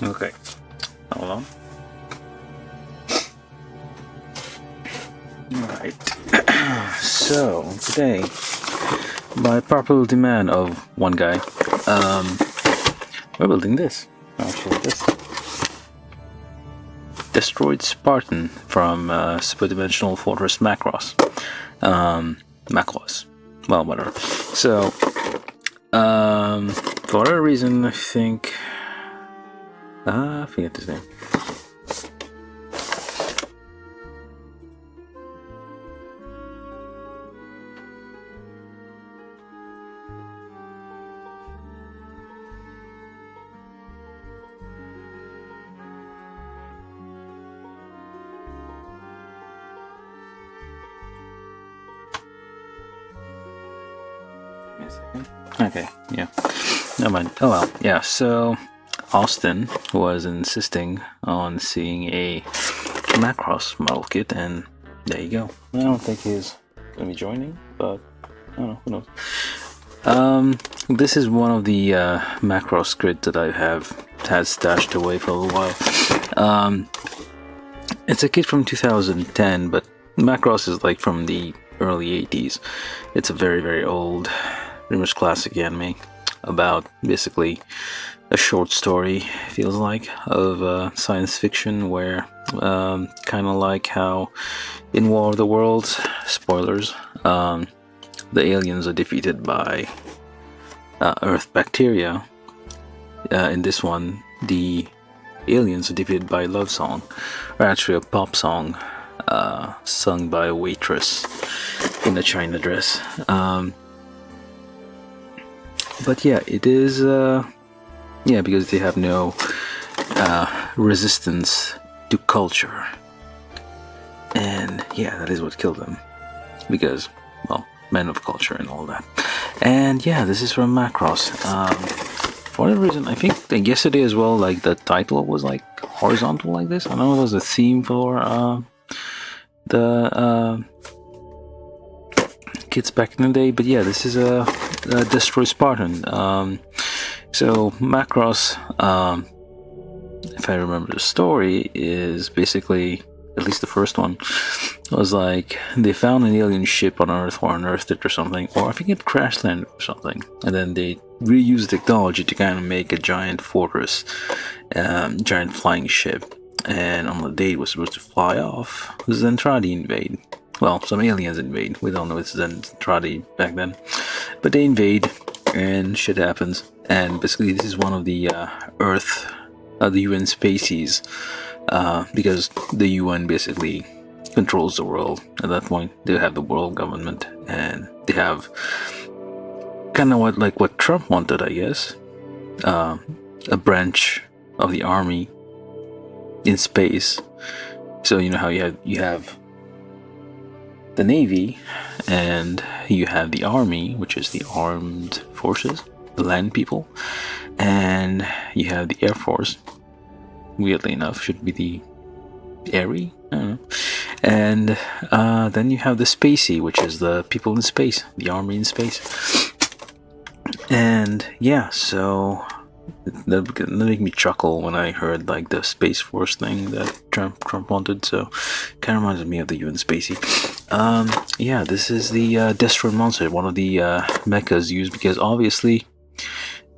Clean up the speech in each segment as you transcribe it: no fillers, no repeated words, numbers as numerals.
Okay, hold on. Alright, so today, by popular demand of one guy, we're building this. Actually, this Destroid Spartan from Superdimensional Fortress Macross. Macross. Well, whatever. So, for whatever reason, I think... I forget his name. Okay, yeah. Never mind. Oh well, yeah, so Austin was insisting on seeing a Macross model kit, and there you go. I don't think he's gonna be joining, but I don't know, who knows. This is one of the Macross kits that I had stashed away for a little while. It's a kit from 2010, but Macross is like from the early 80s. It's a very, very old, pretty much classic anime about basically a short story, feels like, of science fiction where kind of like how in War of the Worlds, spoilers, the aliens are defeated by Earth bacteria. In this one, the aliens are defeated by a love song, or actually a pop song sung by a waitress in a China dress. But yeah, it is, yeah, because they have no resistance to culture. And yeah, that is what killed them. Because, well, men of culture and all that. And yeah, this is from Macross. For whatever reason, I think like yesterday as well, like the title was like horizontal like this. I know it was a theme for the kids back in the day, but yeah, this is a Destroid Spartan. So Macross, if I remember the story, is basically, at least the first one, was like they found an alien ship on Earth or unearthed it or something, or I think it crash landed or something, and then they reused technology to kind of make a giant fortress, giant flying ship. And on the day it was supposed to fly off, Zentradi invade. Well, some aliens invade. We don't know it's Zentradi back then, but they invade, and shit happens. And basically, this is one of the Earth, the UN species, because the UN basically controls the world. At that point, they have the world government, and they have kind of what Trump wanted, I guess, a branch of the army in space. So you know how you have the Navy, and you have the Army, which is the armed forces, the land people, and you have the Air Force. Weirdly enough, should be the Airy, I don't know. And then you have the Spacey, which is the people in space, the army in space. And yeah, so that made me chuckle when I heard like the Space Force thing that Trump wanted. So kind of reminded me of the UN Spacey. Yeah, this is the Destroid monster, one of the mechas used, because obviously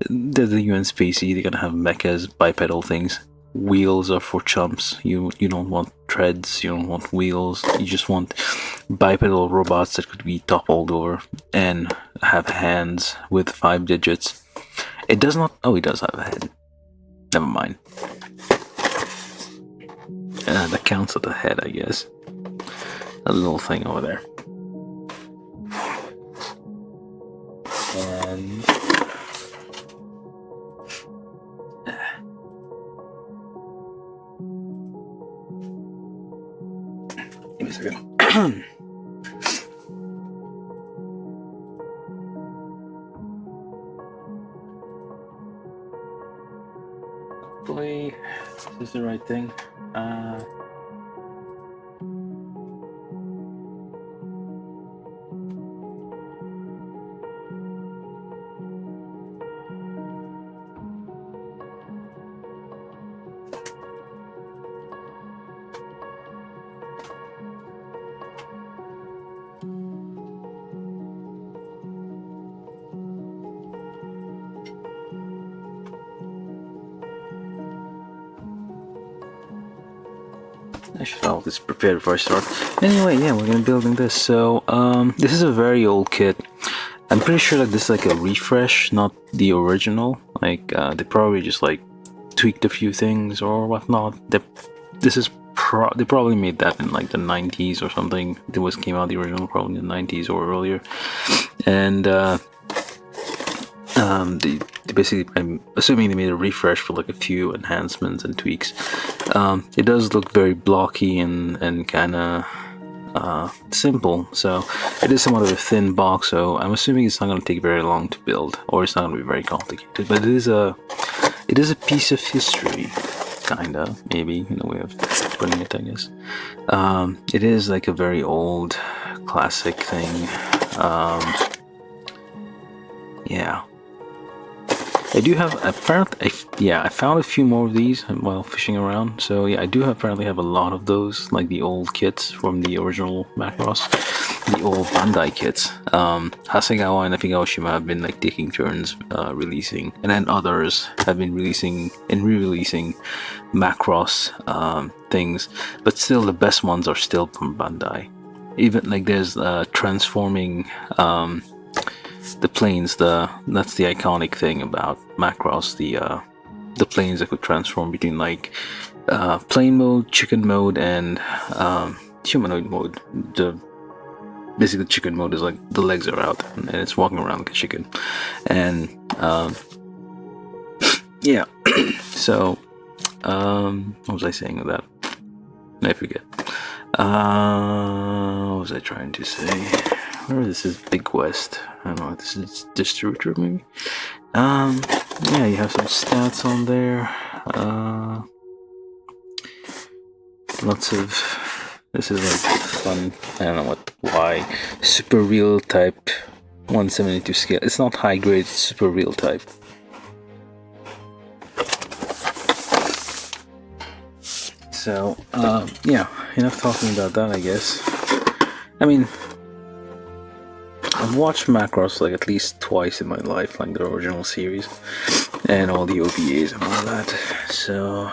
they're the UN Spacey. They're gonna have mechas, bipedal things. Wheels are for chumps. You don't want treads, you don't want wheels, you just want bipedal robots that could be toppled over and have hands with 5 digits. It does not. Oh, he does have a head. Never mind. That counts as a head, I guess. A little thing over there. And give me a second. hopefully this is the right thing. I should have all this prepared before I start. Anyway, yeah, we're gonna be building this. So, this is a very old kit. I'm pretty sure that this is like a refresh, not the original. Like, they probably just like tweaked a few things or whatnot. They probably made that in like the 90s or something. It came out the original probably in the 90s or earlier. And they basically, I'm assuming they made a refresh for like a few enhancements and tweaks. It does look very blocky and kind of simple, so it is somewhat of a thin box, so I'm assuming it's not going to take very long to build, or it's not going to be very complicated, but it is a piece of history, kinda, maybe, in a way of putting it, I guess. It is like a very old classic thing. Yeah, I do have, apparently, I found a few more of these while fishing around. So yeah, I do apparently have a lot of those, like the old kits from the original Macross, the old Bandai kits. Hasegawa and I think Aoshima have been like taking turns releasing, and then others have been releasing and re-releasing Macross things, but still the best ones are still from Bandai. Even like there's transforming the planes, that's the iconic thing about Macross, the planes that could transform between like plane mode, chicken mode, and humanoid mode. Basically the chicken mode is like the legs are out and it's walking around like a chicken. And yeah. So what was I saying with that? I forget. What was I trying to say? Where this is Big West. I don't know, this is distributor maybe? Yeah, you have some stats on there. Lots of, this is like fun, I don't know why. Super real type 172 scale. It's not high grade, it's super real type. So, yeah, enough talking about that, I guess. I mean, I've watched Macross like at least twice in my life, like the original series and all the OVAs and all that. So,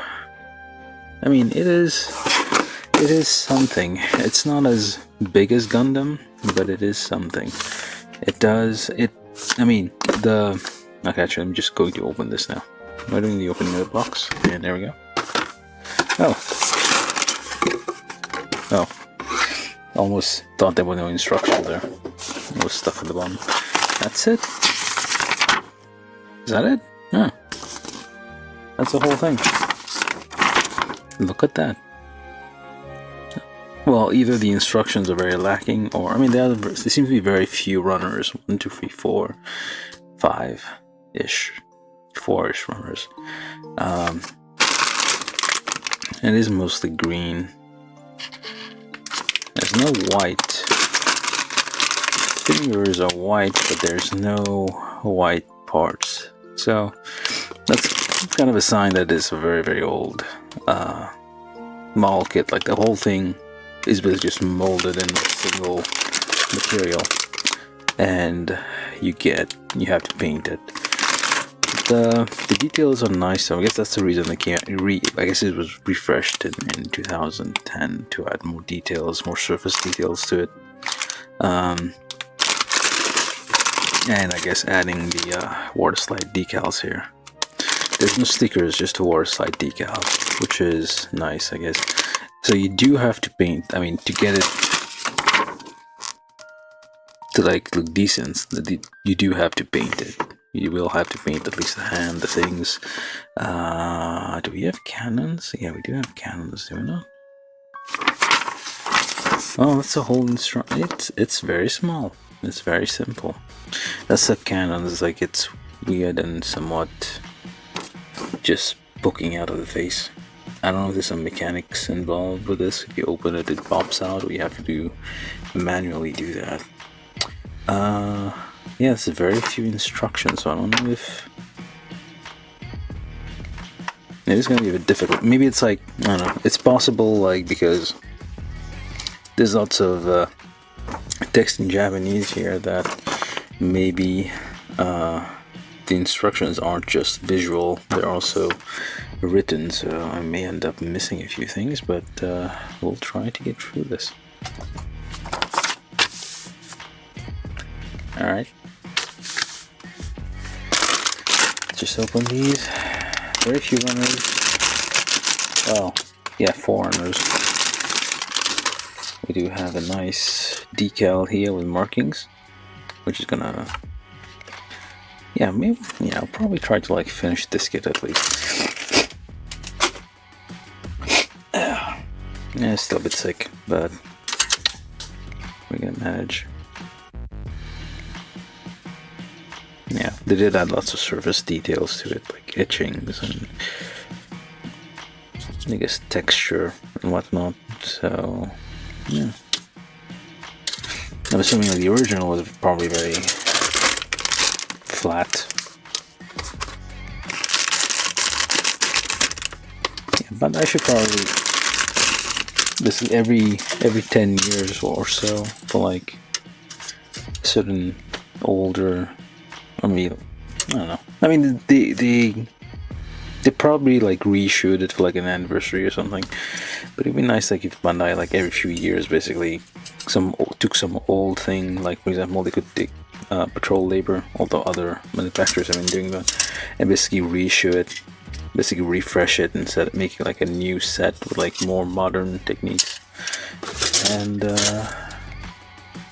I mean, it is something. It's not as big as Gundam, but it is something. I mean, okay, actually, I'm just going to open this now. Am I doing the opening of the box? And there we go. Oh, almost thought there were no instructions there. It was stuck at the bottom. That's it? Is that it? Yeah. That's the whole thing. Look at that. Well, either the instructions are very lacking, or, I mean, there seem to be very few runners. 1, 2, 3, 4, 5-ish. 4-ish runners. It is mostly green. There's no white. Fingers are white, but there's no white parts. So that's kind of a sign that it's a very, very old model kit. Like the whole thing is basically just molded in a single material, and you have to paint it. The details are nice, so I guess that's the reason they can't I guess it was refreshed in 2010 to add more details, more surface details to it. And I guess adding the water slide decals here. There's no stickers, just a water slide decal, which is nice, I guess. So you do have to paint, I mean, to get it to like look decent, you do have to paint it. You will have to paint at least the hand, the things. Do we have cannons? Yeah, we do have cannons, do we not? Oh, that's a whole instrument. It's very small. It's very simple. That's a cannon. It's like it's weird and somewhat just poking out of the face. I don't know if there's some mechanics involved with this. If you open it, it pops out, or you have to manually do that. Yeah, it's very few instructions, so I don't know if it is gonna be a bit difficult. Maybe it's like, I don't know, it's possible, like, because there's lots of text in Japanese here, that maybe the instructions aren't just visual, they're also written, so I may end up missing a few things, but we'll try to get through this. Alright, just open these. Very few runners. Well, yeah, 4 runners. We do have a nice decal here with markings, which is gonna, yeah, maybe, yeah, I'll probably try to like finish this kit at least. Yeah, it's still a bit sick, but we're gonna manage. Yeah, they did add lots of surface details to it, like etchings and I guess texture and whatnot. So yeah, I'm assuming the original was probably very flat. Yeah, but I should probably, this is every 10 years or so for like certain older, I mean, I don't know. I mean, they probably like reshoot it for like an anniversary or something. But it'd be nice like if Bandai like every few years basically took some old thing, like for example they could take patrol labor, although other manufacturers have been doing that, and basically reshoot it, basically refresh it and make it like a new set with like more modern techniques. And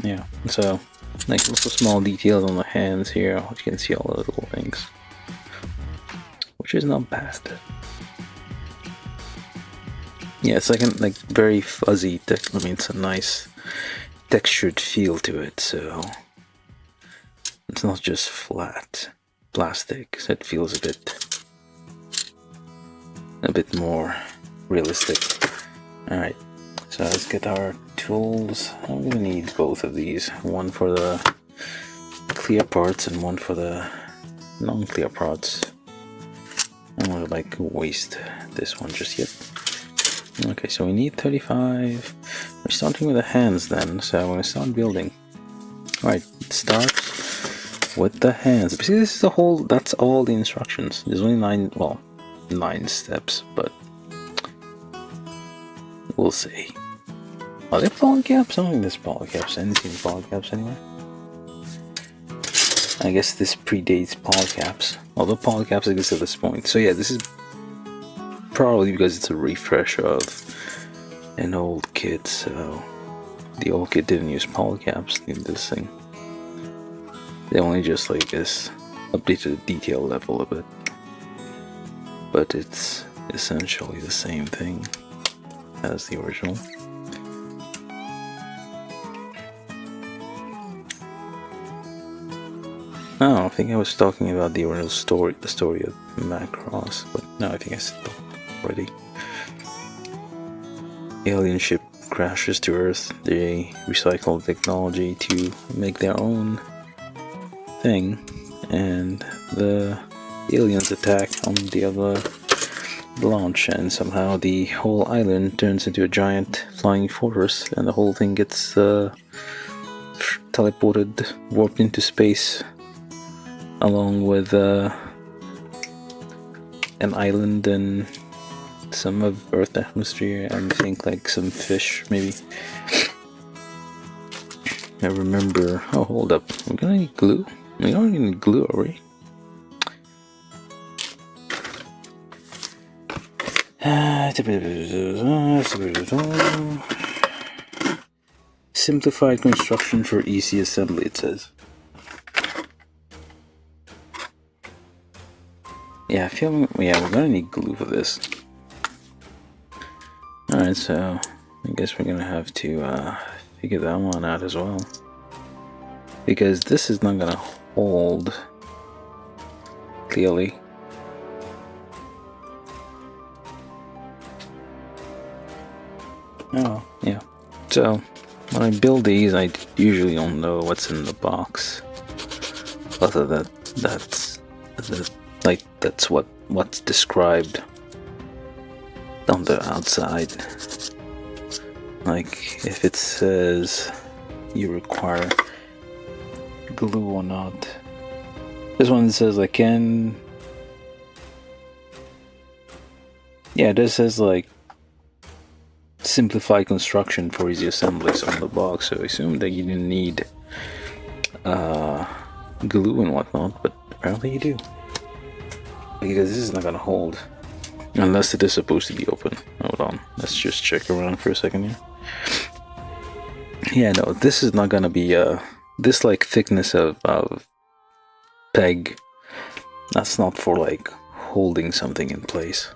yeah, so like lots of small details on the hands here, which you can see all the little things, which is not bad. Yeah, it's like very fuzzy. I mean, it's a nice textured feel to it, so it's not just flat plastic. So it feels a bit more realistic. All right, so let's get our tools. I'm gonna need both of these, one for the clear parts and one for the non-clear parts. I don't want to like waste this one just yet. Okay, so we need 35. We're starting with the hands then, so I'm gonna start building. Alright, start with the hands. See, this is the whole, that's all the instructions. There's only 9 steps, but we'll see. Are there polycaps? I don't think there's polycaps. I didn't see any polycaps anywhere. I guess this predates polycaps, although polycaps exist at this point. So yeah, this is probably because it's a refresh of an old kit, so the old kit didn't use polycaps in this thing. They only just like this updated the detail level a bit, but it's essentially the same thing as the original. Oh, I think I was talking about the original story, the story of Macross, but no, I think I said that already. Alien ship crashes to Earth. They recycle technology to make their own thing, and the aliens attack on the other launch, and somehow the whole island turns into a giant flying fortress, and the whole thing gets teleported, warped into space, along with an island and some of Earth atmosphere, and I think like some fish maybe. I remember. Oh, hold up. We're gonna need glue? We don't need glue, are we? Simplified construction for easy assembly, it says. Yeah, I feel, yeah, we're gonna need glue for this. Alright, so I guess we're gonna have to figure that one out as well, because this is not gonna hold, clearly. Oh, yeah. So, when I build these, I usually don't know what's in the box. Other than that's what's described on the outside. Like, if it says you require glue or not. This one says I can. Yeah, this says like simplify construction for easy assemblies on the box, so I assume that you didn't need glue and whatnot, but apparently you do. Because this is not gonna hold. Unless it is supposed to be open. Hold on, let's just check around for a second here. Yeah, no, this is not gonna be this like thickness of peg. That's not for like holding something in place.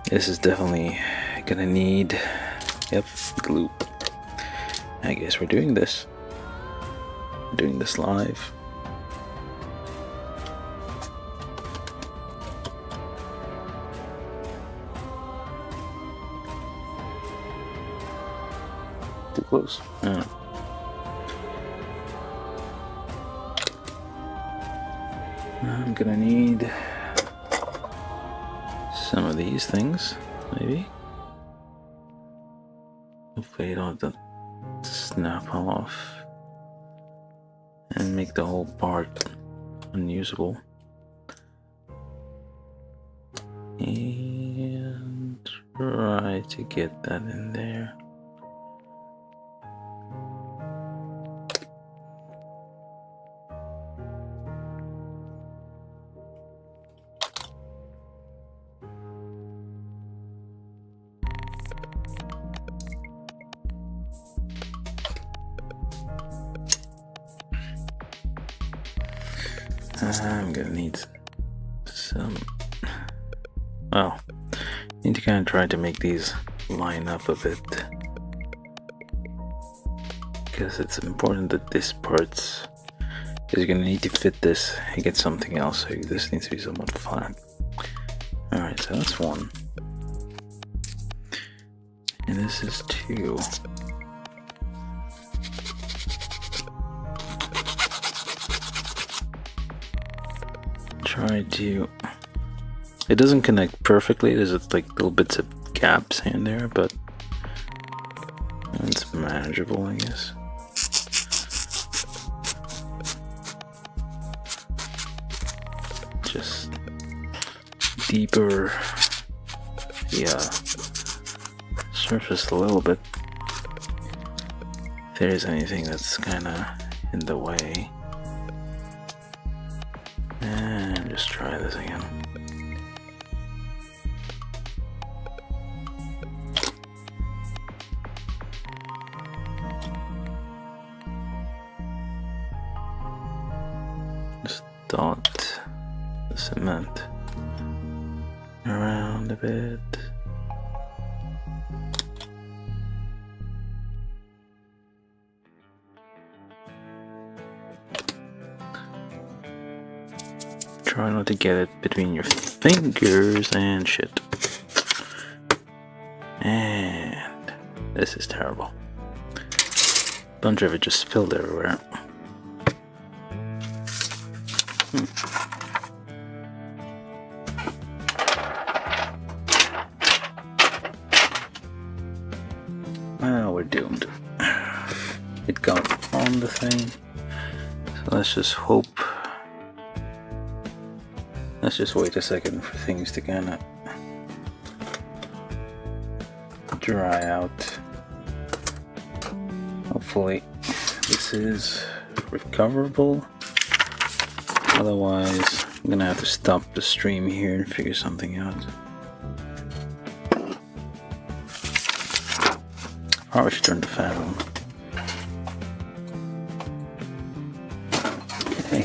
This is definitely gonna need, yep, glue. I guess we're doing this. We're doing this live. Too close. I'm gonna need some of these things, maybe. Hopefully you don't have to snap off and make the whole part unusable. And try to get that in there. I'm gonna need some. Oh, need to kind of try to make these line up a bit, because it's important that this part is gonna need to fit this against something else. So this needs to be somewhat flat. All right, so that's one, and this is two. Try to. It doesn't connect perfectly. There's like little bits of gaps in there, but it's manageable, I guess. Just deeper the surface a little bit. If there's anything that's kind of in the way. And just try this again. Just dot the cement around a bit. Try not to get it between your fingers and shit. And this is terrible. Bunch of it just spilled everywhere. Well, we're doomed. It got on the thing. So let's just hope. Let's just wait a second for things to kind of dry out. Hopefully this is recoverable. Otherwise, I'm gonna have to stop the stream here and figure something out. Probably should turn the fan on.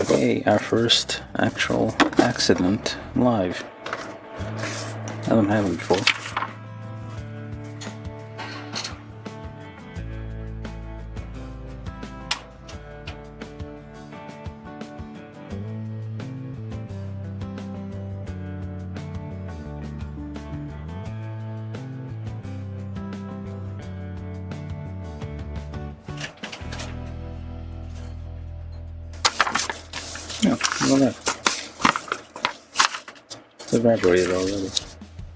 Hey, our first actual accident live. I haven't had it before. Look at that. It's evaporated already.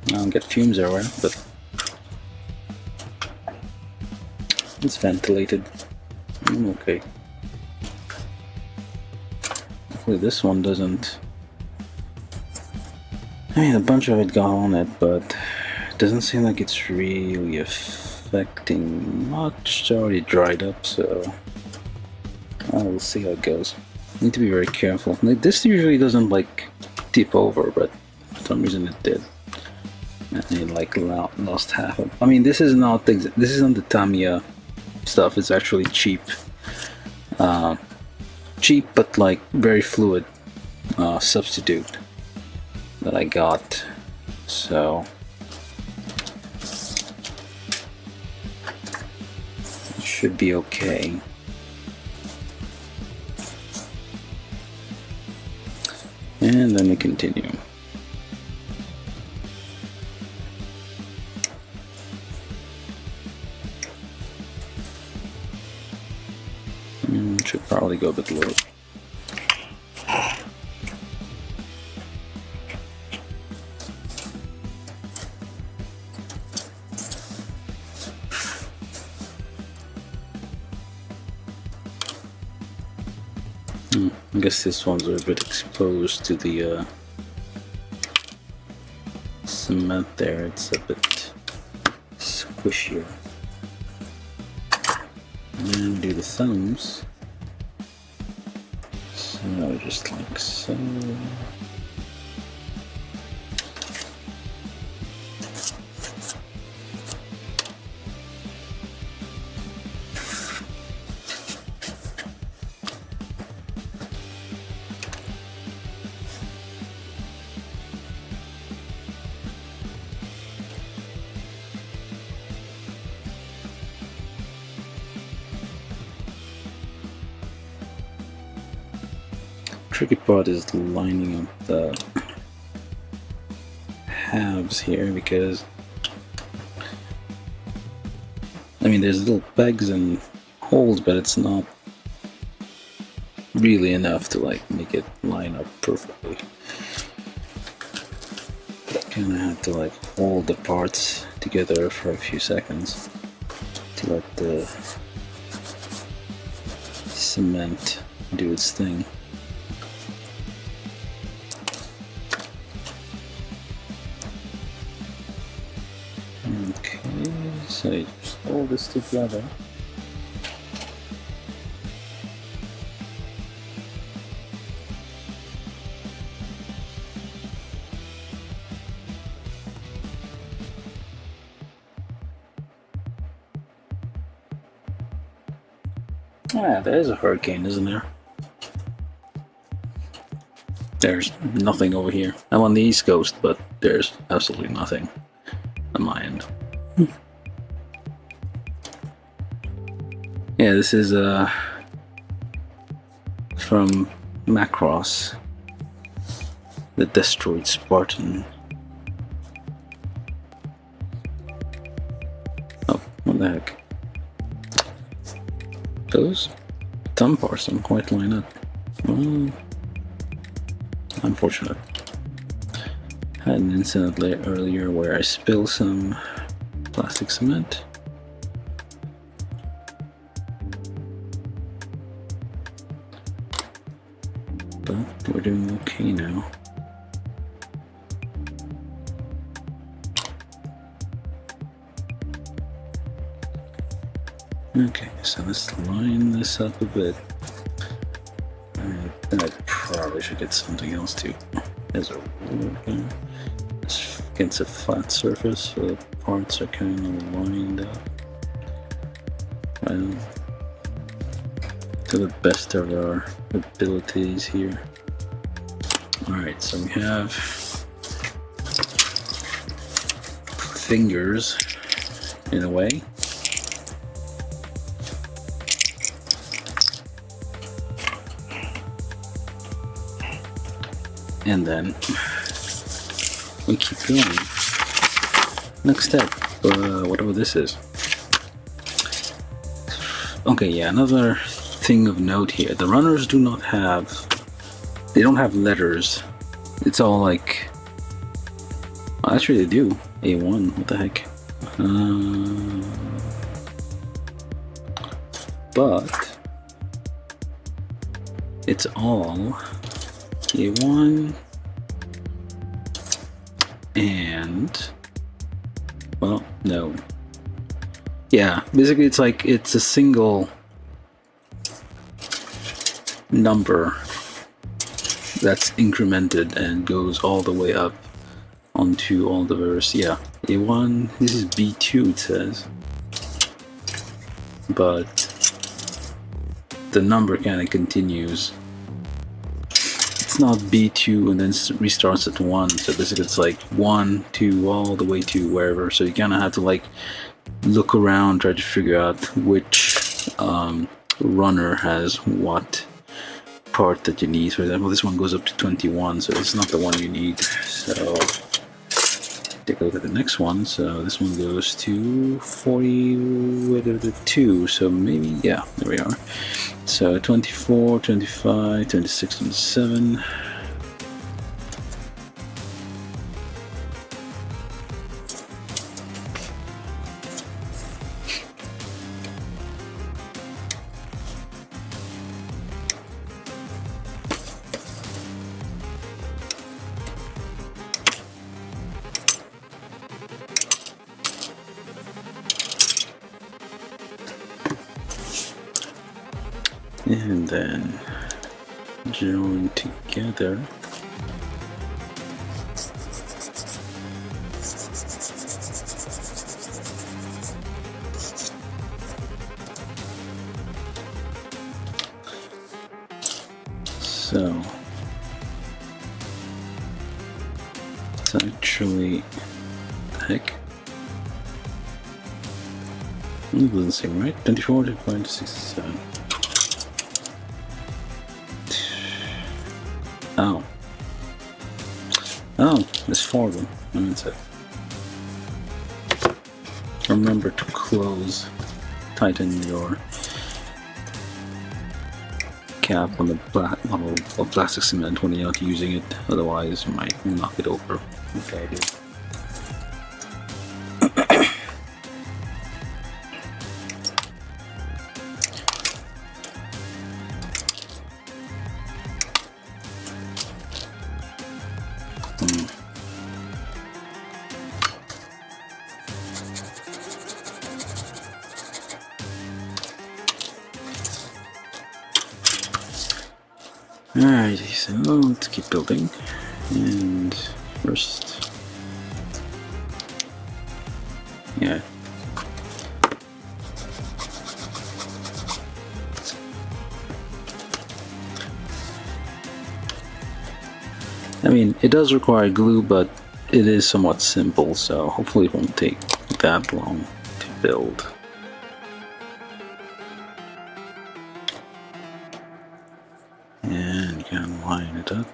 I don't get fumes everywhere, but it's ventilated. Okay. Hopefully this one doesn't. I mean, a bunch of it got on it, but it doesn't seem like it's really affecting much. It's already dried up, so we'll see how it goes. Need to be very careful. Like, this usually doesn't like tip over, but for some reason it did. And it like lost half of. I mean, this isn't the Tamiya stuff. It's actually cheap. Cheap but like very fluid substitute that I got, so it should be okay. And then we continue. Should probably go a bit low. I guess this one's a bit exposed to the cement there. It's a bit squishier. And do the thumbs. So just like so. Tricky part is lining up the halves here, because I mean there's little pegs and holes, but it's not really enough to like make it line up perfectly. Kinda have to like hold the parts together for a few seconds to let the cement do its thing. Okay, so you just hold this together. Ah, there's a hurricane, isn't there? There's nothing over here. I'm on the East Coast, but there's absolutely nothing on my end. Yeah, this is from Macross, the Destroid Spartan. Oh, what the heck? Those thumb parts don't quite line up. Well, unfortunate. Had an incident earlier where I spilled some plastic cement. But we're doing okay now. Okay, so let's line this up a bit. I probably should get something else too. There's a ruler here. Against a flat surface, so the parts are kind of lined up. Well, to the best of our abilities here. Alright, so we have fingers in a way. And then we keep going. Next step, whatever this is. Okay, yeah, another thing of note here. The runners do not have They don't have letters. It's all like... Oh, actually they do. A1, what the heck? But it's all A1 and, well, no. Yeah, basically it's like it's a single number that's incremented and goes all the way up onto all the verse. Yeah, A1, this is B2 it says, but the number kind of continues. It's not B2 and then restarts at 1, so basically it's like 1, 2, all the way to wherever, so you kind of have to like look around, try to figure out which runner has what part that you need. For example, this one goes up to 21, so it's not the one you need. So take a look at the next one. So this one goes to 42, so maybe, yeah, there we are. So 24, 25, 26, 27. And then join together. So it's actually, heck, it doesn't seem right. 24, 25, 67. Oh. Oh, there's 4 of them. That's it. Remember to close, tighten your cap on the plastic cement when you're not using it, otherwise you might knock it over. Okay, I do. Alrighty, so let's keep building. And first, yeah. I mean, it does require glue, but it is somewhat simple, so hopefully it won't take that long to build. And you can line it up.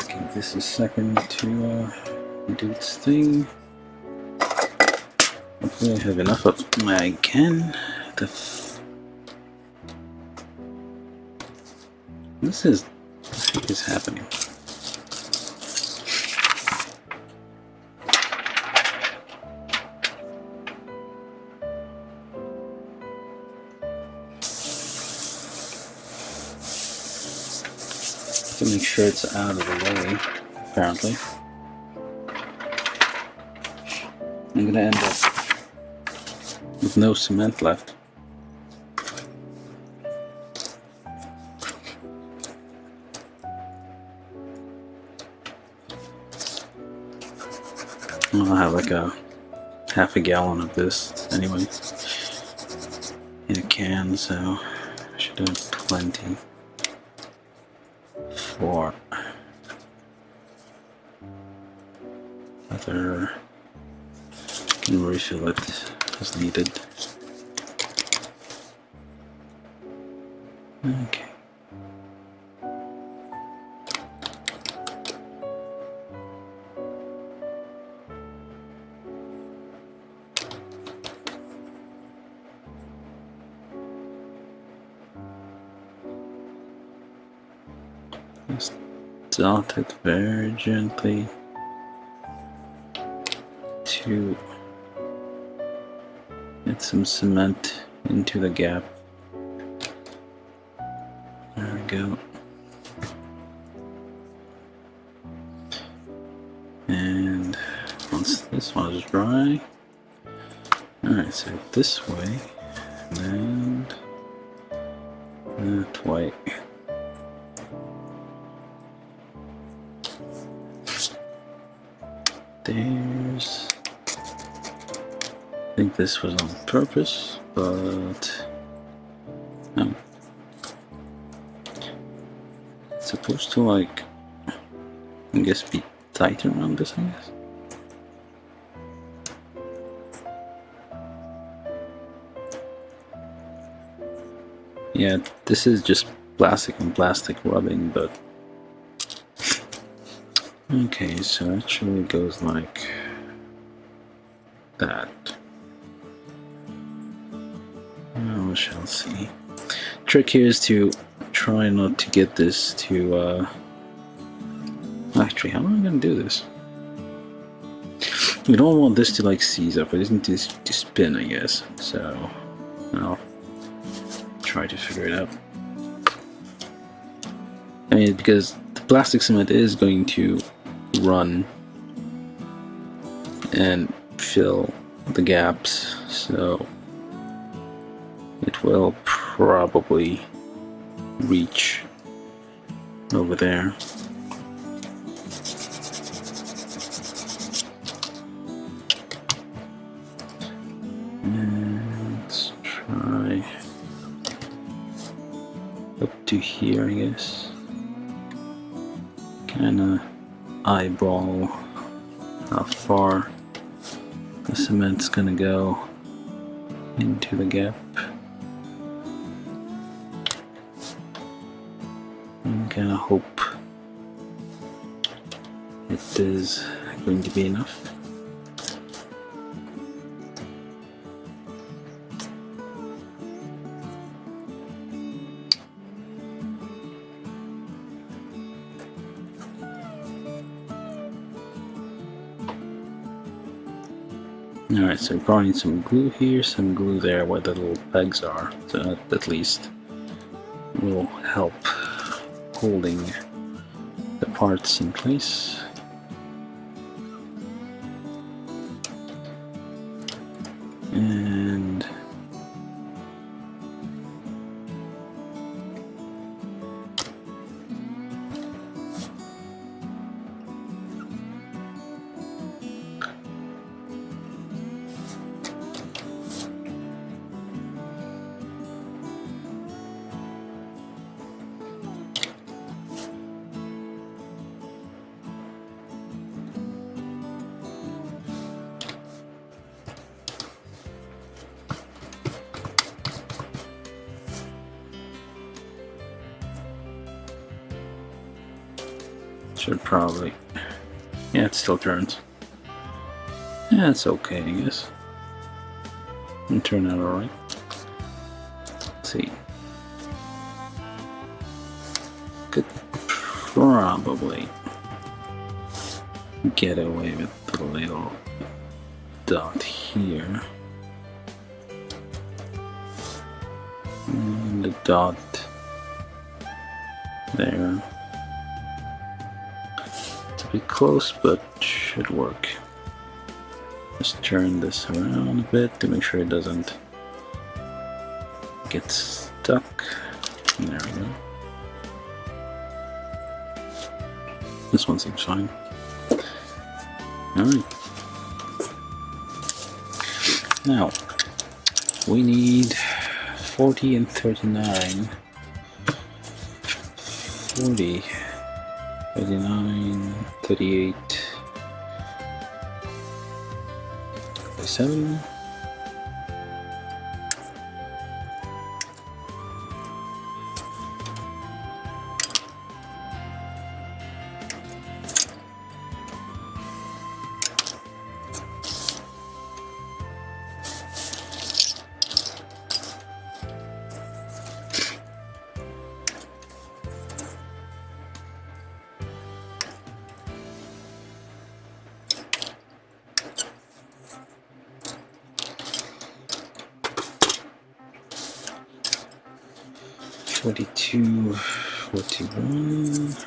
Give this a second to do its thing. Hopefully I have enough of my can. What the heck is happening? To make sure it's out of the way, apparently. I'm gonna end up with no cement left. I'll have like a half a gallon of this anyway in a can, so I should have plenty. for other, can refill it as needed. Okay. Just dot it very gently to get some cement into the gap. There we go. And once this one is dry, alright, so this way and that way. There's, I think this was on purpose, but no. It's supposed to, like, I guess, be tighter around this, I guess. Yeah, this is just plastic on plastic rubbing, but okay, so actually it goes like that. We shall see. Trick here is to try not to get this to actually, how am I gonna do this? We don't want this to like seize up, I just need to spin, I guess. So I'll try to figure it out. I mean, because the plastic cement is going to run and fill the gaps, so it will probably reach over there. And let's try up to here, I guess. Kinda eyeball how far the cement's gonna go into the gap. And kinda hope it is going to be enough. Alright, so we probably need some glue here, some glue there where the little pegs are, so that at least will help holding the parts in place. And should probably, yeah, it still turns. Yeah, it's okay, I guess. It'll turn out alright. Let's see. Could probably get away with the little dot here. And the dot there. Be close, but should work. Just turn this around a bit to make sure it doesn't get stuck. There we go. This one seems fine. Alright. Now, we need 40 and 39. 40 39, 38, 37. $42, $41.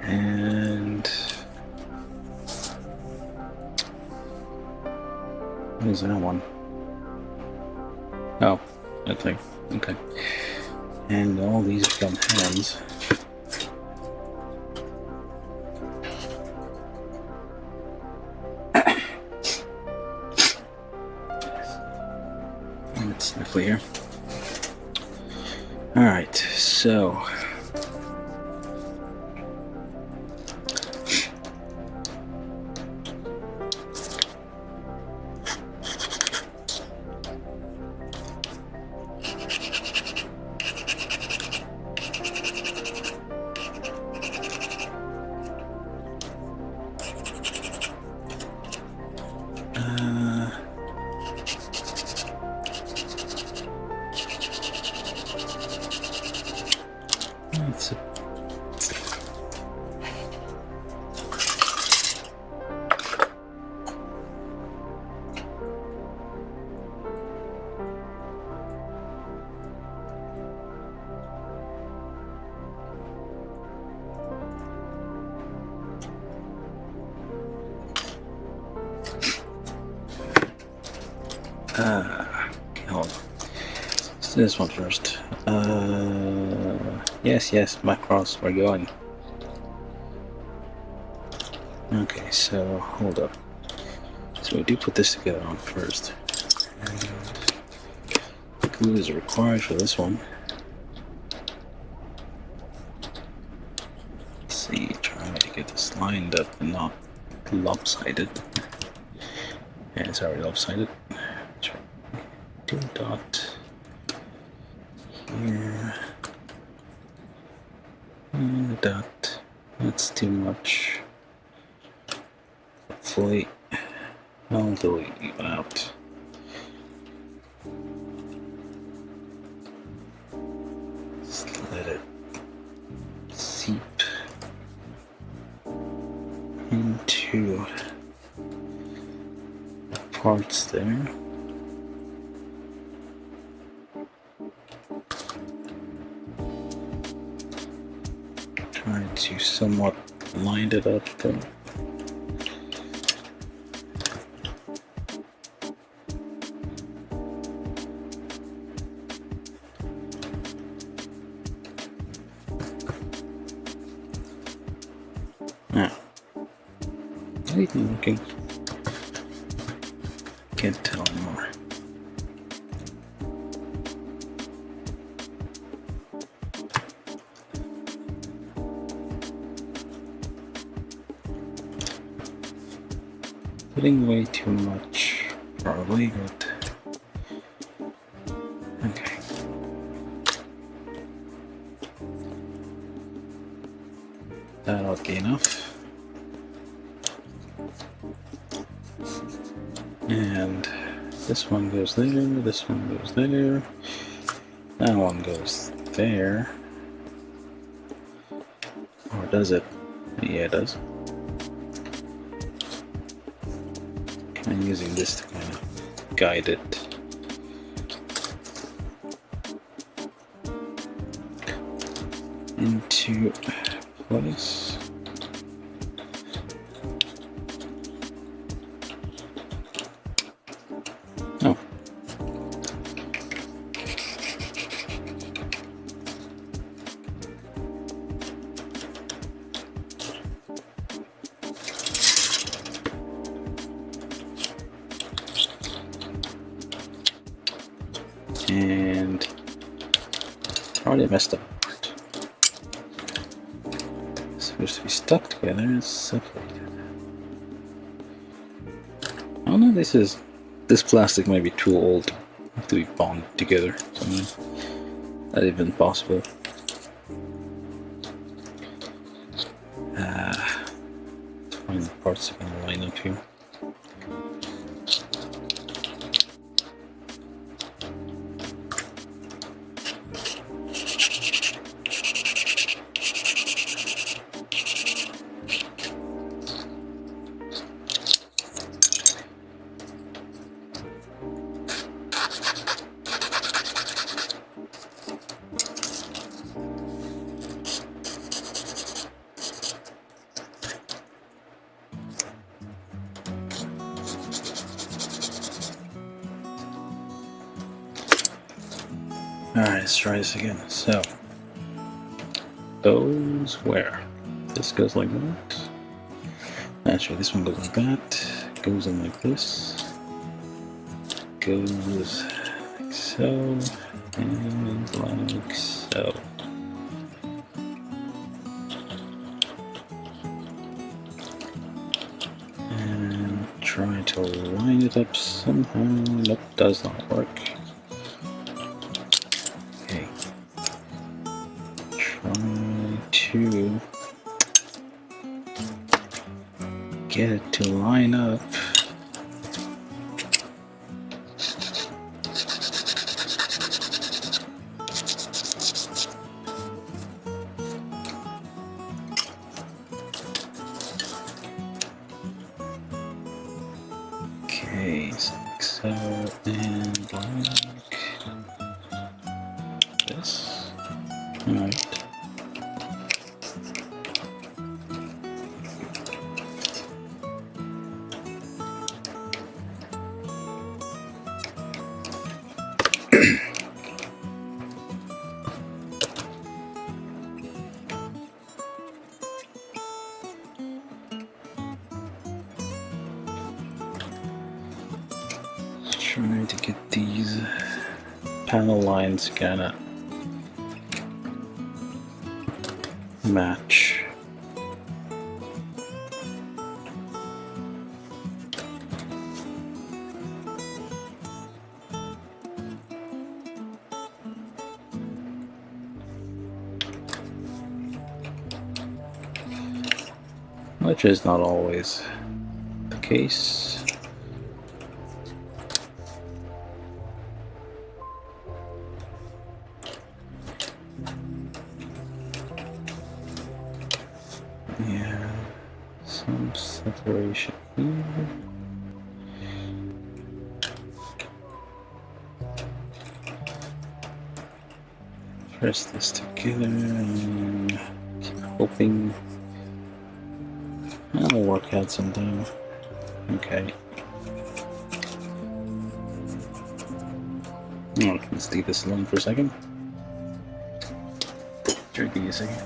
And what is that one? Oh, that thing. Okay. And all these become hands. Let's sniffle here. Alright, so it's okay, hold on. Let's do this one first. Yes, Macross, we're going. Okay, so hold up. So we do put this together on first. And glue is required for this one. Let's see, trying to get this lined up and not lopsided. And it's already lopsided. Do a dot here. And a dot. That's too much. Hopefully, I'll do it even out. Just let it seep into the parts there. Trying to somewhat line it up though. Anything looking? Can't tell anymore. Putting way too much, probably, but okay. That ought to be enough. And this one goes there, this one goes there, that one goes there. Or does it? Yeah, it does. I'm using this to kind of guide it. Into place. Oh. And already messed up. It's supposed to be stuck together and separated. Oh no, this plastic might be too old to be bonded together. So not even possible. Let's find the parts that can line up here. Alright, let's try this again. So, goes where? This goes like that. Actually, this one goes like that. Goes in like this. Goes like so. And like so. And try to line it up somehow. Nope, does not work. To get it to line up. Okay, like so, and like this. Alright. Trying to get these panel lines kinda match. Which is not always the case. Yeah, some separation here. Press this together and keep hoping that'll work out sometime. Okay. Oh, let's leave this alone for a second. Sure, give me a second.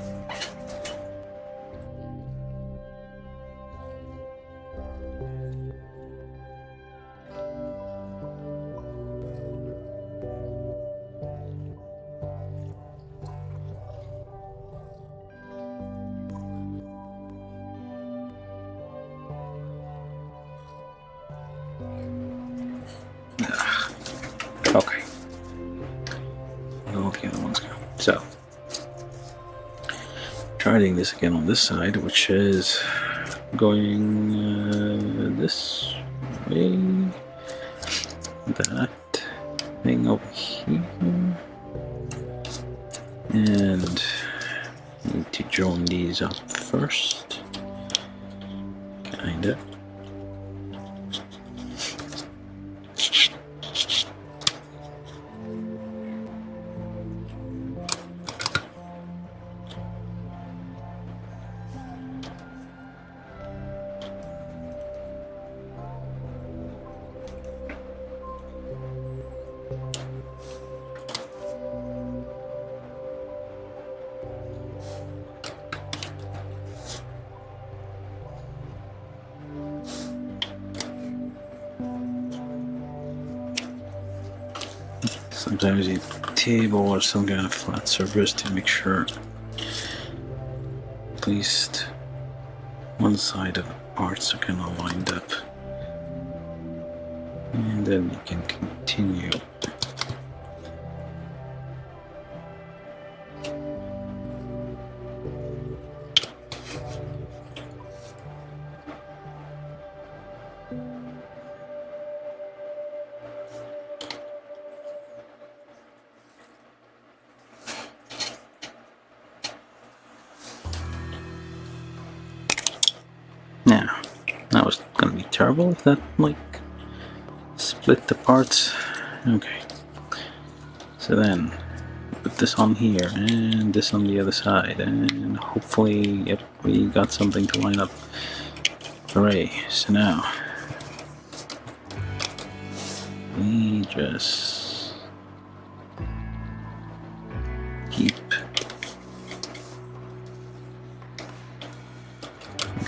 Okay. Okay, the one's gone. So, trying this again on this side, which is going this way. That thing over here. And need to join these up first. Kinda. Sometimes you table or some kind of flat surface to make sure at least one side of the parts are kind of lined up, and then you can continue. Now, that was gonna be terrible if that like split the parts. Okay, so then put this on here and this on the other side, and hopefully, yep, we got something to line up. Hooray! So now we just keep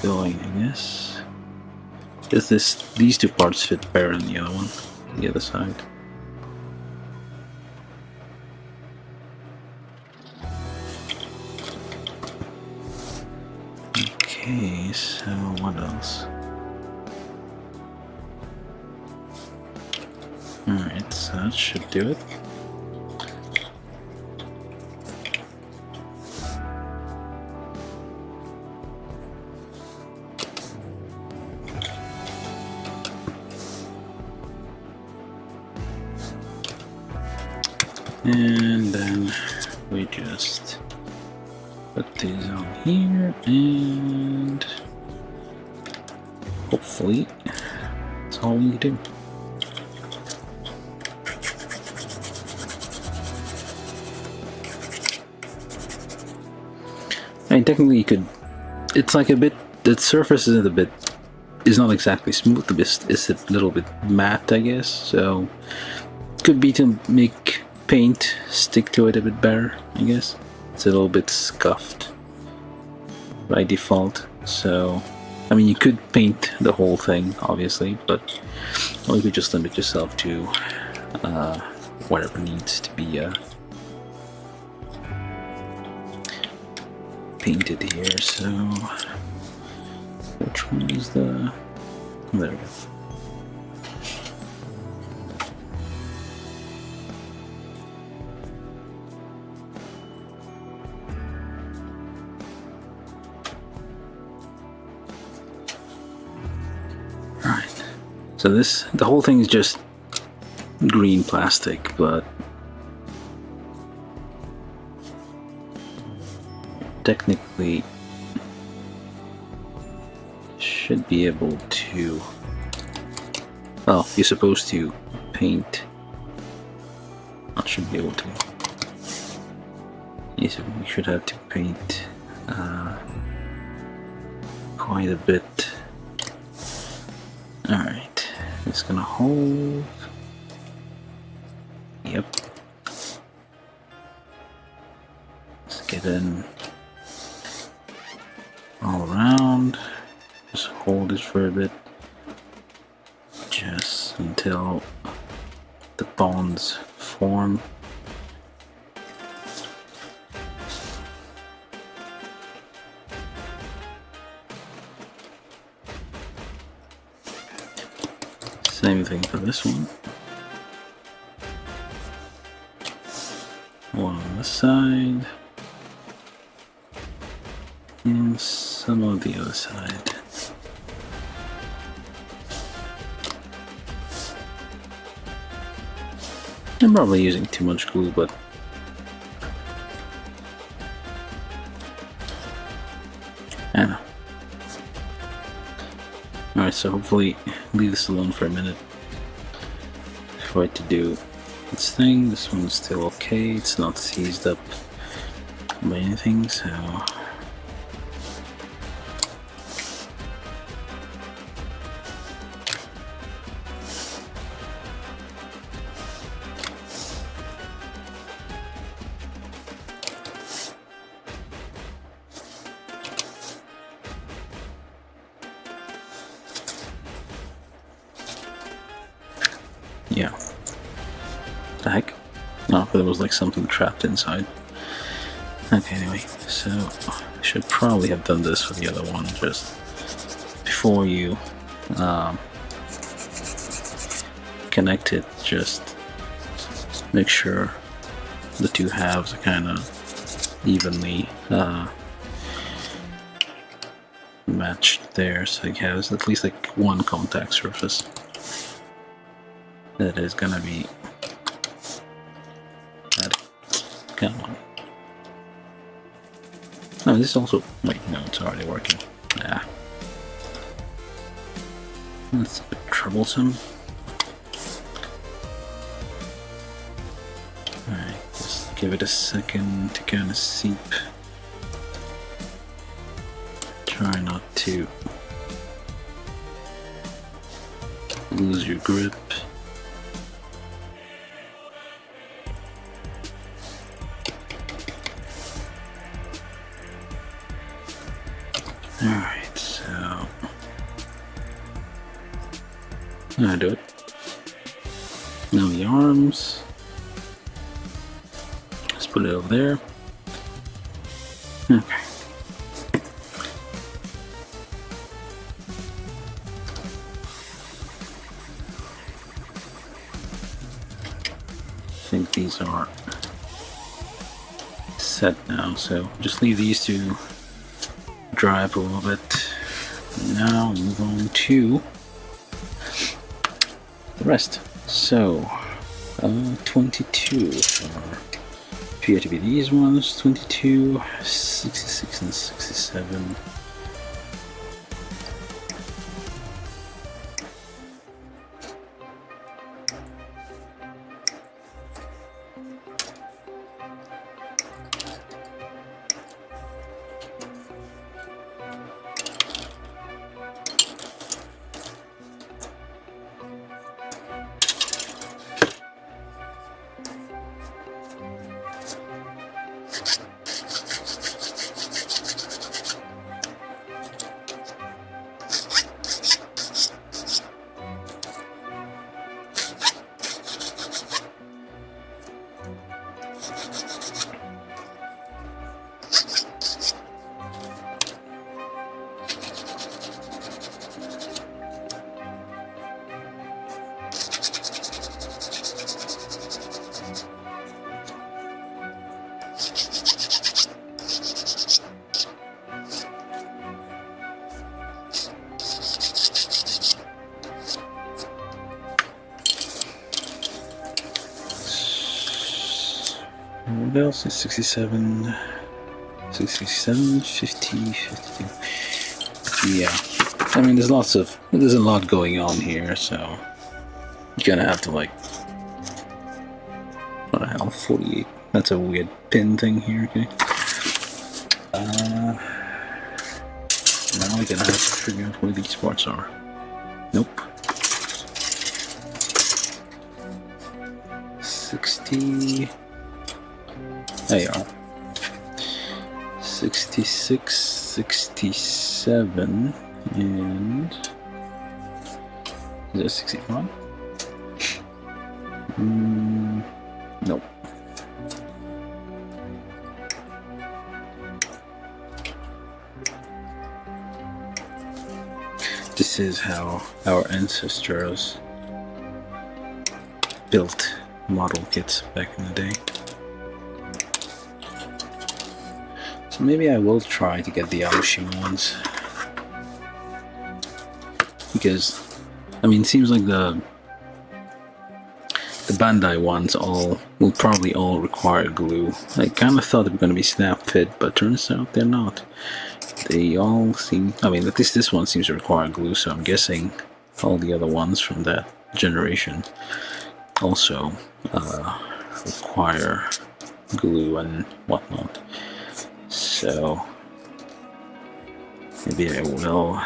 going, I guess. Because these two parts fit better than the other one, the other side. Okay, so what else? Alright, so that should do it. And then we just put these on here, and hopefully that's all we do. I mean, technically you could, it's like a bit, the surface is not exactly smooth, it's a little bit matte, I guess, so could be to make paint stick to it a bit better, I guess. It's a little bit scuffed by default, so I mean you could paint the whole thing obviously, but or you could just limit yourself to whatever needs to be painted here. So which one is the, there we go. So the whole thing is just green plastic, but technically should be able to, well, you're supposed to paint, I should be able to, yes, we should have to paint quite a bit. Alright. It's gonna hold. Yep. Let's get in all around. Just hold it for a bit. Just until the bonds form. Same thing for this one. One on this side. And some on the other side. I'm probably using too much glue, but I don't know. Alright, so hopefully leave this alone for a minute for it to do its thing. This one's still okay, it's not seized up by anything, so yeah. The heck? but there was like something trapped inside. Okay, anyway, so I should probably have done this for the other one just before you connect it. Just make sure the two halves are kind of evenly matched there, so it has at least like one contact surface that is gonna be that. Come on. No, this also. Wait, no, it's already working. Yeah. That's a bit troublesome. Alright, just give it a second to kind of seep. Try not to lose your grip. Alright, so I do it. Now the arms. Let's put it over there. Okay. I think these are set now, so just leave these two dry up a little bit. Now move on to the rest. So 22 appear to be these ones. 22, 66 and 67. What else is 67, 67, 50, 52. Yeah, I mean, there's a lot going on here, so you're gonna have to like, what the hell, 48. That's a weird pin thing here, okay. Now we're gonna have to figure out where these parts are. Nope. 60. There you are. 66, 67, and is it 65? Nope. This is how our ancestors built model kits back in the day. So maybe I will try to get the Aoshima ones, because I mean, it seems like the Bandai ones will probably all require glue. I kind of thought they were going to be snap fit, but turns out they're not. They all seem, I mean, at least this one seems to require glue, so I'm guessing all the other ones from that generation also require glue and whatnot. So maybe I will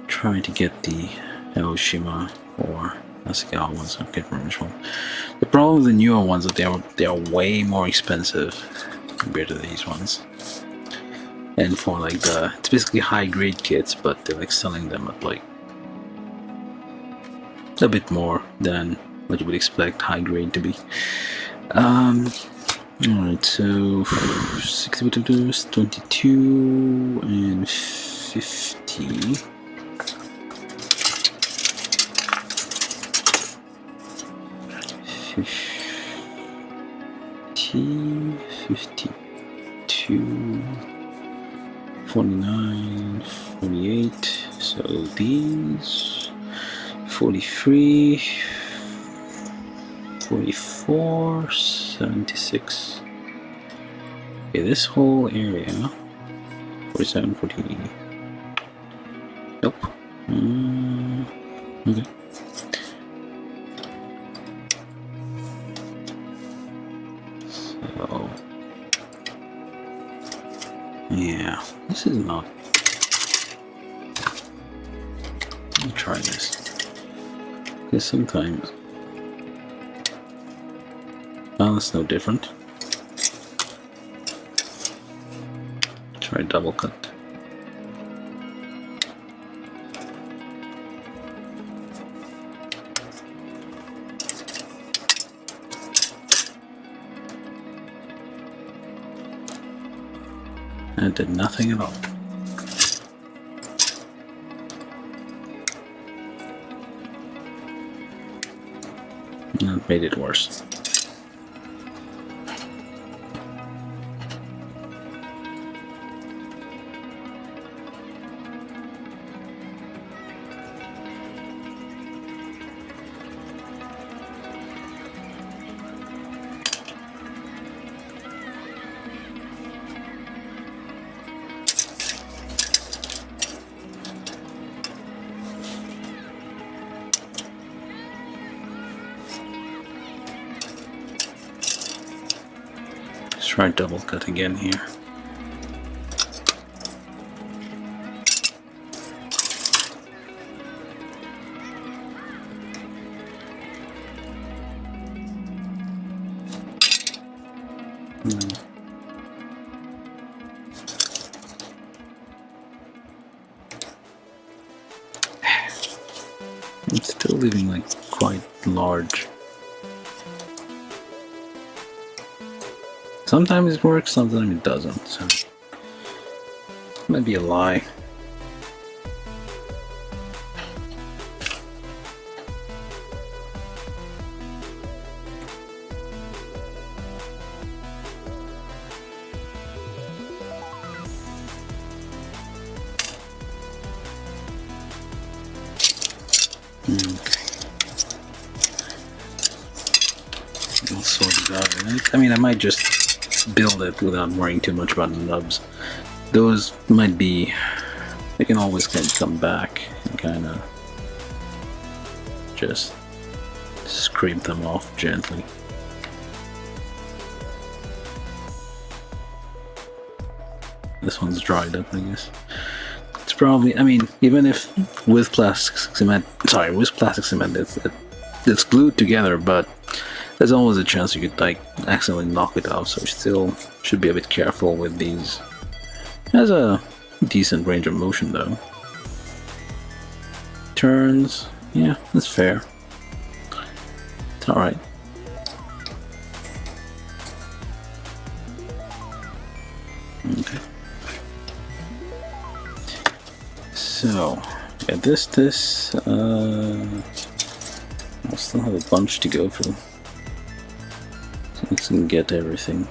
try to get the Aoshima or Asakawa ones. I can't remember which one. The problem with the newer ones is that they are way more expensive compared to these ones. And for like it's basically high grade kits, but they're like selling them at like a bit more than what you would expect high grade to be. Alright, so 60 potatoes, 22 and 50. 52, 49, 48, so these 43, 44, 76. Okay, this whole area 47, 14. Nope. Okay. So yeah, this is not. I'll try this. Because sometimes, well, it's no different. Try double cut. And it did nothing at all. And it made it worse. Try double cut again here. It's still leaving like quite large. Sometimes it works, sometimes it doesn't, so it might be a lie. I'll sort it out. I mean, I might just build it without worrying too much about the nubs. Those might be, they can always kind of come back and kind of just scrape them off gently. This one's dried up, I guess. It's probably, I mean, even if with plastic cement, it's glued together, but there's always a chance you could like accidentally knock it off, so you still should be a bit careful with these. It has a decent range of motion though. Turns, yeah, that's fair. It's alright. Okay. So, yeah, this, I'll still have a bunch to go through. Let's get everything.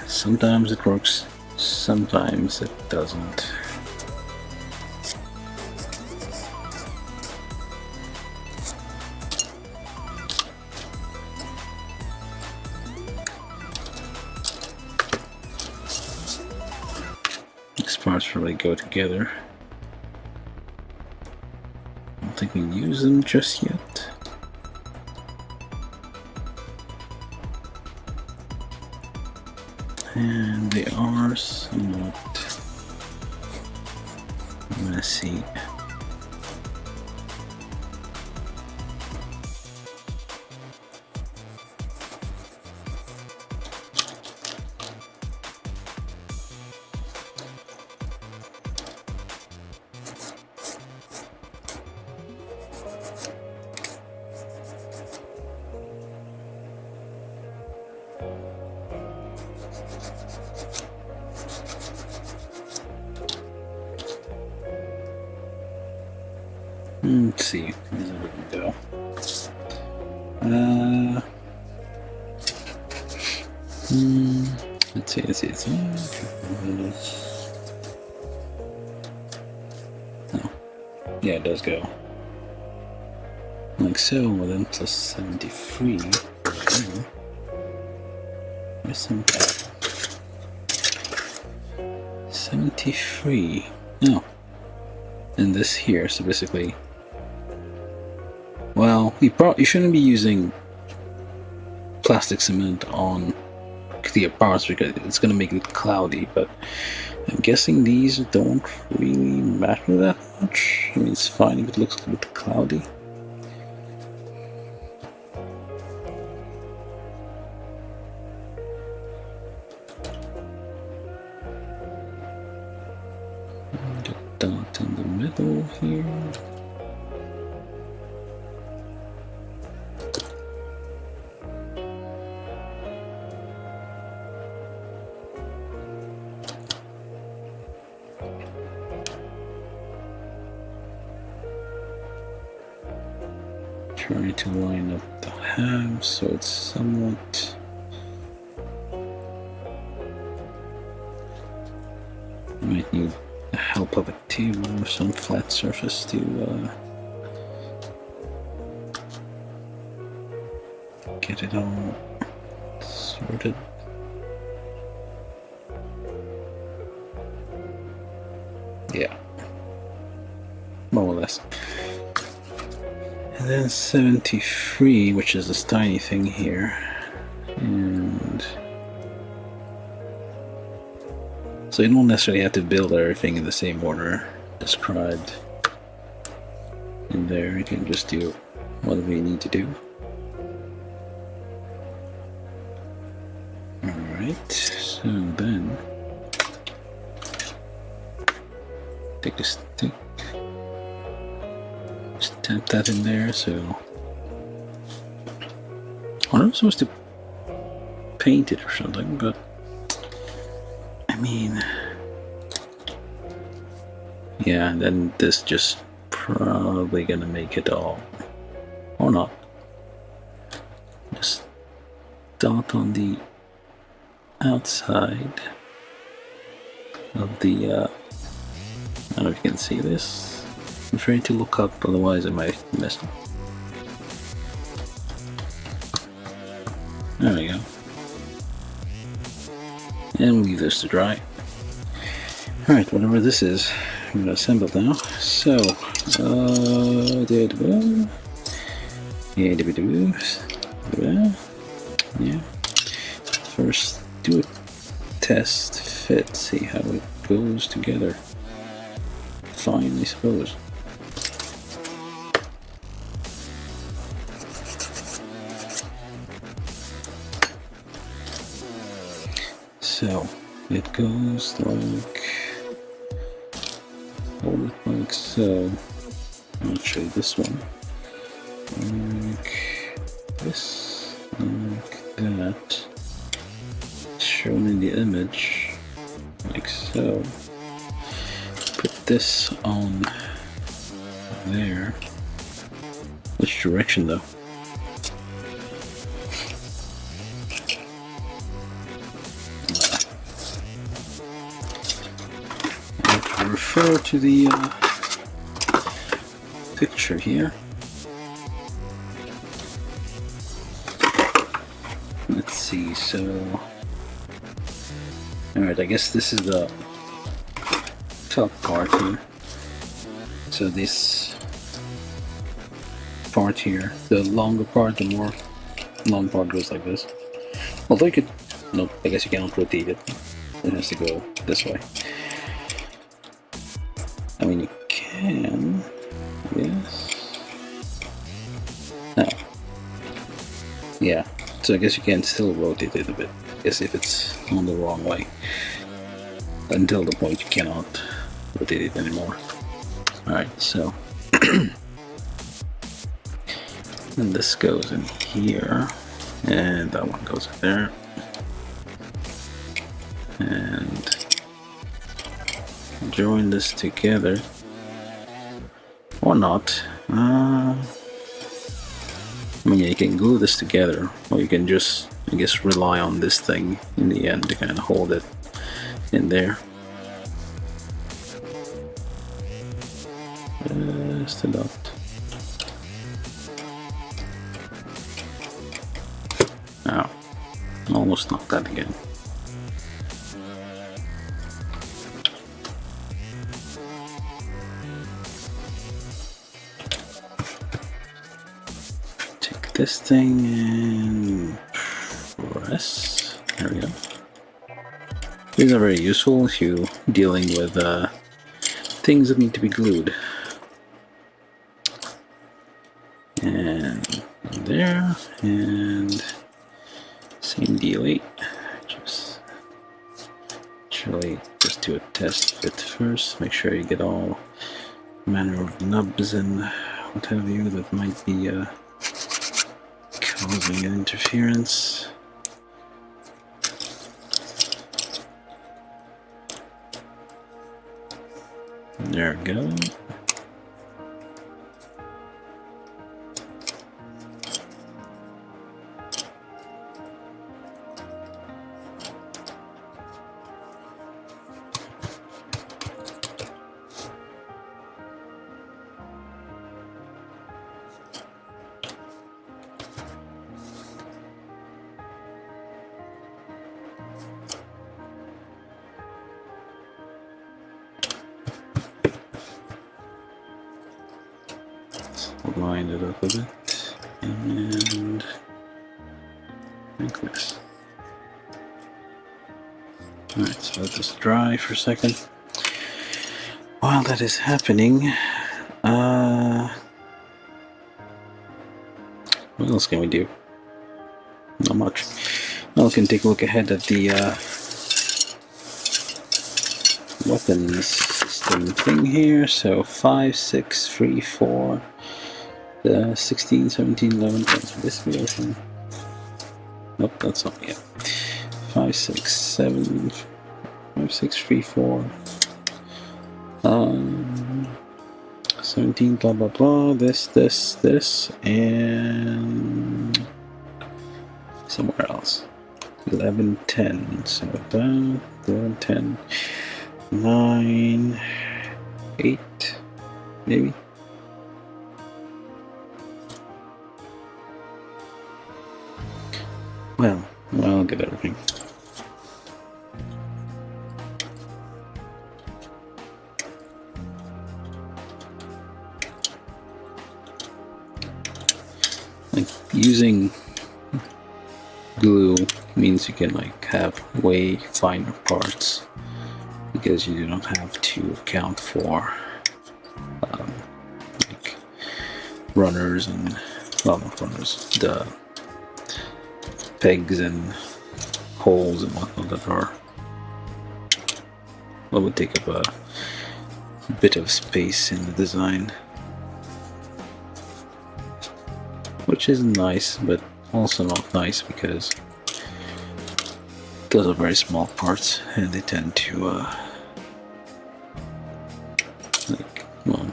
Sometimes it works, sometimes it doesn't. These parts really go together. exactly use them just yet. And they are somewhat messy. Let's see, where we can go. Let's see. Oh, yeah, it does go. Like so, well then plus 73. Where's some 73? No. And this here, so basically, well, you shouldn't be using plastic cement on clear parts because it's going to make it cloudy, but I'm guessing these don't really matter that much. I mean, it's fine if it looks a bit cloudy. Dot in the middle here. Try to line up the halves so it's somewhat might need the help of a table or some flat surface to get it all sorted. Yeah, more or less. And then 73, which is this tiny thing here, and so you don't necessarily have to build everything in the same order described in there. You can just do whatever you need to do. Alright, so then take a stick, just tap that in there. So I'm supposed to paint it or something, but I mean, yeah, then this just probably gonna make it all, or not. Just dot on the outside of the, I don't know if you can see this. I'm trying to look up, otherwise I might miss it. There we go. And we'll leave this to dry. Alright, whatever this is, I'm going to assemble it now. So, yeah. First, do a test fit, see how it goes together. Fine, I suppose. So it goes like, hold it like so. I'll show you this one. Like this, like that. Shown in the image, like so. Put this on there. Which direction though? Refer to the picture here. Let's see, so alright, I guess this is the top part here. So this part here. The longer part, the more long part goes like this. Although you could, no, I guess you cannot rotate it. It has to go this way. I mean, you can, yes. No. Yeah, so I guess you can still rotate it a bit. I guess if it's on the wrong way. Until the point you cannot rotate it anymore. Alright, so and this goes in here, and that one goes in there, and join this together, or not. I mean, yeah, you can glue this together, or you can just, I guess, rely on this thing in the end to kind of hold it in there. Just a dot. Oh, almost knocked that again. Take this thing and press. There we go. These are very useful if you're dealing with things that need to be glued. And there, and same deal. Just actually just do a test fit first. Make sure you get all manner of nubs and what have you that might be causing an interference. There we go. Line it up a bit and like this. Alright, so let this dry for a second. While that is happening, what else can we do? Not much. Well, we can take a look ahead at the weapons system thing here. So 5, 6, 3, 4. 16, 17, 11, this version. Nope, that's not yet. 5, 6, 7, 5, 6, 3, 4. 17, blah blah blah. This, and somewhere else. 11, 10. So that 11, 10, 9, 8, maybe. Well, I'll get everything. Like, using glue means you can like have way finer parts because you do not have to account for like runners and, well, not runners, the pegs and holes and whatnot that are, well, would take up a bit of space in the design, which is nice, but also not nice because those are very small parts and they tend to like, well,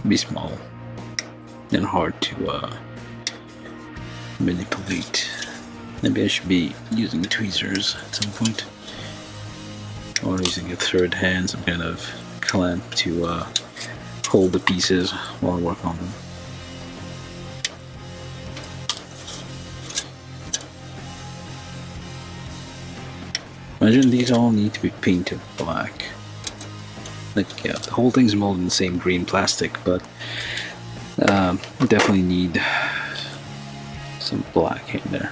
be small and hard to manipulate. Maybe I should be using tweezers at some point, or using a third hand, some kind of clamp to hold the pieces while I work on them. Imagine these all need to be painted black. Like, yeah, the whole thing's molded in the same green plastic, but Definitely need some black in there.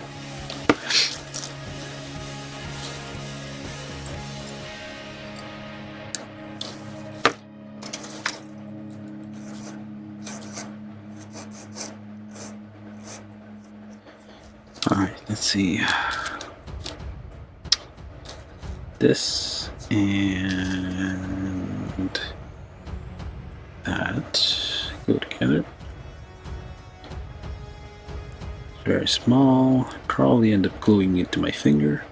Alright, let's see. This and that go together. Very small. Probably end up gluing it to my finger.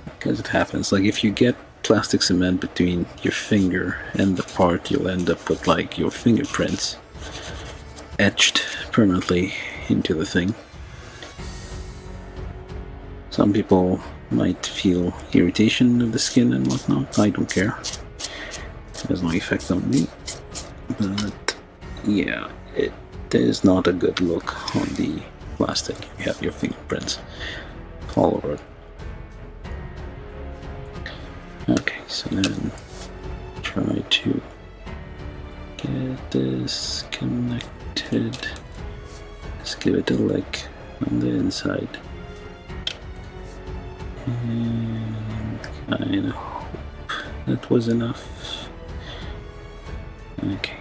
Because it happens. Like if you get plastic cement between your finger and the part, you'll end up with like your fingerprints etched permanently into the thing. Some people might feel irritation of the skin and whatnot. I don't care. It has no effect on me. But yeah, it is not a good look on the plastic. You have your fingerprints all over it. Okay, so then try to get this connected. Let's give it a lick on the inside. And kind of hope that was enough. Okay.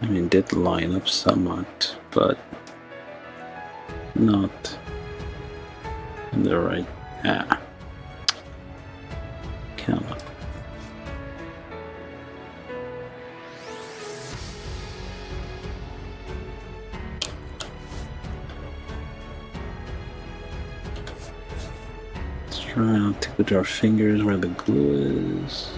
I mean, it did line up somewhat, but not in the right. Come on. Try not to put our fingers where the glue is.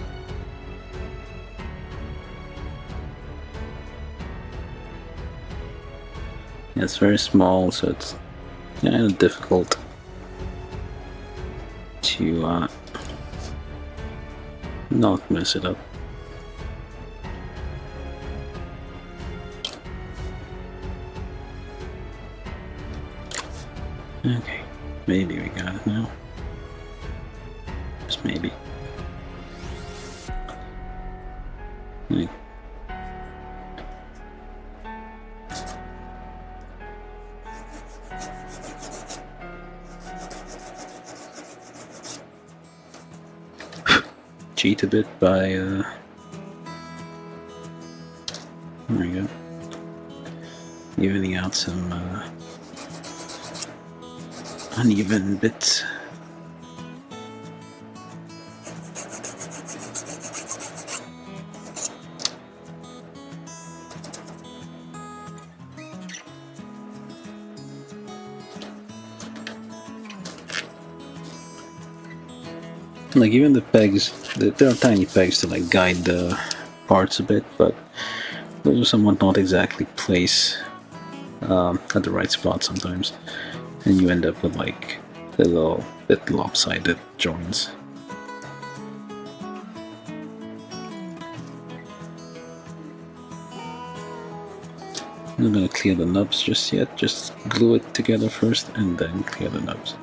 Yeah, it's very small, so it's kind of difficult to not mess it up. Okay, maybe we got it now. Just maybe. Okay. Cheat a bit by there we go. Evening out some uneven bits. Like even the pegs, there are tiny pegs to like guide the parts a bit, but those are somewhat not exactly placed at the right spot sometimes, and you end up with like a little bit lopsided joints. I'm not gonna clear the nubs just yet, just glue it together first and then clear the nubs.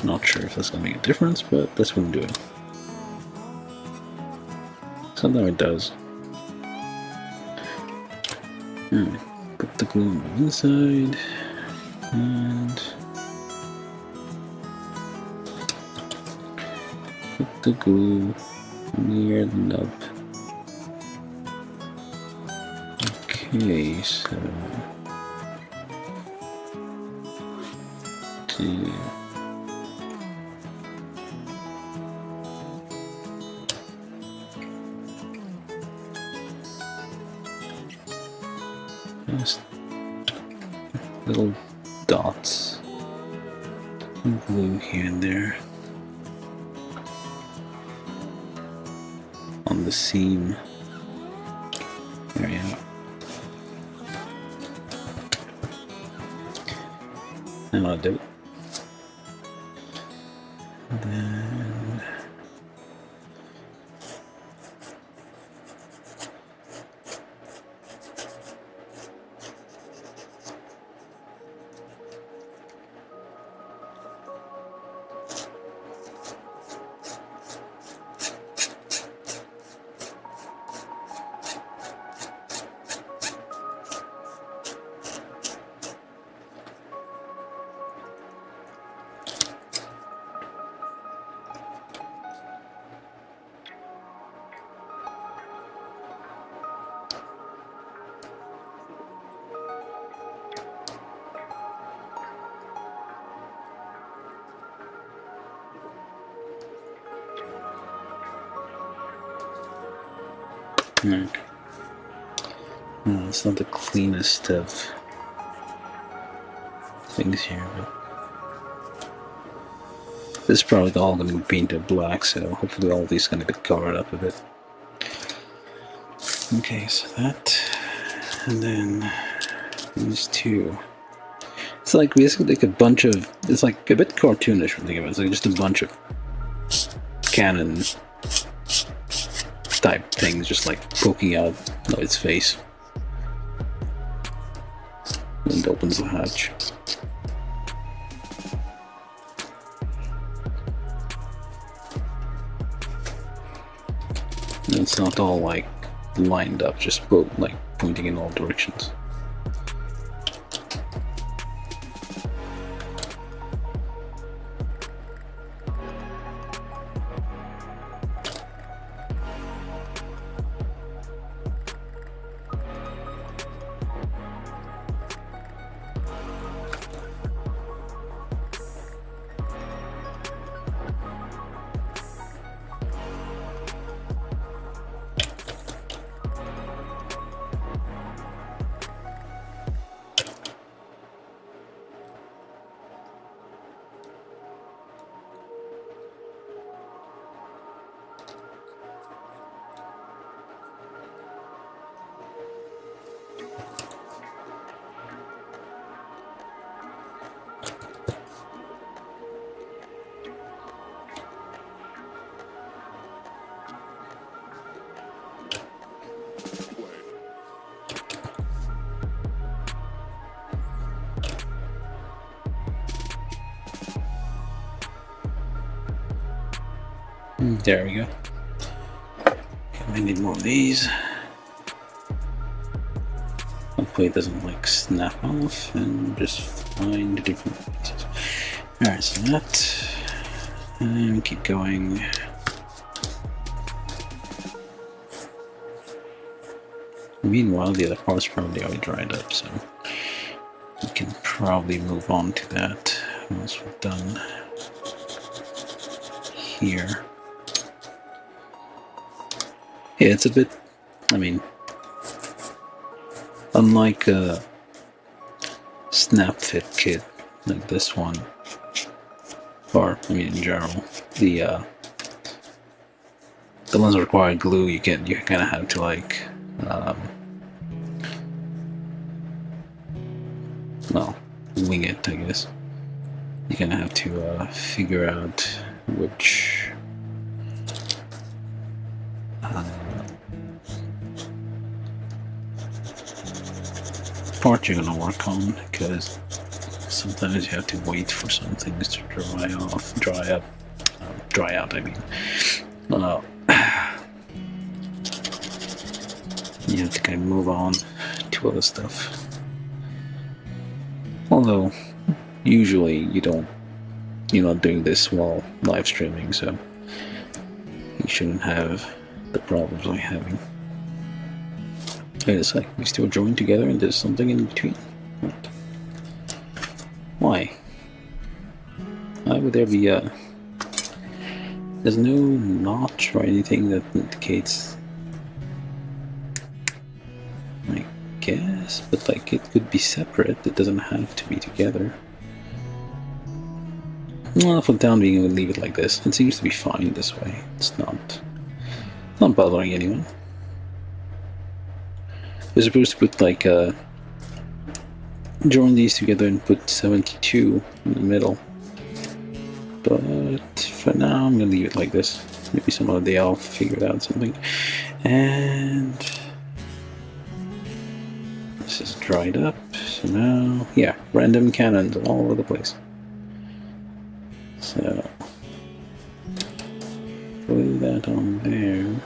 Not sure if that's gonna make a difference, but that's what I'm doing. Sometimes it does. Alright, put the glue on the inside and put the glue near the nub. Okay, so just little dots of glue here and there on the seam. There you go. And I'll do it. And then Right. Well, it's not the cleanest of things here, but this is probably all going to be painted black, so hopefully all these are going to get covered up a bit. Okay, so that, and then these two. It's like basically like a bunch of, it's like a bit cartoonish when you think of it. It's like just a bunch of cannon type things just like poking out of its face. And it opens the hatch. And it's not all like lined up, just like pointing in all directions. There we go. I need more of these. Hopefully it doesn't like snap off and just find different pieces. Alright, so that. And keep going. Meanwhile, the other part's probably already dried up, so we can probably move on to that once we're done here. Yeah, it's a bit, I mean, unlike a snap fit kit like this one, or I mean in general, the ones that require glue, you kind of have to like, well, wing it, I guess. You kind of have to figure out which part you're gonna work on, because sometimes you have to wait for some things to dry out. I mean, you have to kind of move on to other stuff. Although usually you're not doing this while live streaming, so you shouldn't have the problems I'm having. It's like we still join together and there's something in between. What? Why? Why would there be a... There's no notch or anything that indicates... I guess, but like it could be separate, it doesn't have to be together. Well, for the time being, we'll leave it like this. It seems to be fine this way. It's not bothering anyone. We're supposed to put like join these together and put 72 in the middle, but for now I'm gonna leave it like this. Maybe some other day I'll figure out something. And this is dried up, so now, yeah, random cannons all over the place. So glue that on there.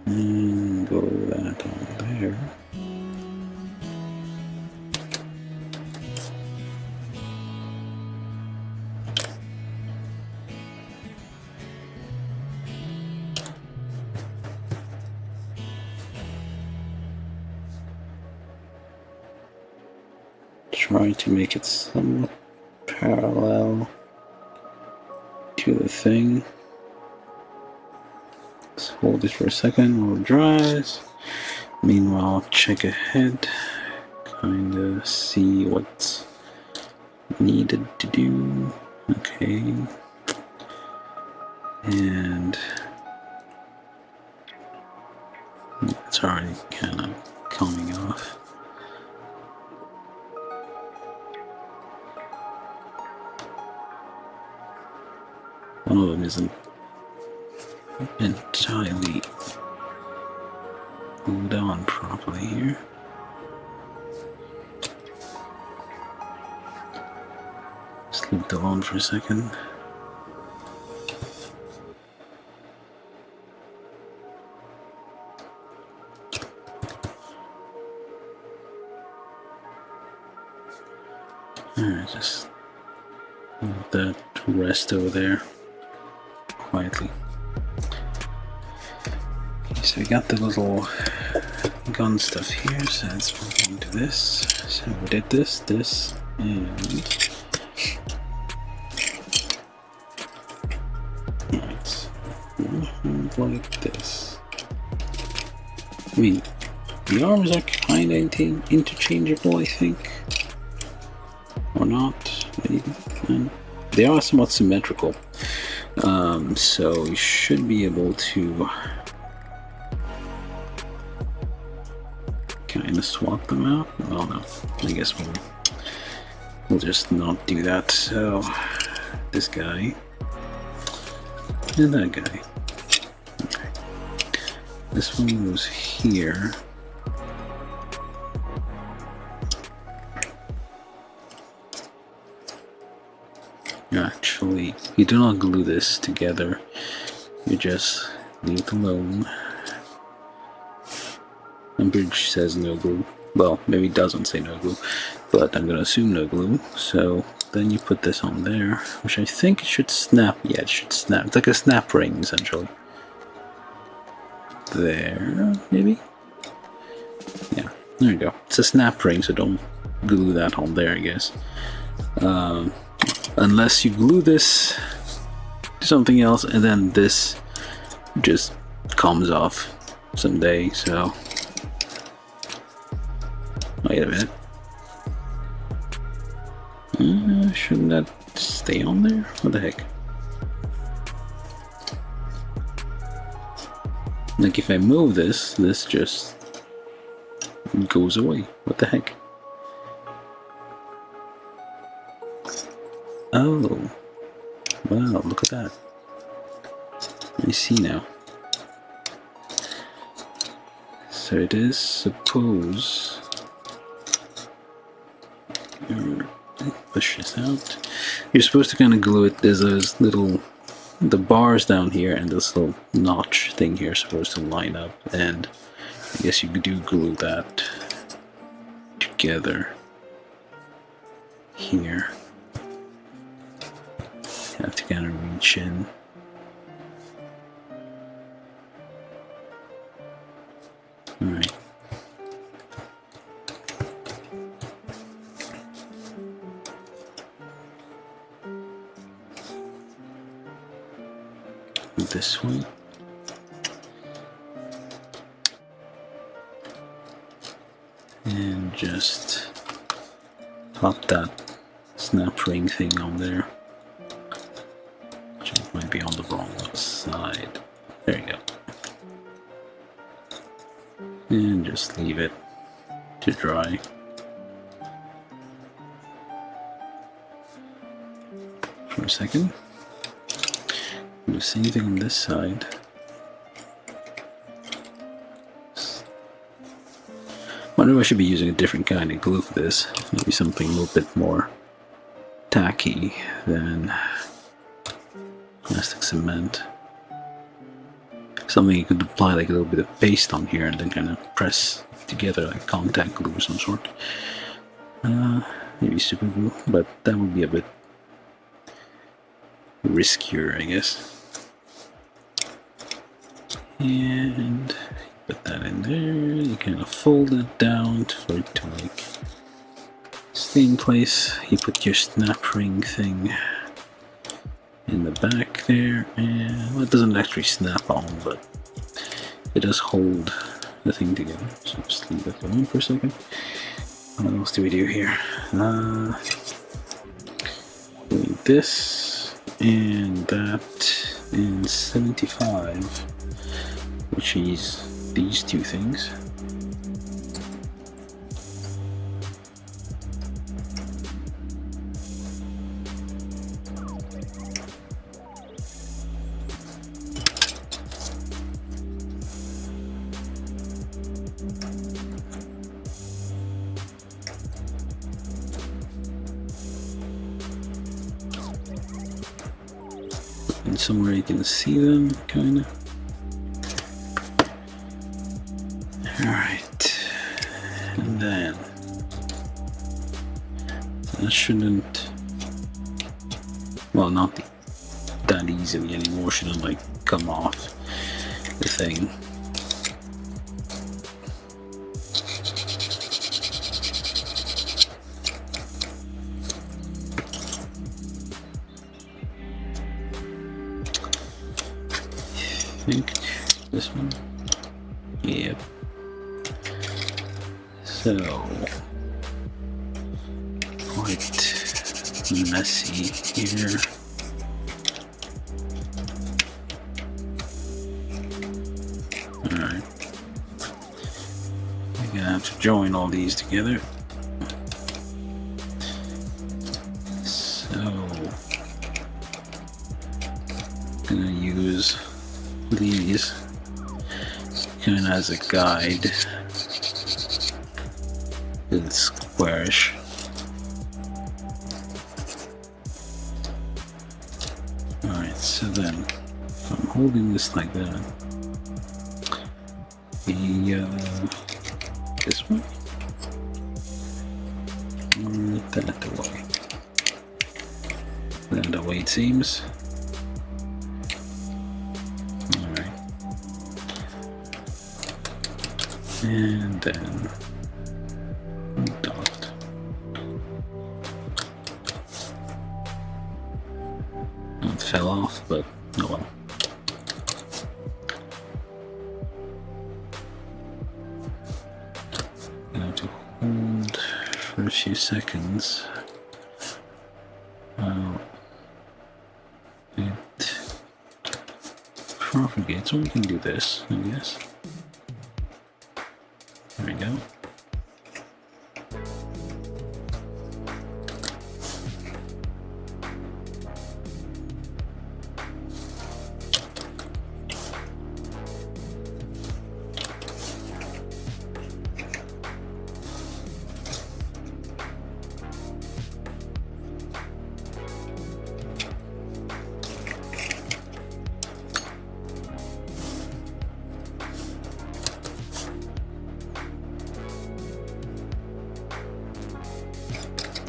And go that on there. Try to make it somewhat parallel to the thing. Let's hold it for a second while it dries. Meanwhile, check ahead, kinda see what's needed to do. Okay. And it's already kind of coming off. One of them isn't entirely glued on properly here. Just leave it alone for a second. Alright, just let that rest over there quietly. Okay, so we got the little gun stuff here, so let's move on to this. So we did this, and right, like this. I mean, the arms are kind of interchangeable, I think. Or not, maybe. They are somewhat symmetrical, so you should be able to kind of swap them out. Well, no, I guess we'll just not do that. So this guy and that guy. Okay. This one goes here. Actually, you do not glue this together, you just leave it alone. And bridge says no glue. Well, maybe it doesn't say no glue, but I'm gonna assume no glue. So then you put this on there, which I think it should snap. Yeah, it should snap. It's like a snap ring, essentially. There, maybe? Yeah, there you go. It's a snap ring, so don't glue that on there, I guess. Unless you glue this to something else, and then this just comes off someday, so... Wait a minute. Shouldn't that stay on there? What the heck? Like if I move this, this just goes away. What the heck? Oh, wow, look at that. I see now. So it is, suppose, push this out. You're supposed to kind of glue it. There's those little, the bars down here and this little notch thing here supposed to line up, and I guess you do glue that together here. Have to kind of reach in. Alright. This one. And just pop that snap ring thing on there. Might be on the wrong side. There you go. And just leave it to dry. For a second. Do the same thing on this side. Wonder if I should be using a different kind of glue for this. Maybe something a little bit more tacky than plastic cement. Something you could apply like a little bit of paste on here and then kind of press together like contact glue of some sort. Maybe super glue, but that would be a bit riskier, I guess. And put that in there. You kind of fold it down for it to like stay in place. You put your snap ring thing in the back there, and well, it doesn't actually snap on, but it does hold the thing together. So just leave that alone for a second. What else do we do here? Doing this and that and 75, which is these two things. And somewhere you can see them, kind of. Alright, and then that shouldn't, well, not that easily anymore, shouldn't like come off the thing. I think this one, yep. So quite messy here. Alright, I'm gonna have to join all these together. So I'm gonna use these kind of as a guide. It's squarish. Alright, so then if I'm holding this like that, this one, that away. That way it seems. Alright. And then dot. It fell off, but oh well. I have to hold for a few seconds. It propagates, or we can do this, I guess. There we go.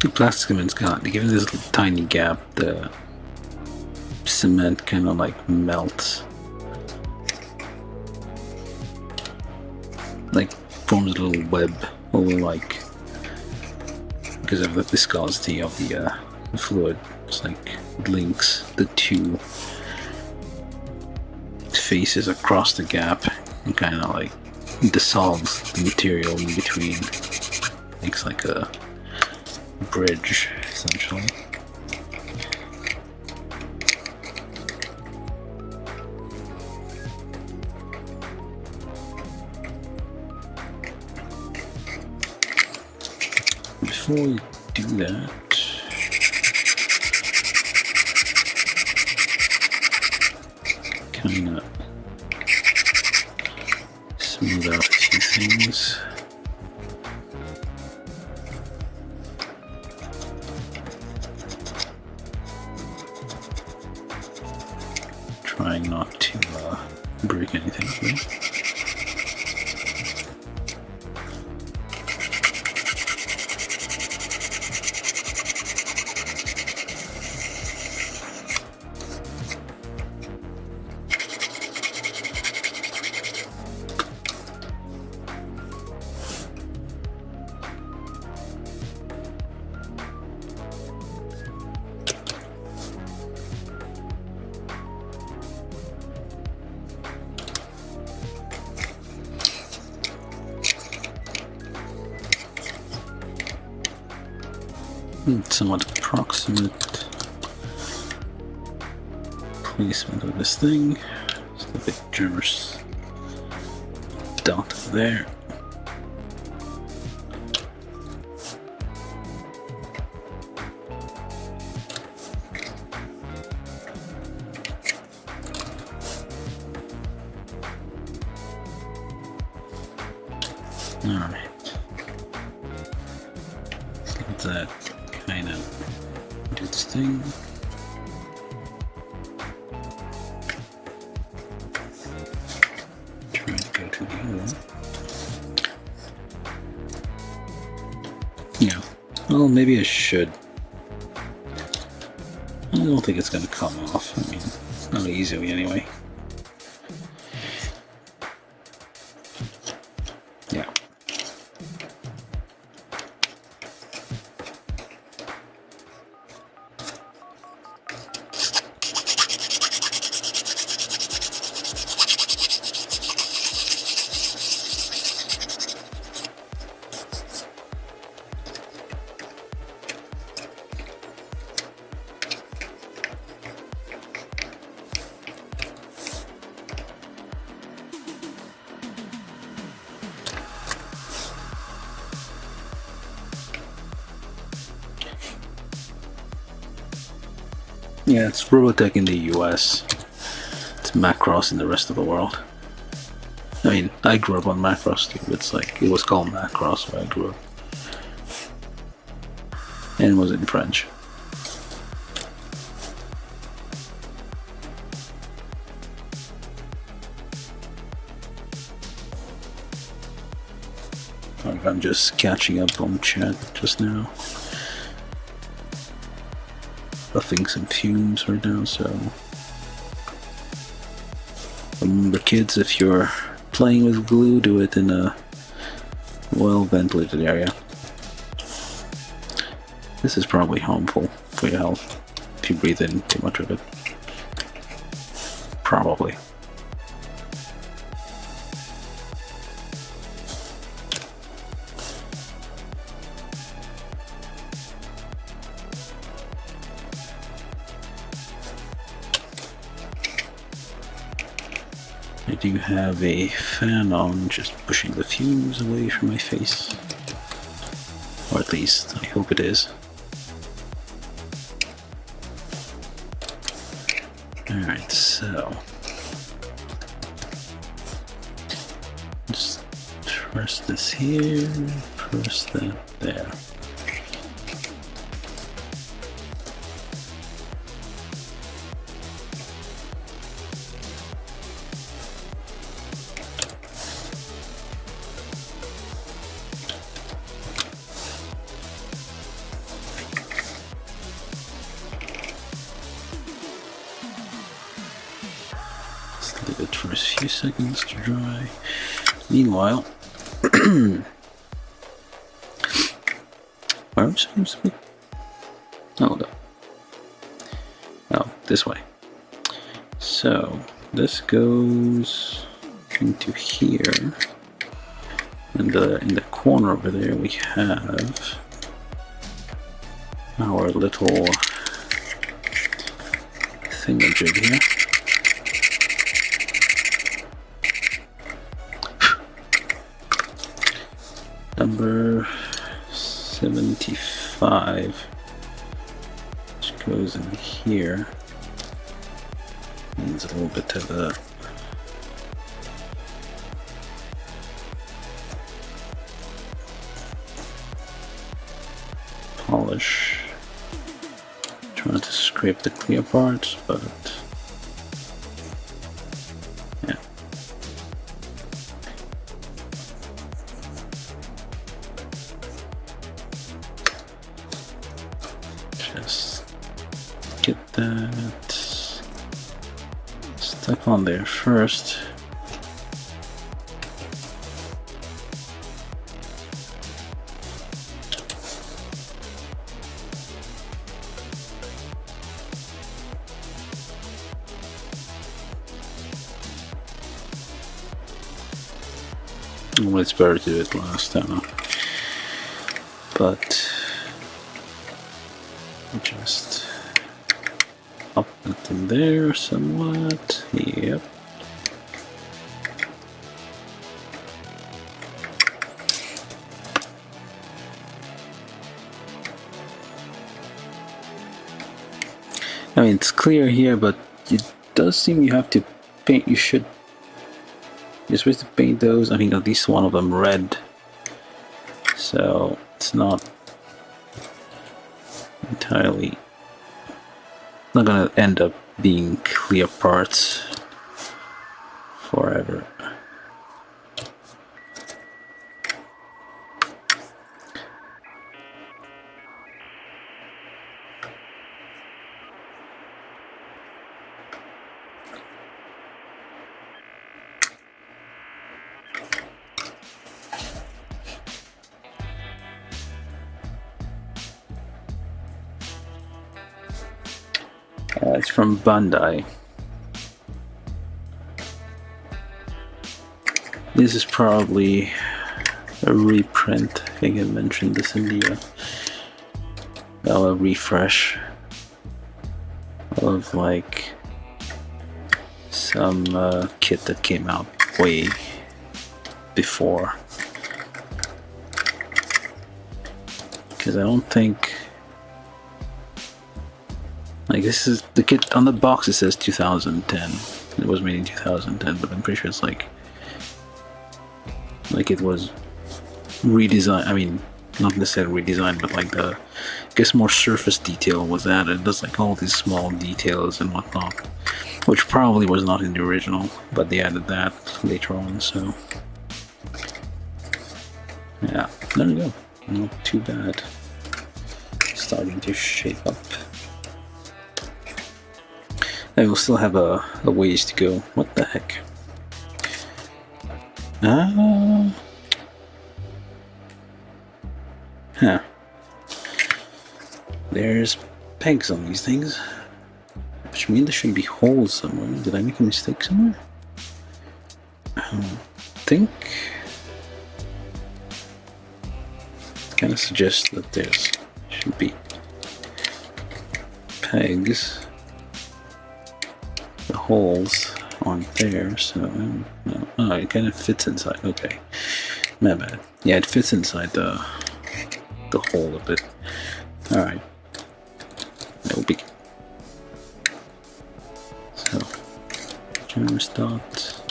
The plastic cement's got, given this little tiny gap, the cement kind of like melts, like forms a little web, or like because of the viscosity of the fluid. It's like it links the two faces across the gap and kind of like dissolves the material in between. Makes like a bridge, essentially. Before we do that, kind of smooth out a few things. Trying not to break anything, please. somewhat approximate placement of this thing. Just a bit generous dot there. Alright. Let that kind of do its thing. Try to go to the other one. Yeah. Well, maybe I should. I don't think it's going to come off. I mean, not easily anyway. Yeah. Yeah, it's Robotech in the US. It's Macross in the rest of the world. I mean, I grew up on Macross too. It's like, it was called Macross where I grew up. And it was in French. I'm just catching up on chat just now. Puffing some fumes right now, so remember kids, if you're playing with glue, do it in a well ventilated area. This is probably harmful for your health if you breathe in too much of it. Probably. I do have a fan on, just pushing the fumes away from my face. Or at least, I hope it is. Alright, so just press this here, press that there. Leave it for a few seconds to dry. Meanwhile, where am I supposed to be? Oh, no. Oh, this way. So this goes into here, and in the corner over there we have our little thingamajig here. Number 75, which goes in here. Needs a little bit of a polish. Trying to scrape the clear parts, but yeah. Just get that stuck on there first. Well, it's better to do it last time, but just up until there somewhat. Yep. I mean, it's clear here, but it does seem you have to paint. You're supposed to paint those. I mean, at least one of them red. So it's not entirely. Not gonna end up being clear parts forever. It's from Bandai. This is probably a reprint. I think I mentioned this in the a refresh of like some kit that came out way before. Because I don't think. Like, this is the kit on the box. It says 2010. It was made in 2010, but I'm pretty sure it's like it was redesigned. I mean, not necessarily redesigned, but like I guess more surface detail was added. There's like all these small details and whatnot, which probably was not in the original, but they added that later on. So yeah, there we go. Not too bad. Starting to shape up. I will still have a ways to go. What the heck? Huh. There's pegs on these things, which means there should be holes somewhere. Did I make a mistake somewhere? I think. It kind of suggests that there's should be pegs. The holes aren't there, so no. Oh, it kind of fits inside. Okay, my bad. Yeah, it fits inside the hole a bit. All right, no big. So, camera start.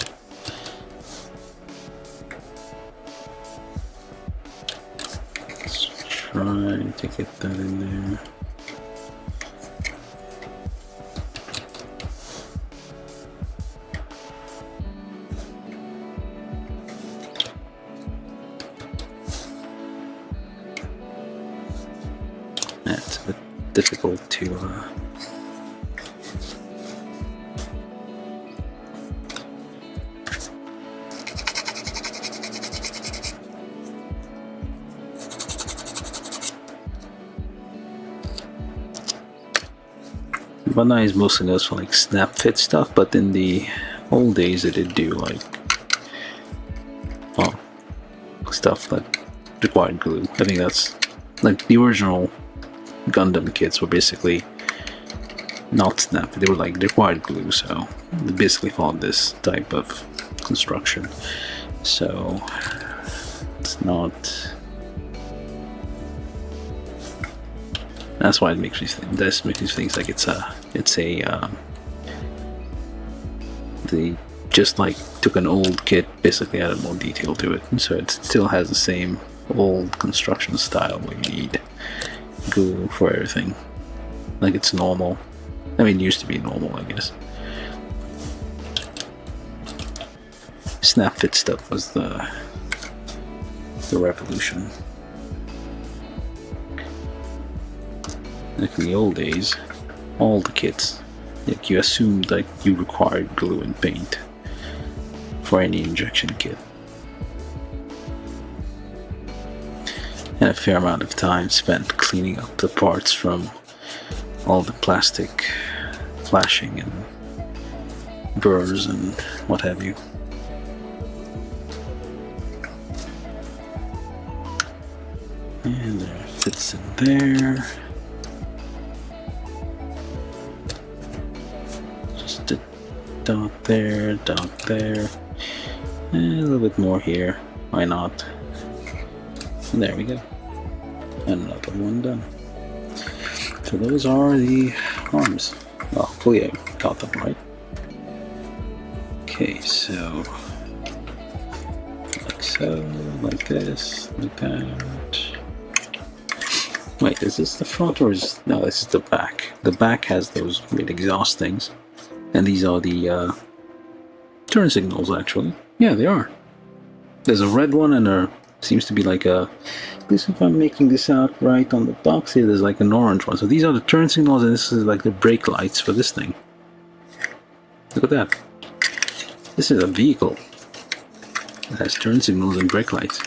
Let's try to get that in there. It's a bit difficult to Bandai is mostly known for like snap fit stuff, but in the old days they did do like stuff that required glue. I think that's like the original Gundam kits were basically not snap, they were like required glue, so they basically followed this type of construction. So it's not. That's why it makes me think. This makes me think like it's a they just like took an old kit, basically added more detail to it, so it still has the same old construction style where you need glue for everything. Like it's normal. I mean, it used to be normal, I guess. Snap fit stuff was the revolution. Like in the old days, all the kits, like you assumed like you required glue and paint for any injection kit. And a fair amount of time spent cleaning up the parts from all the plastic flashing and burrs and what have you. And there it fits in there. dot there, and a little bit more here. Why not? And there we go. And another one done. So those are the arms. Well, hopefully I got them right. Okay, so like this, like that. Wait, is this the front or is... No, this is the back. The back has those weird exhaust things. And these are the turn signals, actually. Yeah, they are. There's a red one and there seems to be like a... At least if I'm making this out right on the box here, there's like an orange one. So these are the turn signals and this is like the brake lights for this thing. Look at that. This is a vehicle. It has turn signals and brake lights.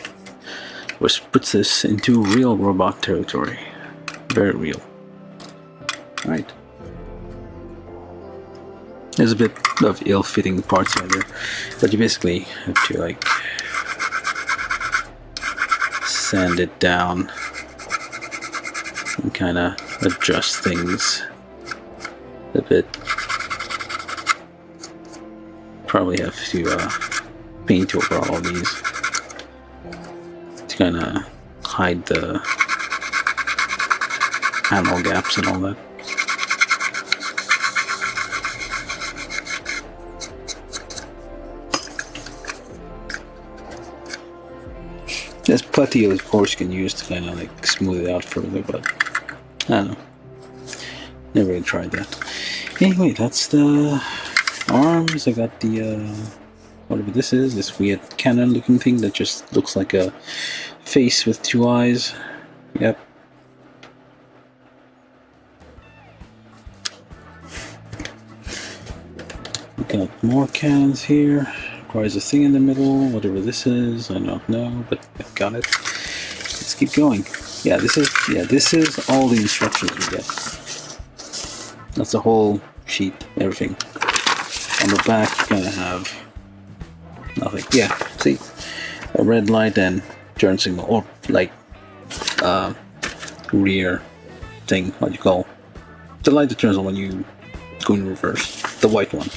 Which puts this into real robot territory. Very real. Alright. There's a bit of ill-fitting parts out there, but you basically have to like sand it down and kind of adjust things a bit. Probably have to paint over all of these to kind of hide the panel gaps and all that. There's plenty of course you can use to kind of like smooth it out further, but I don't know. Never really tried that. Anyway, that's the arms. I got the whatever this is, this weird cannon looking thing that just looks like a face with two eyes. Yep. We got more cannons here. Requires a thing in the middle, whatever this is, I don't know, but I've got it. Let's keep going. Yeah, this is all the instructions we get. That's the whole sheet, everything. On the back, you kind of have nothing. Yeah, see, a red light and turn signal, or like rear thing, what you call the light that turns on when you go in reverse, the white one.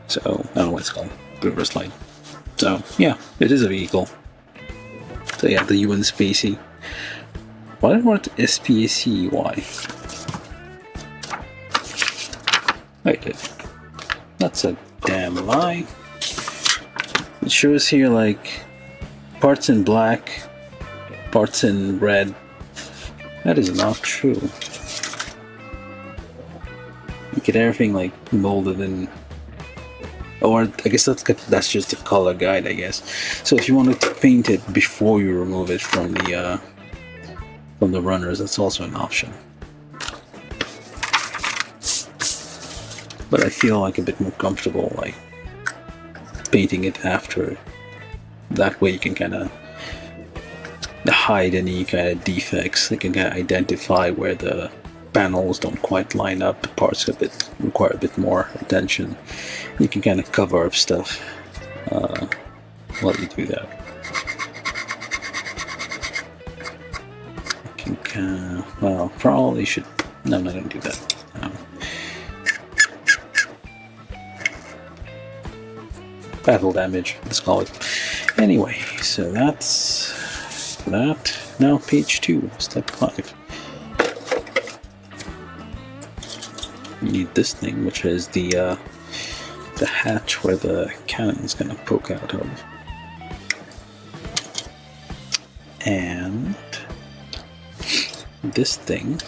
So I don't know what it's called. Reverse light. So yeah, it is a vehicle. So yeah, the UN Spacey. Why did I want SPACY? Wait, that's a damn lie. It shows here like parts in black, parts in red. That is not true. You get everything like molded in. Or I guess that's just the color guide, I guess. So if you wanted to paint it before you remove it from the runners, that's also an option. But I feel like a bit more comfortable like painting it after. That way you can kind of hide any kind of defects. You can kind of identify where the panels don't quite line up, the parts require a bit more attention. You can kind of cover up stuff while you do that. I can, well, probably should. No, I'm not going to do that. Battle damage, let's call it. Anyway, so that's that. Now page 2, step 5. You need this thing, which is the hatch where the cannon is going to poke out of. And this thing.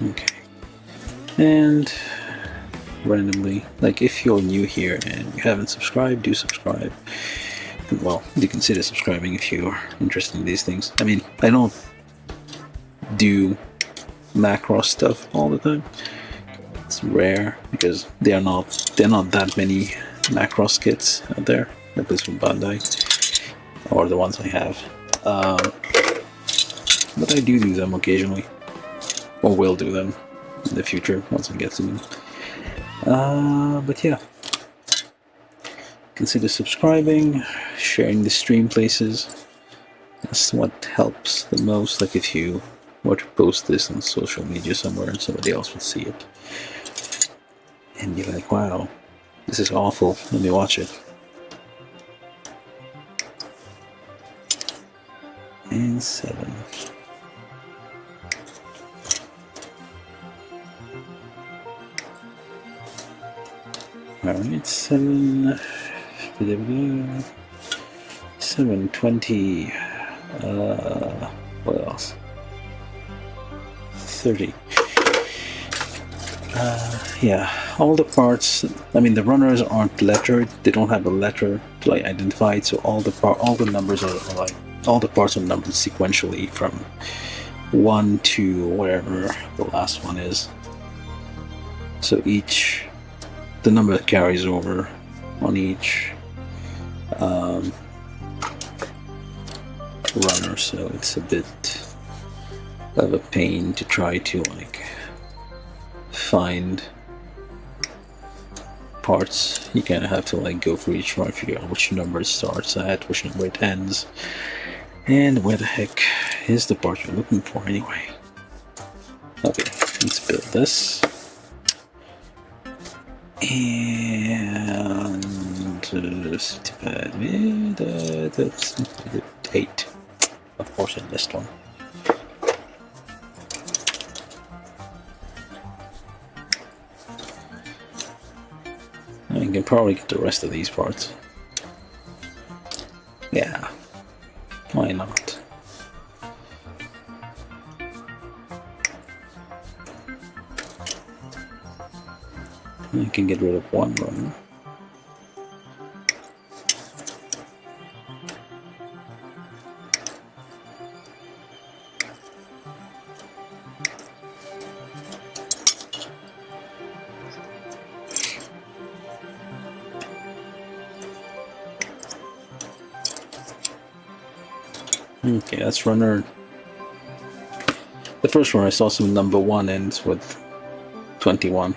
Okay. And randomly, like if you're new here and you haven't subscribed, do subscribe. Well, do consider subscribing if you're interested in these things. I mean, I don't do Macross stuff all the time. It's rare because there are not that many Macross kits out there, at least from Bandai, or the ones I have. But I do them occasionally, or will do them in the future once I get to them. But yeah, consider subscribing, sharing the stream places. That's what helps the most. Like if you or to post this on social media somewhere and somebody else would see it. And you're like, wow, this is awful, let me watch it. And 7. Alright, 7. 720. What else? 30. Yeah, all the parts. I mean, the runners aren't lettered. They don't have a letter to like identify it. So all the numbers are like all the parts are numbered sequentially from 1 to whatever the last one is. So the number that carries over on each runner. So it's a bit of a pain to try to like find parts. You kind of have to like go for each one, figure out which number it starts at, which number it ends, and where the heck is the part you're looking for anyway. Okay, let's build this. And that's 8. Of course I missed one. I can probably get the rest of these parts. Yeah, why not? I can get rid of one runner. Okay, that's runner. The first one I saw some number 1 ends with 21.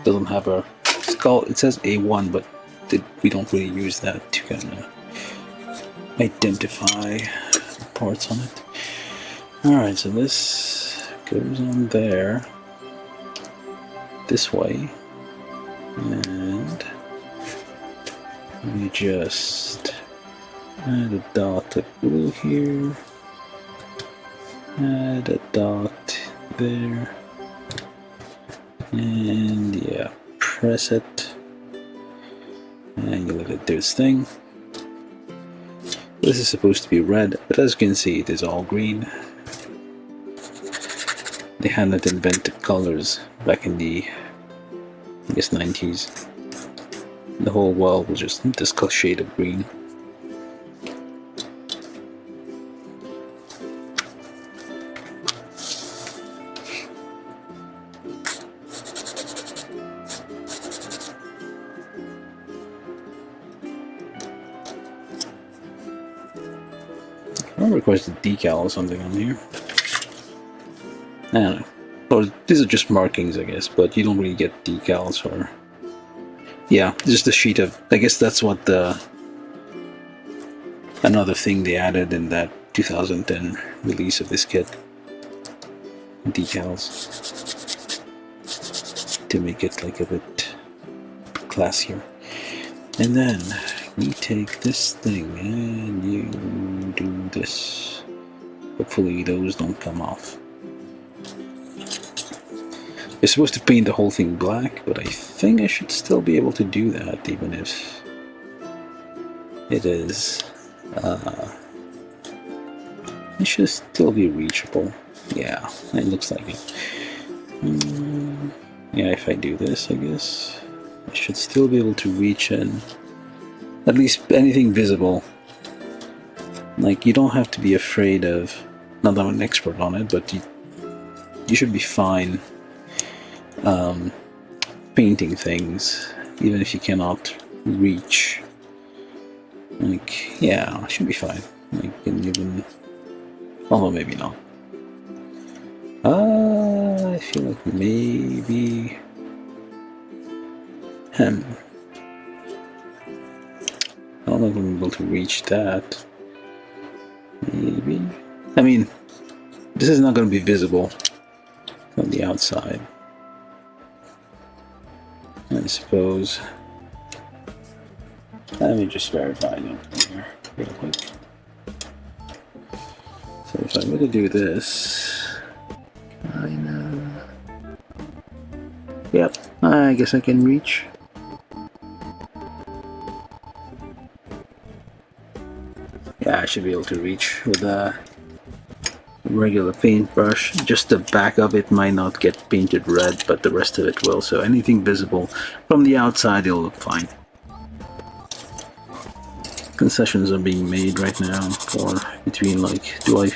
Doesn't have a skull. It says A1, but we don't really use that to kind of identify parts on it. Alright, so this goes on there this way, and we just add a dot of blue here, add a dot there, and yeah, press it, and you let it do its thing. This is supposed to be red, but as you can see, it is all green. They hadn't invented colors back in the, I guess, 90s. The whole world was just this shade of green. I requested decal or something on here. I don't know. Or these are just markings, I guess, but you don't really get decals or... Yeah, just a sheet of... I guess that's what the... Another thing they added in that 2010 release of this kit. Decals. To make it like a bit classier. And then we take this thing and you do this. Hopefully those don't come off. You're supposed to paint the whole thing black, but I think I should still be able to do that, even if it is... it should still be reachable. Yeah, it looks like it. Yeah, if I do this, I guess I should still be able to reach in. At least anything visible. Like, you don't have to be afraid of... Not that I'm an expert on it, but you should be fine painting things, even if you cannot reach. Like, yeah, it should be fine. Like, even... Although maybe not. I feel like maybe... I don't know if I'm able to reach that. Maybe. I mean, this is not going to be visible from the outside, I suppose. Let me just verify them here real quick. So if I were to do this, yep, I guess I can reach. Yeah, I should be able to reach with a regular paintbrush. Just the back of it might not get painted red, but the rest of it will. So anything visible from the outside, it'll look fine. Concessions are being made right now for between, like, do I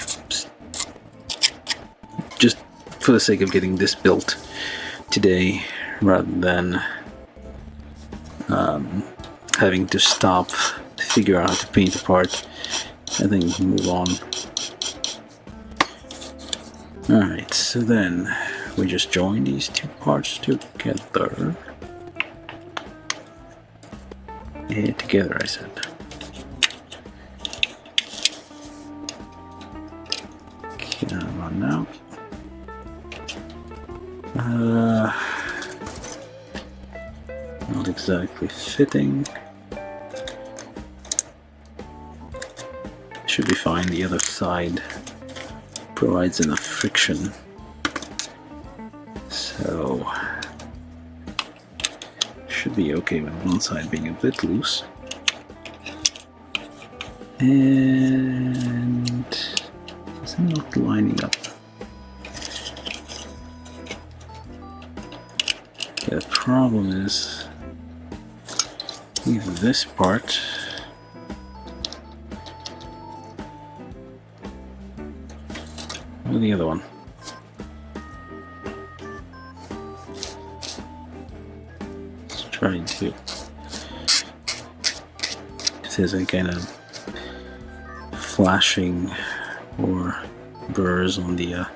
just for the sake of getting this built today rather than having to stop to figure out how to paint the part. I think we can move on. Alright, so then we just join these two parts together. Yeah, together I said. Come on now. Not exactly fitting. Should be fine. The other side provides enough friction, so should be okay with one side being a bit loose. And is it not lining up? The problem is with this part. Or the other one. Let's try to. If there's any kind of flashing or burrs on the I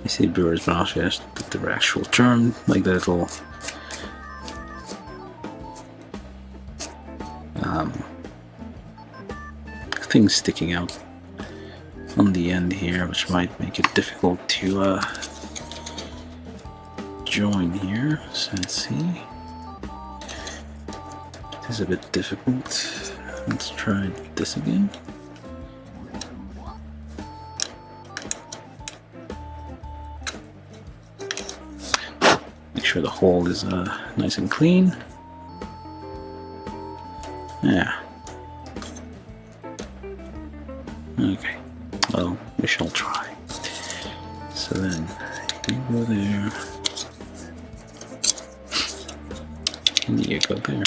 say burrs, but actually that's the actual term, like the little things sticking out on the end here, which might make it difficult to join here. So let's see. It is a bit difficult. Let's try this again. Make sure the hole is nice and clean. Yeah. Okay. Well, we shall try. So then you go there, and you go there.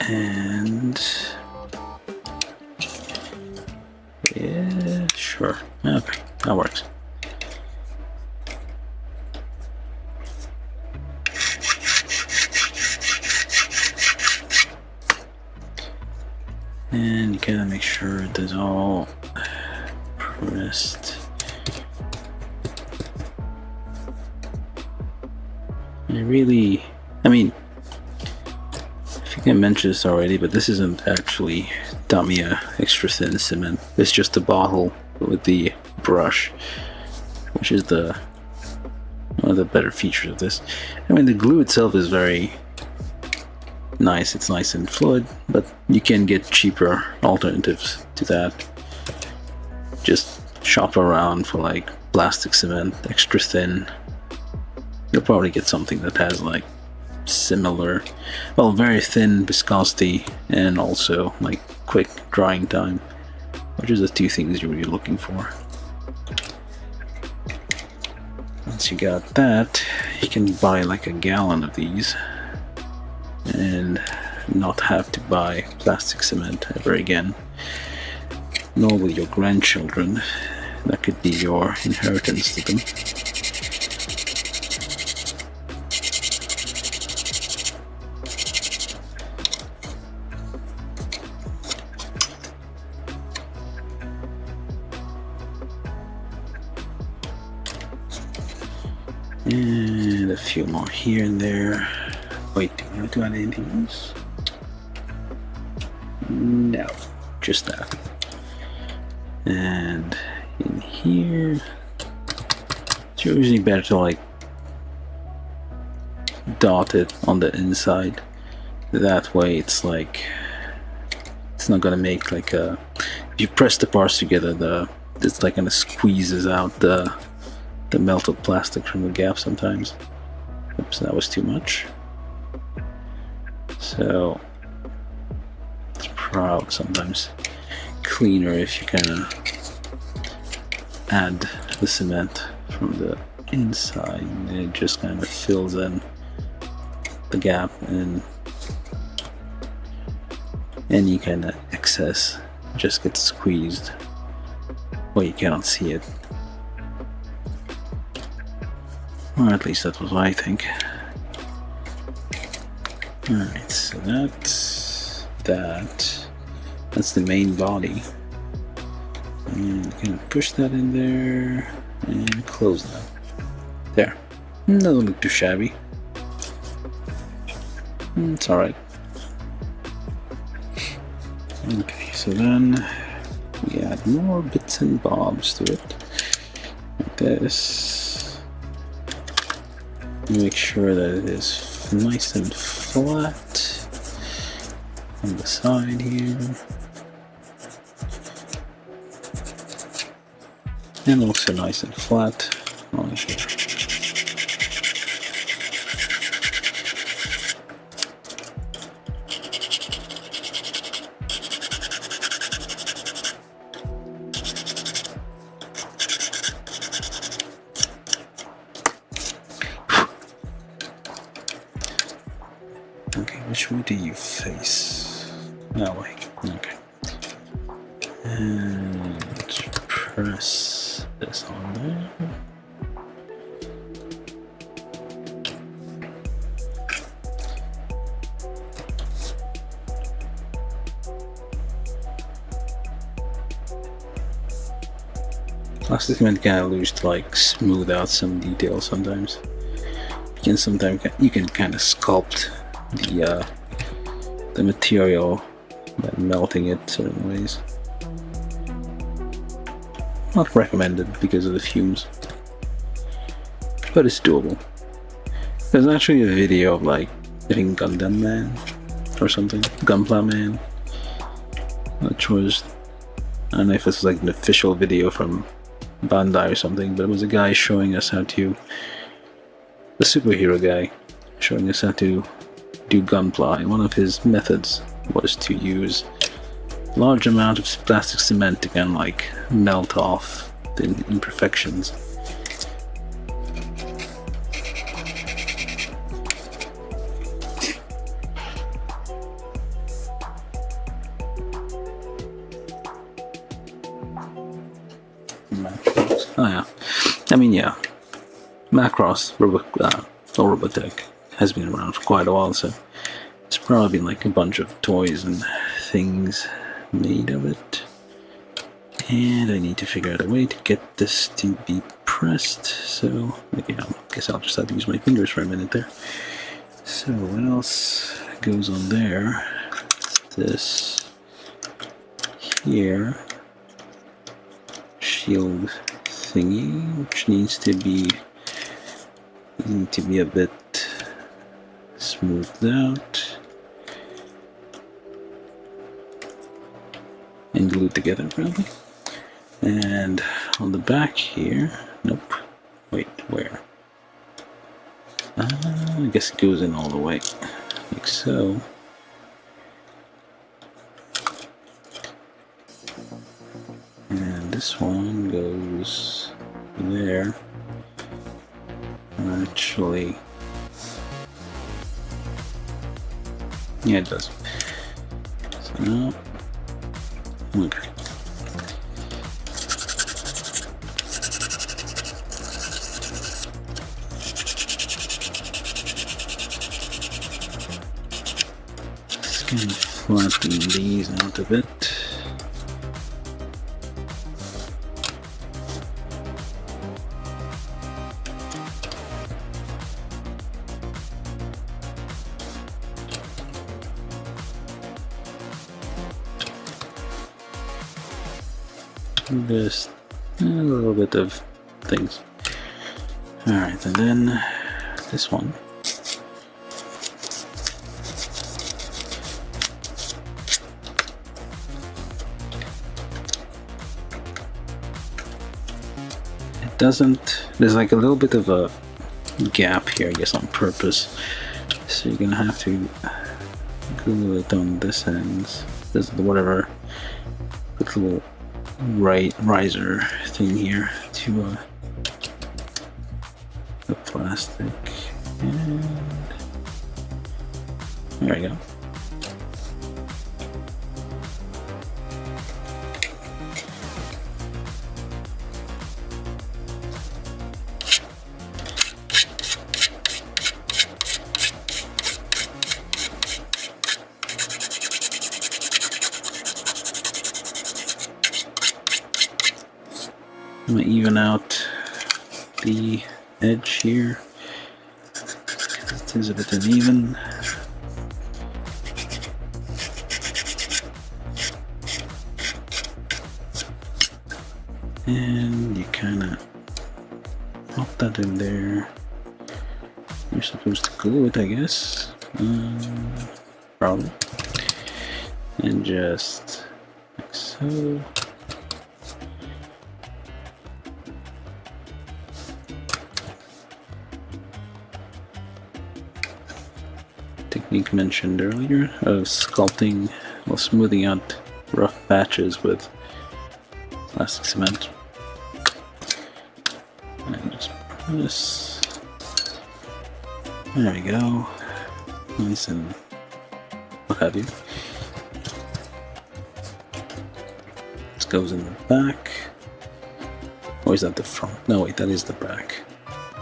And yeah, sure. Okay, that works. And you gotta make sure it is all pressed. I mean, I think I mentioned this already, but this isn't actually Tamiya extra thin cement. It's just a bottle with the brush, which is one of the better features of this. I mean, the glue itself is very nice. It's nice and fluid, but you can get cheaper alternatives to that. Just shop around for like plastic cement, extra thin. You'll probably get something that has like similar, well, very thin viscosity and also like quick drying time, which is the two things you're really looking for. Once you got that, you can buy like a gallon of these and not have to buy plastic cement ever again, nor with your grandchildren. That could be your inheritance to them. And a few more here and there. Wait, do I have to add anything else? No. just that. And in here, it's usually better to like dot it on the inside. That way it's like, it's not gonna make like a, if you press the parts together, it's like gonna squeezes out the melted plastic from the gap sometimes. Oops, that was too much. So it's probably sometimes cleaner if you kind of add the cement from the inside, and it just kind of fills in the gap, and any kind of excess just gets squeezed. Well, you cannot see it, or at least that was what I think. Alright, so that's the main body, and kind of push that in there and close that. There, doesn't look too shabby. It's alright. Okay, so then we add more bits and bobs to it, like this. Make sure that it is nice and flat on the side here, and also nice and flat on here. Okay, which way do you face? That way. Okay. And press this on there. Plastic cement kind of lose to like smooth out some details sometimes. You can kind of sculpt the material by melting it certain ways. Not recommended because of the fumes, but it's doable. There's actually a video of like, I think Gundam Man or something, Gunpla Man, which was, I don't know if it's like an official video from Bandai or something, but it was a guy showing us how to, the superhero guy showing us how to do gunpla, and one of his methods was to use a large amount of plastic cement to kind of like melt off the imperfections. Macross. Oh yeah, I mean yeah, Macross Robotech has been around for quite a while, so it's probably been like a bunch of toys and things made of it. And I need to figure out a way to get this to be pressed, so yeah, I guess I'll just have to use my fingers for a minute there. So what else goes on there? This here shield thingy, which needs to be a bit smoothed out and glued together probably. And on the back here, nope, wait, where? I guess it goes in all the way, like so. And this one goes there. Actually, yeah, it does. So now, okay. Just gonna flatten these out a bit. Just a little bit of things. Alright, and then this one. It doesn't, there's like a little bit of a gap here, I guess on purpose. So you're gonna have to glue it on this end. This whatever, put a little riser thing here to the plastic, and there we go. I'm gonna even out the edge here. It is a bit uneven. And you kind of pop that in there. You're supposed to glue it, I guess. Probably. And just like so. Technique mentioned earlier of sculpting or smoothing out rough patches with plastic cement. And just press. There we go. Nice and what have you. This goes in the back. Or is that the front? No, wait, that is the back.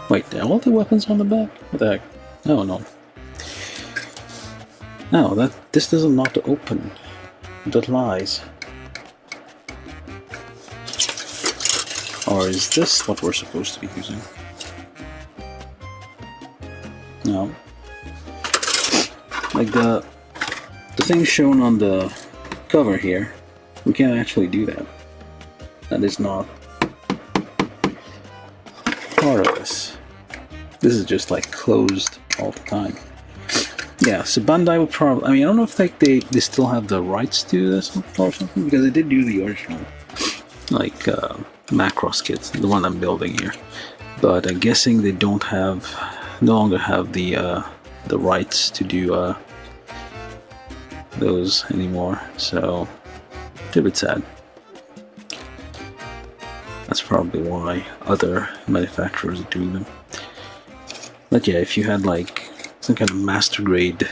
Wait, are all the weapons on the back? What the heck? No, no. No, this doesn't not open. That lies. Or is this what we're supposed to be using? No. Like the thing shown on the cover here, we can't actually do that. That is not part of this. This is just like closed all the time. Yeah, so Bandai would probably, I mean, I don't know if like they still have the rights to do this or something, because they did do the original, like, Macross kit, the one I'm building here. But I'm guessing they don't have, no longer have the rights to do those anymore, so it's a bit sad. That's probably why other manufacturers are doing them. But yeah, if you had like some kind of master grade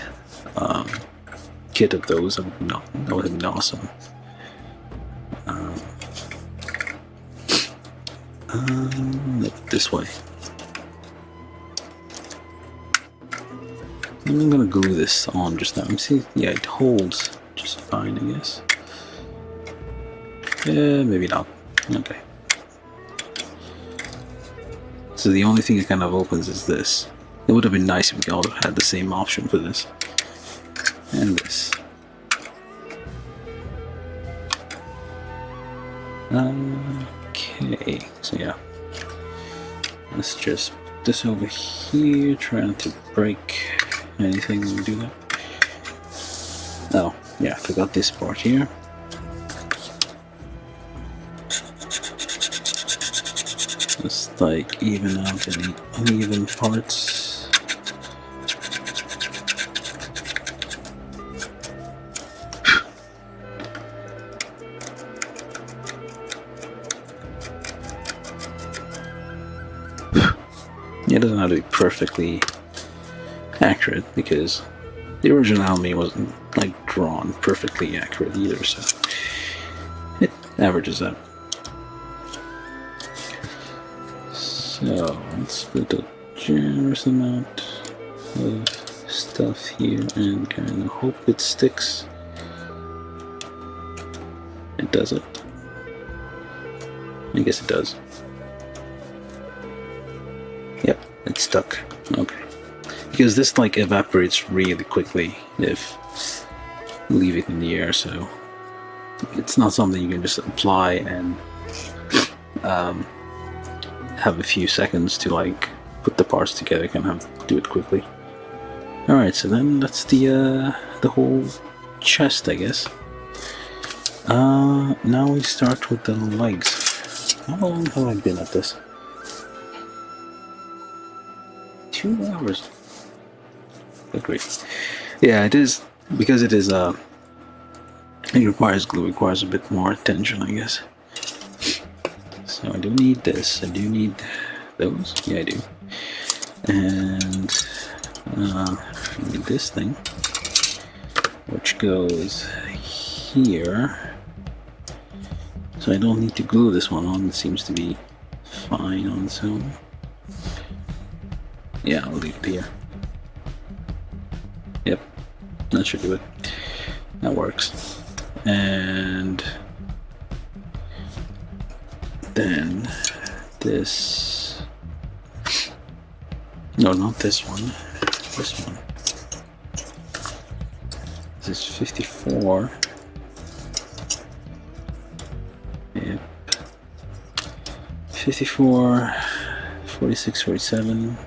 kit of those, that would have been awesome. This way. I'm gonna glue this on just now. See, yeah, it holds just fine, I guess. Yeah, maybe not. Okay. So the only thing that kind of opens is this. It would have been nice if we all had the same option for this. And this. Okay, so yeah. Let's just put this over here, try not to break anything when we do that. Oh, yeah, I forgot this part here. Just like even out any uneven parts. It doesn't have to be perfectly accurate because the original anime wasn't like drawn perfectly accurate either, so it averages out. So let's put a generous amount of stuff here and kind of hope it sticks. It doesn't. I guess it does. Yep, it's stuck. Okay. Because this like evaporates really quickly if you leave it in the air, so it's not something you can just apply and have a few seconds to like put the parts together, can have to do it quickly. Alright, so then that's the whole chest, I guess. Now we start with the legs. How long have I been at this? 2 hours. Good grief. Yeah, it is, because it is it requires glue, requires a bit more attention, I guess. So I do need this, I do need those, yeah I do. And I need this thing, which goes here. So I don't need to glue this one on, it seems to be fine on its own. Yeah, I'll leave it here. Yep, that should do it. That works. And then this, no, not this one, this one. This is 54. Yep. 54, 46, 47.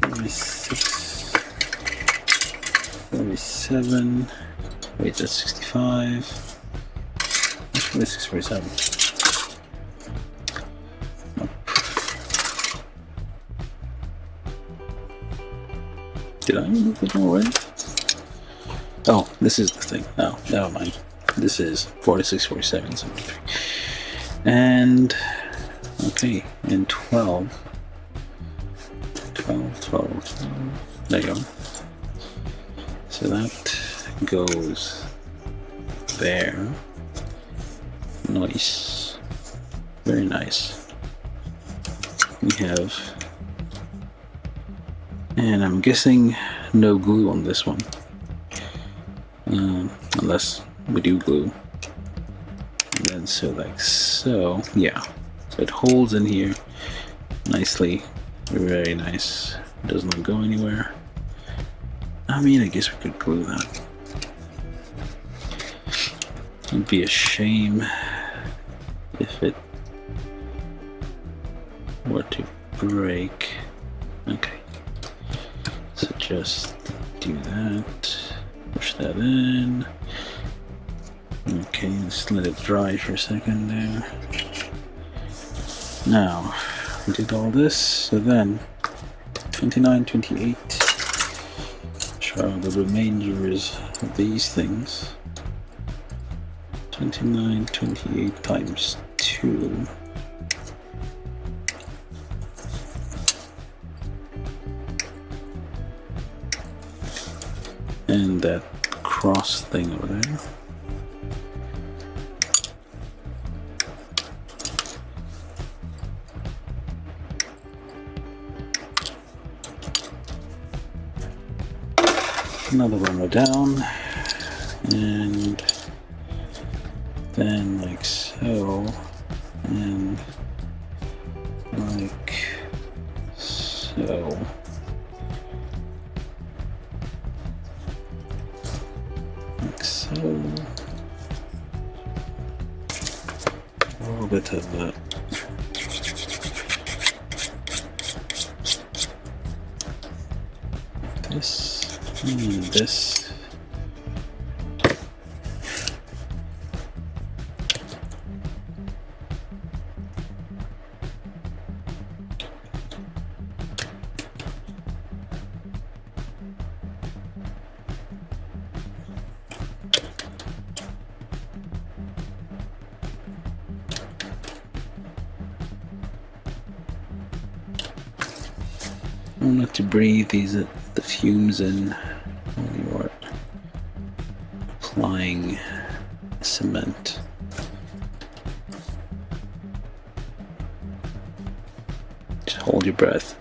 46, 47, wait, that's 65, that's 46, 47. Nope. Did I remove it already? Oh, this is the thing. Oh, never mind. This is 46, 47, 73. And, okay, and 12. 12. There you go. So that goes there. Nice. Very nice. We have, and I'm guessing no glue on this one. Unless we do glue. And then so like so, yeah. So it holds in here nicely. Very nice. Does not go anywhere. I mean, I guess we could glue that. It'd be a shame if it were to break. Okay. So just do that. Push that in. Okay, just let it dry for a second there. Now, we did all this, so then 29, 28, which are the remainders of these things. 29, 28 times 2. And that cross thing over there. Another one more down, and then like so, and like so. Like so. A little bit of that. This. And this. Not to breathe the fumes in when you are applying cement. Just hold your breath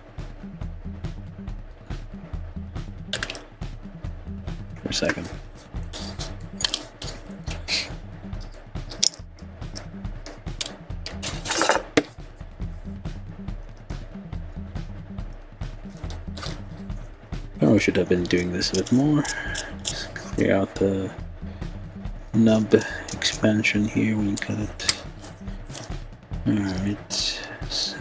for a second. Probably should have been doing this a bit more. Just clear out the nub expansion here when you cut it. So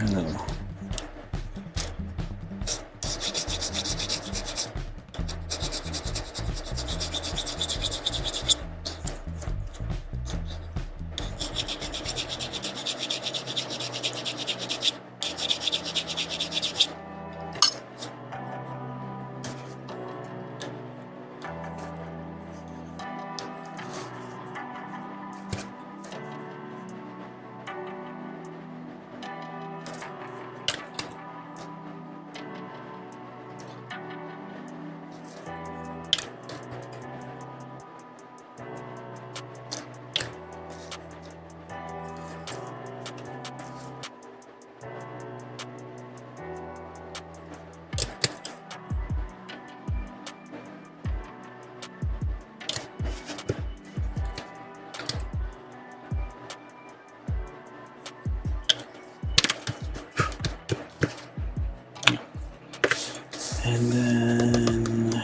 and then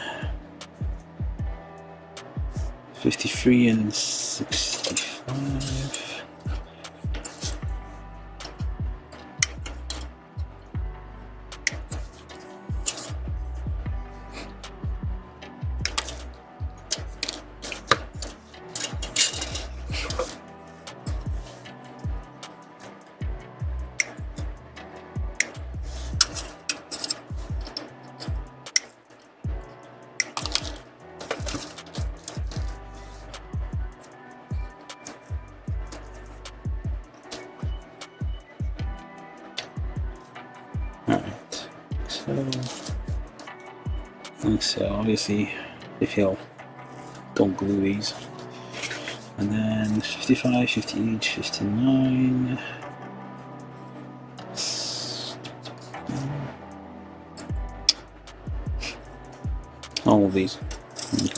53 and 65. Alright, so obviously if you don't glue these, and then 55, 58, 59, all of these. Okay.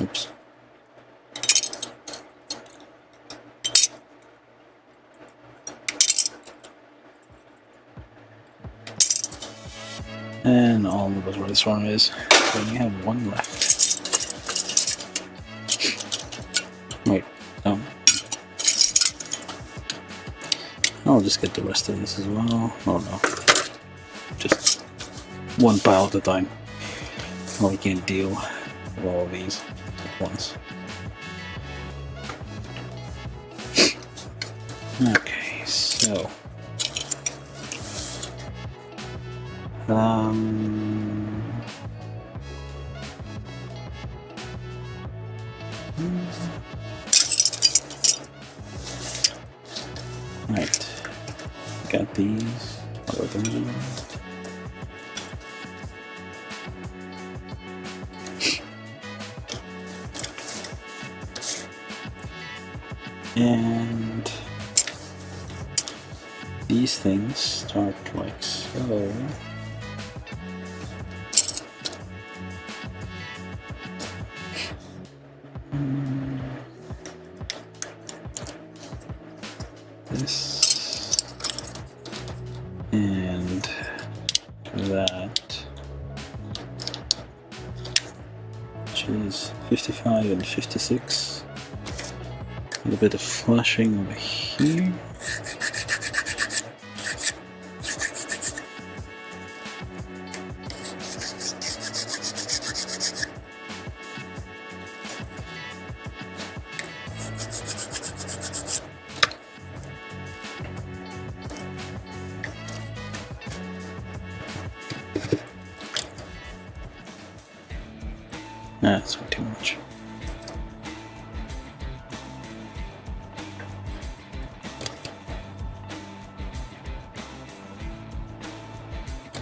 Oops. And all of us where this one is. So we have one left. Wait, no. I'll just get the rest of this as well. Oh no. Just one pile at a time. Oh, we can't deal with all of these at once. Okay, so right, got these. And these things start like so. This and that, which is 55 and 56. A little bit of flashing over here. That's way too much.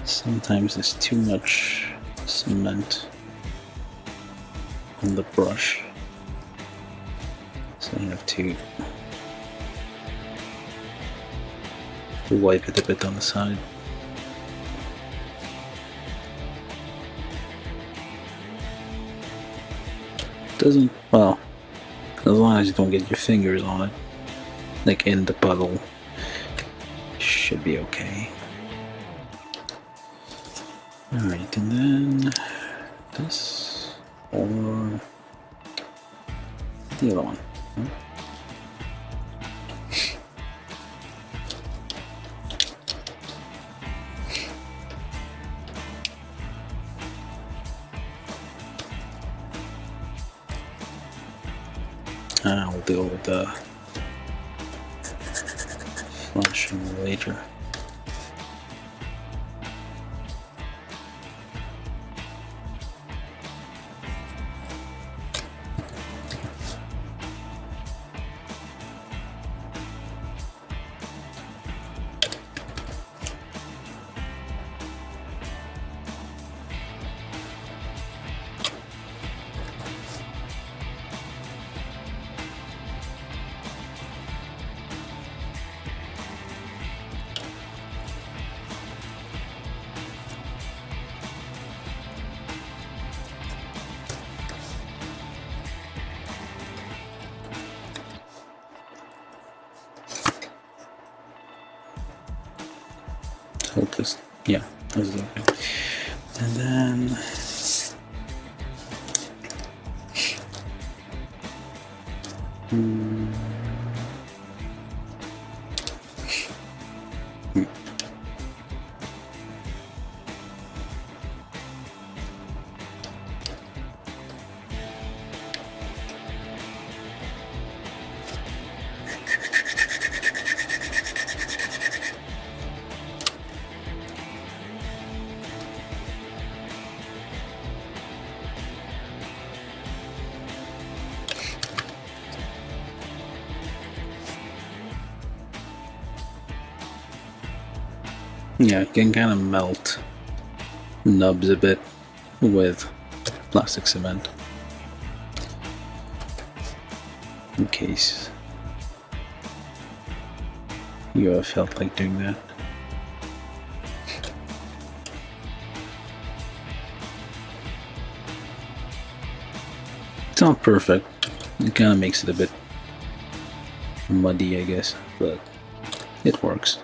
Sometimes there's too much cement on the brush, so I have to wipe it a bit on the side. Doesn't, well, as long as you don't get your fingers on it, like in the puddle, should be okay. Alright, and then this, or the other one. I'll deal with the flashing later. Hope this, yeah, this is okay. And then yeah, it can kind of melt nubs a bit with plastic cement, in case you ever felt like doing that. It's not perfect, it kind of makes it a bit muddy, I guess, but it works.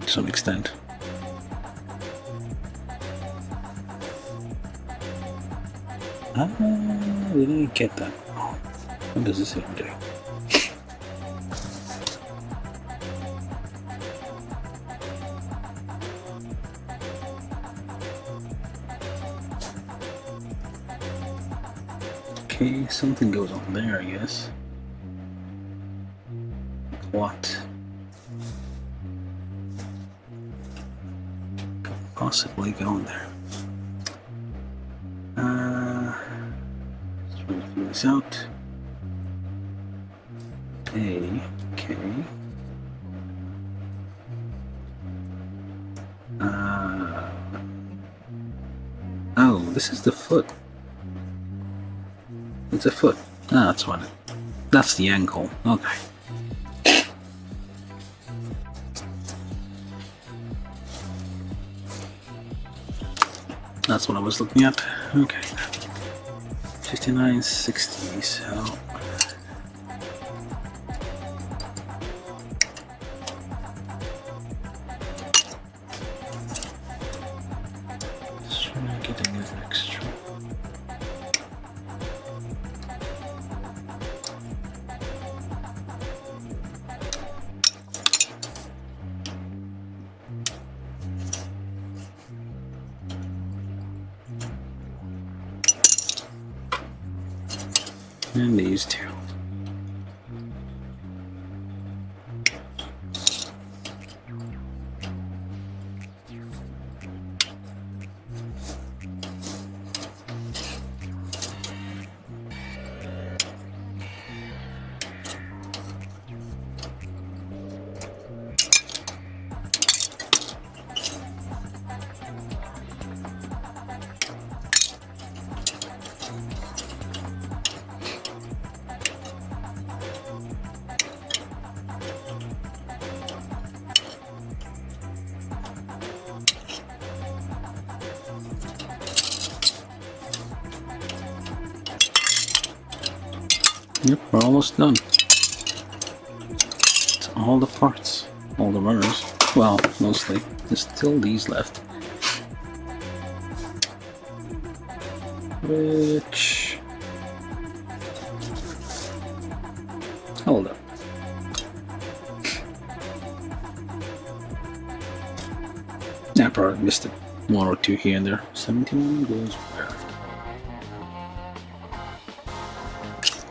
To some extent. We didn't get that. What does this even do? Okay, something goes on there, I guess. What? Could possibly go in there. Let's try to figure this out. Okay. Oh, this is the foot. It's a foot. Ah, that's what that's the ankle. Okay. That's what I was looking at. Okay. 59.60, so just trying to get an extra. And these two. Yep, we're almost done. It's all the parts, all the runners. Well, mostly. There's still these left. Which... hold up. I probably missed it. One or two here and there. 71 goes where?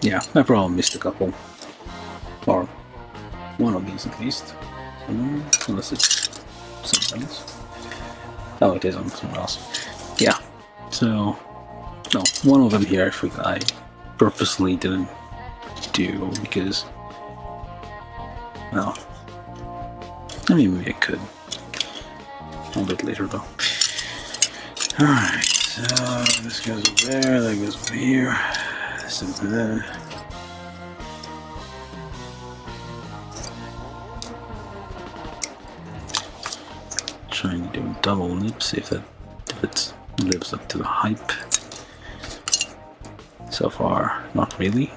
Yeah, I probably missed a couple. Or one of these at least. Unless it's something else. Oh, it is on something else. Yeah. So, no, one of them here I purposely didn't do because, well, I mean, maybe I could. A bit later though. Alright, so this goes over there, that goes over here, this over there. Trying to do a double lip, see if it lives up to the hype. So far, not really.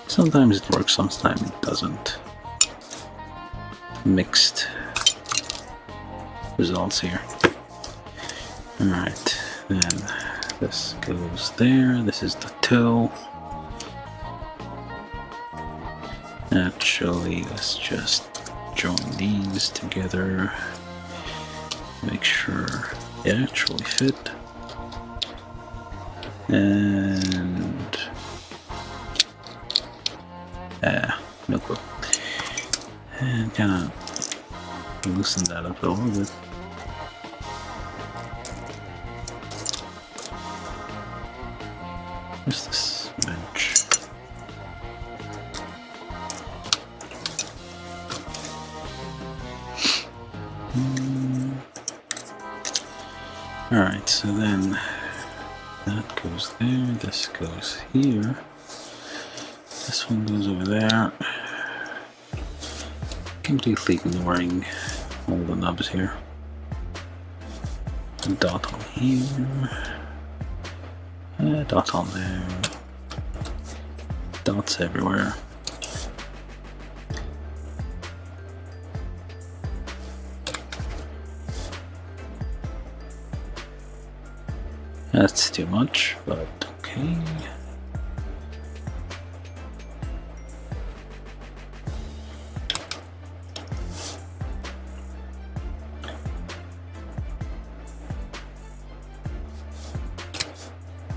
Sometimes it works, sometimes it doesn't. Mixed results here. Alright, then this goes there, this is the toe. Actually, let's just join these together. Make sure they actually fit. And no clue. And kind of loosen that up a little bit. Where's this bench? Alright, so then that goes there, this goes here, this one goes over there. Completely ignoring all the nubs here. A dot on here, a dot on there, dots everywhere. That's too much, but okay.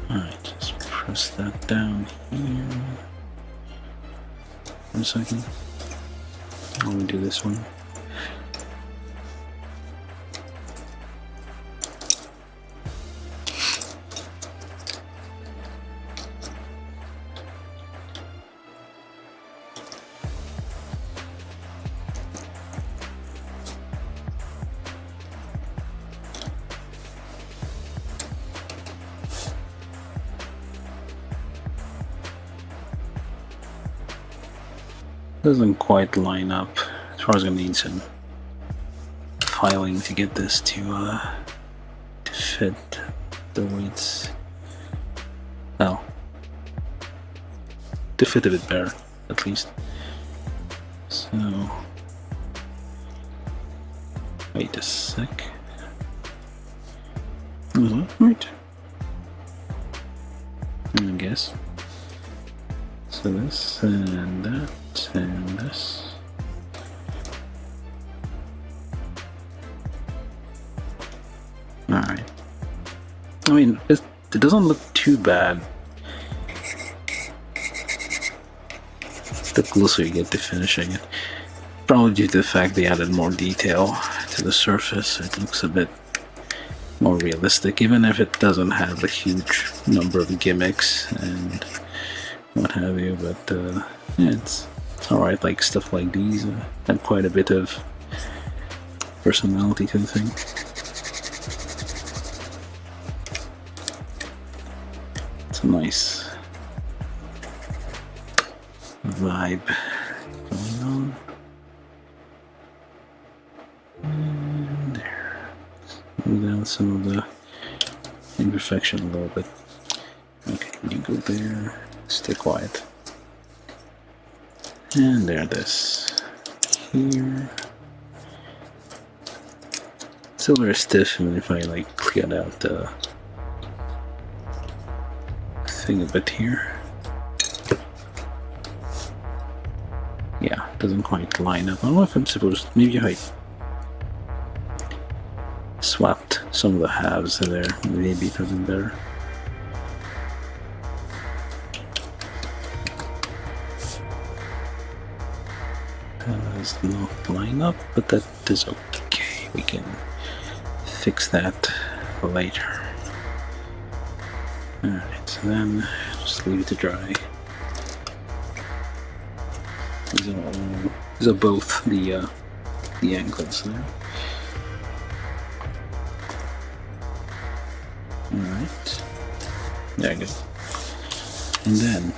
Alright, just press that down here. One second. Let me do this one. Doesn't quite line up. As far as I'm gonna need some filing to get this to fit the way it's, well, to fit a bit better, at least. So, wait a sec. Right. I guess. So this and that and this. Alright. I mean, it doesn't look too bad. The closer you get to finishing it. Probably due to the fact they added more detail to the surface, it looks a bit more realistic, even if it doesn't have a huge number of gimmicks and what have you, but yeah, it's alright. Like stuff like these have quite a bit of personality to the thing. It's a nice vibe going on. And there. Move down some of the imperfection a little bit. Okay. You go there. Stay quiet. And there it is. Here. Still very stiff, even if I like cleared out the thing a bit here. Yeah, doesn't quite line up. I don't know if I'm supposed. Maybe I swapped some of the halves there. Maybe it doesn't better. Does not line up, but that is okay. We can fix that later. Alright, so then just leave it to dry. These are both the anklets there. Alright. There you go. And then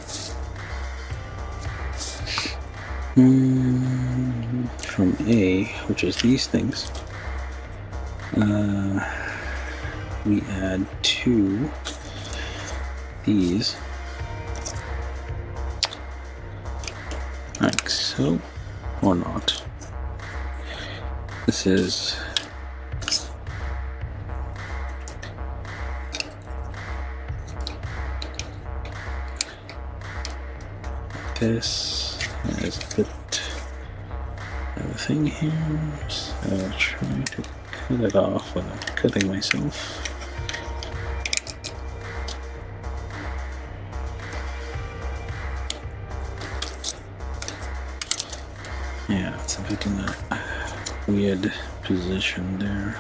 from A, which is these things, we add to these like so, or not. This is this is a bit of a thing here, so I'll try to cut it off without cutting myself. Yeah, it's a bit in a weird position there.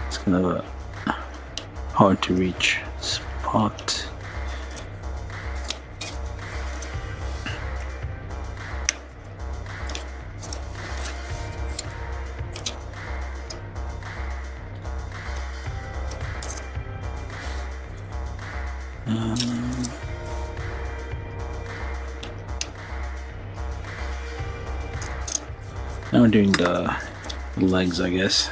It's kind of a hard to reach spot. Now we're doing the legs, I guess.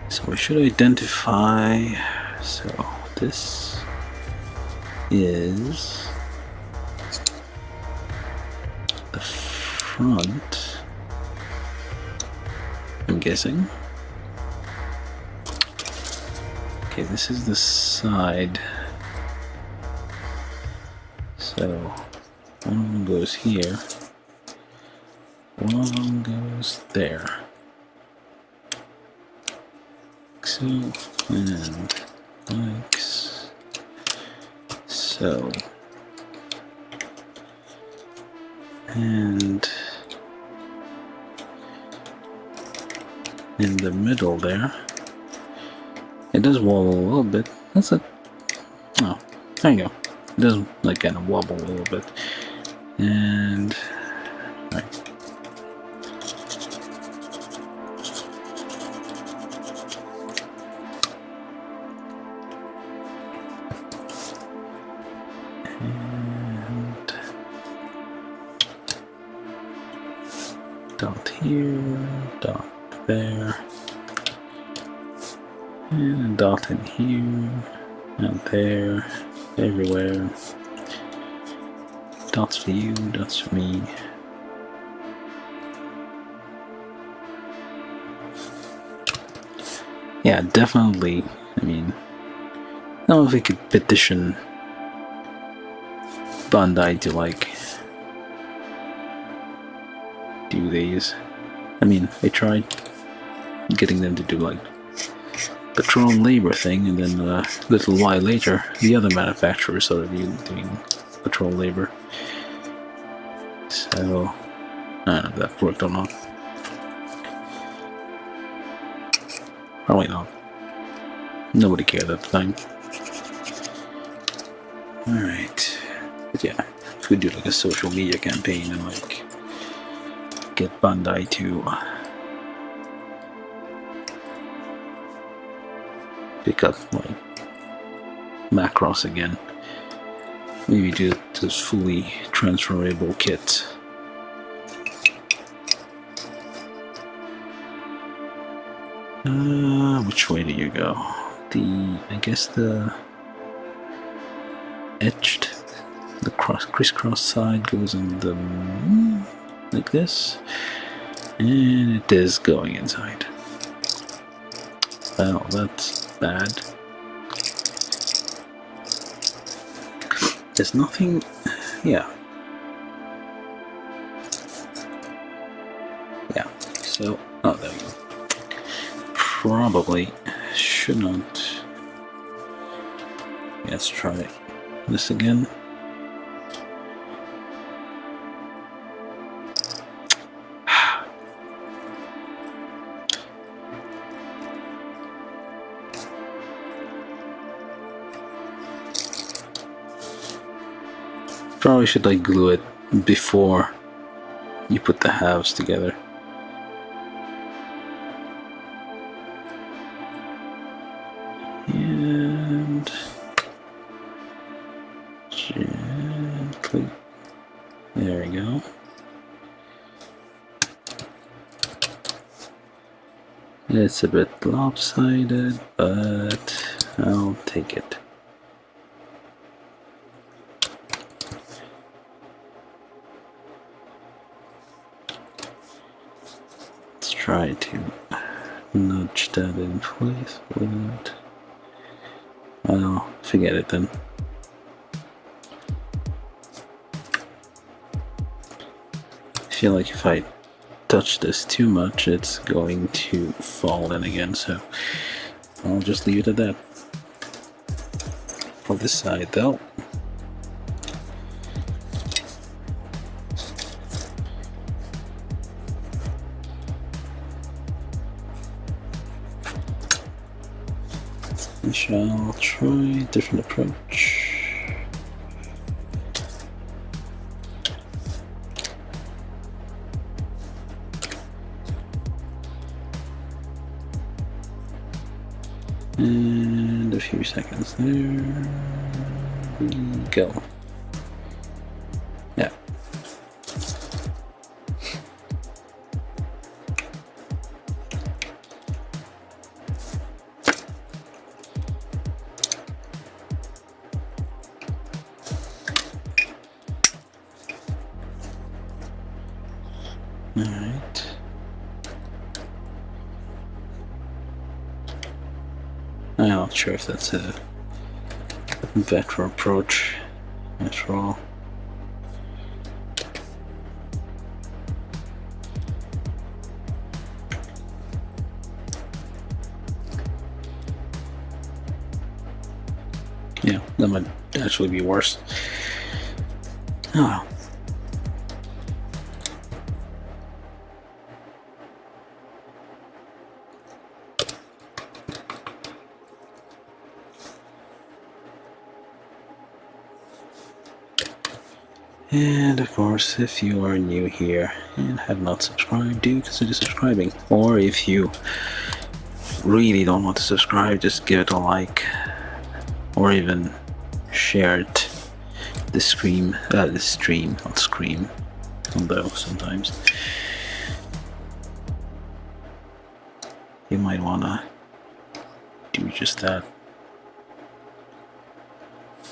So we should identify. So this is the front, I'm guessing. Okay, this is the side. So one of them goes here. One of them goes there. So, and like so. And in the middle there, it does wobble a little bit. That's it. Oh, there you go. It does like kind of wobble a little bit. And right. And dot here, dot there, and a dot in here, and there, everywhere. Dots for you, dots for me. Yeah, definitely. I mean, I don't know if we could petition Bandai to like do these. I mean, I tried getting them to do like patrol labor thing, and then a little while later, the other manufacturer started doing patrol labor. So I don't know if that worked or not. Probably not. Nobody cared at the time. Alright. But yeah, if we do like a social media campaign and like get Bandai to pick up like Macross again. Maybe do this fully transferable kit. Which way do you go? I guess the crisscross side goes on the like this, and it is going inside. Well, that's bad. There's nothing. Yeah. So, oh, there we go. Probably should not. Let's try this again. Probably should like glue it before you put the halves together. And gently, there we go. It's a bit lopsided, but I'll take it. Let's try to nudge that in place without. Well, forget it then. I feel like if I touch this too much, it's going to fall in again, so I'll just leave it at that. For this side though, we shall try a different approach. And a few seconds there. We go. Yeah. Alright. I'm not sure if that's a better approach after all. Yeah, that might actually be worse. Oh. And of course, if you are new here and have not subscribed, do consider subscribing. Or if you really don't want to subscribe, just give it a like, or even share it. The stream, not scream, although sometimes you might wanna do just that.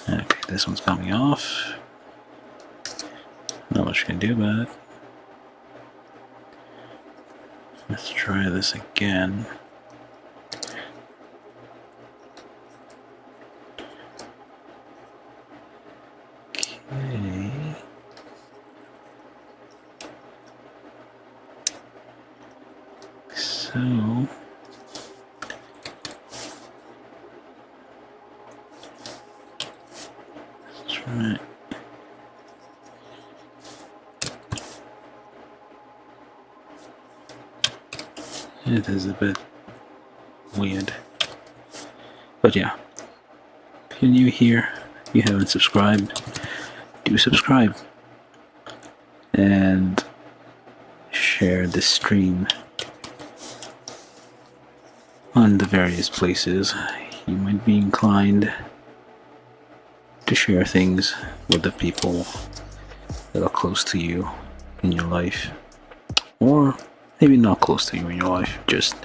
Okay, this one's coming off. Not much you can do about it. Let's try this again. Okay. So let's try it. It is a bit weird, but yeah, if you're new here, you haven't subscribed, do subscribe and share this stream on the various places. You might be inclined to share things with the people that are close to you in your life, or maybe not close to you in your life, just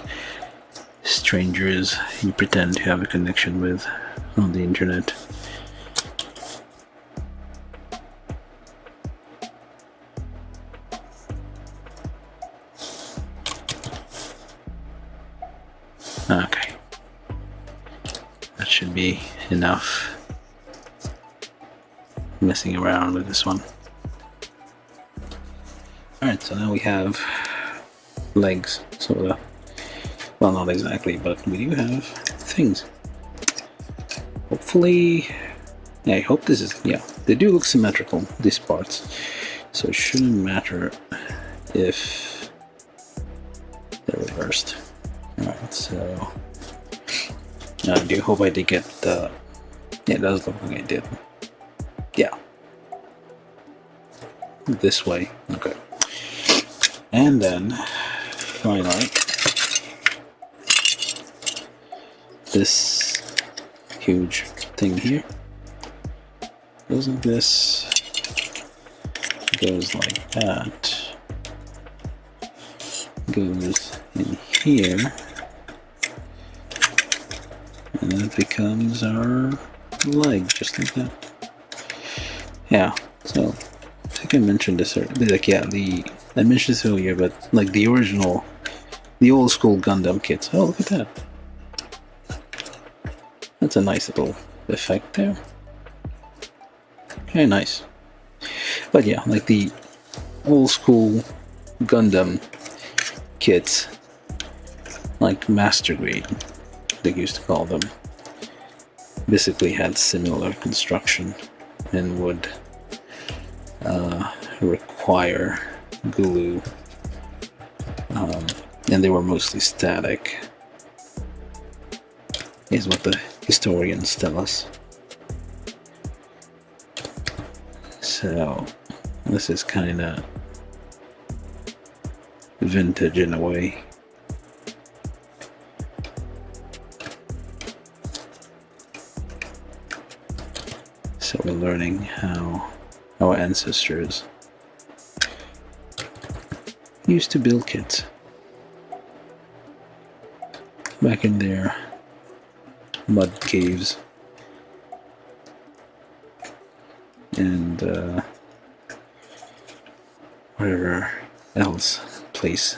strangers you pretend to have a connection with on the internet. That should be enough messing around with this one. Alright, so now we have legs, sort of. Well, not exactly, but we do have things. Hopefully, yeah, I hope this is, yeah, they do look symmetrical, these parts. So it shouldn't matter if they're reversed. Alright, so I do hope I did get the, yeah, it does look like I did. Yeah. This way, okay. And then, finally, this huge thing here goes like this, goes like that, goes in here, and then it becomes our leg, just like that. Yeah, so I think I mentioned this earlier, like, yeah, I mentioned this earlier, but like the original, the old school Gundam kits. Oh, look at that. That's a nice little effect there. Very nice. But yeah, like the old school Gundam kits, like Master Grade, they used to call them, basically had similar construction and would require glue, and they were mostly static, is what the historians tell us. So this is kind of vintage in a way. So we're learning how our ancestors used to build kits back in their mud caves and whatever else place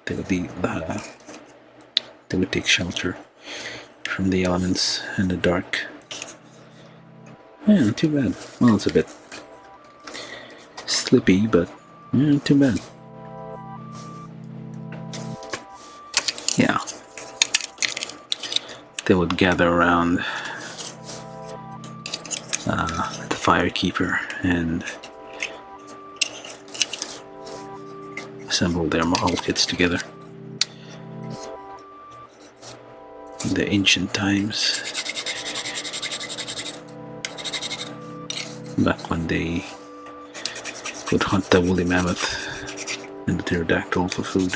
they would take shelter from the elements and the dark. Yeah, not too bad. Well, it's a bit slippy, but yeah, not too bad. Yeah. They would gather around the Firekeeper and assemble their model kits together. In the ancient times, back when they would hunt the woolly mammoth and the pterodactyl for food.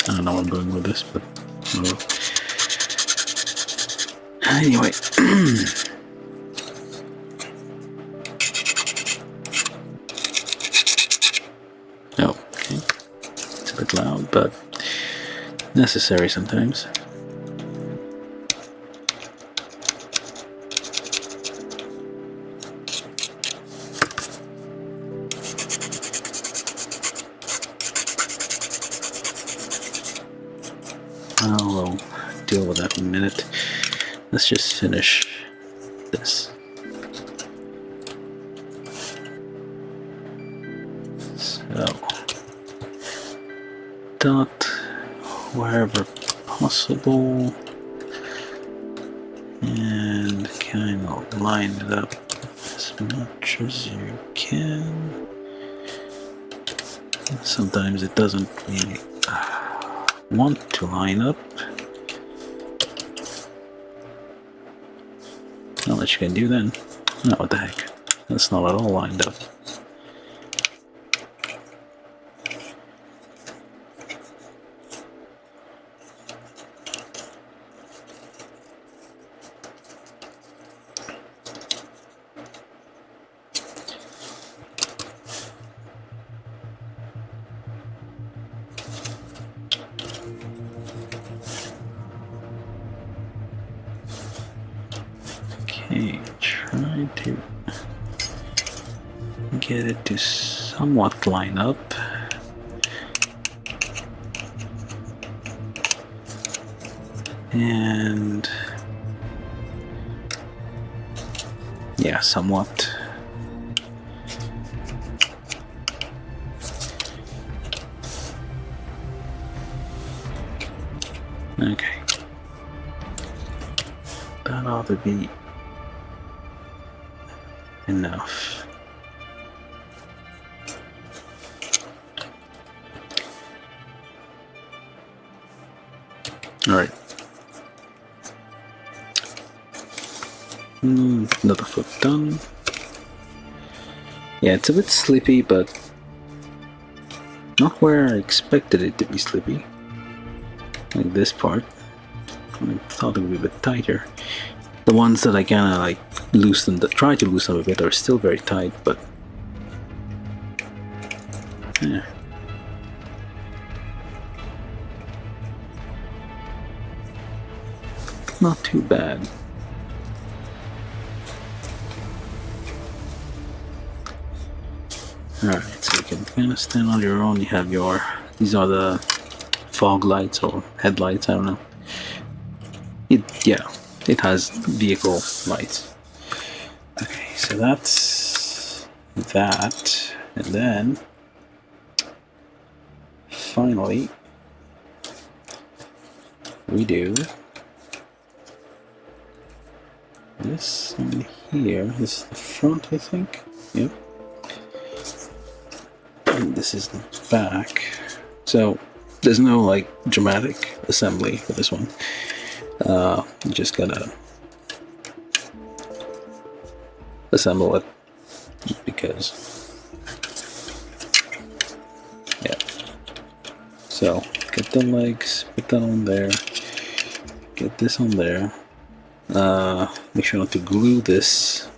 I don't know where I'm going with this, but anyway. Oh, okay. It's a bit loud, but necessary sometimes. I'll deal with that in a minute. Let's just finish this. So, dot wherever possible and kind of line it up as much as you can. Sometimes it doesn't really want to line up. Not that you can do then. No, what the heck? That's not at all lined up. Okay, try to get it to somewhat line up. And yeah, somewhat. Okay. That ought to be enough. All right. Another foot done. Yeah, it's a bit slippy, but not where I expected it to be slippy. Like this part. I thought it would be a bit tighter. The ones that I kind of like loosened, try to loosen a bit, are still very tight, but yeah. Not too bad. Alright, so you can kind of stand on your own. You have your, these are the fog lights or headlights, I don't know. It has vehicle lights. Okay, so that's that. And then, finally, we do this one here. This is the front, I think. Yep. And this is the back. So there's no like dramatic assembly for this one. You just gotta assemble it because yeah. So get the legs, put that on there, get this on there. Make sure not to glue this.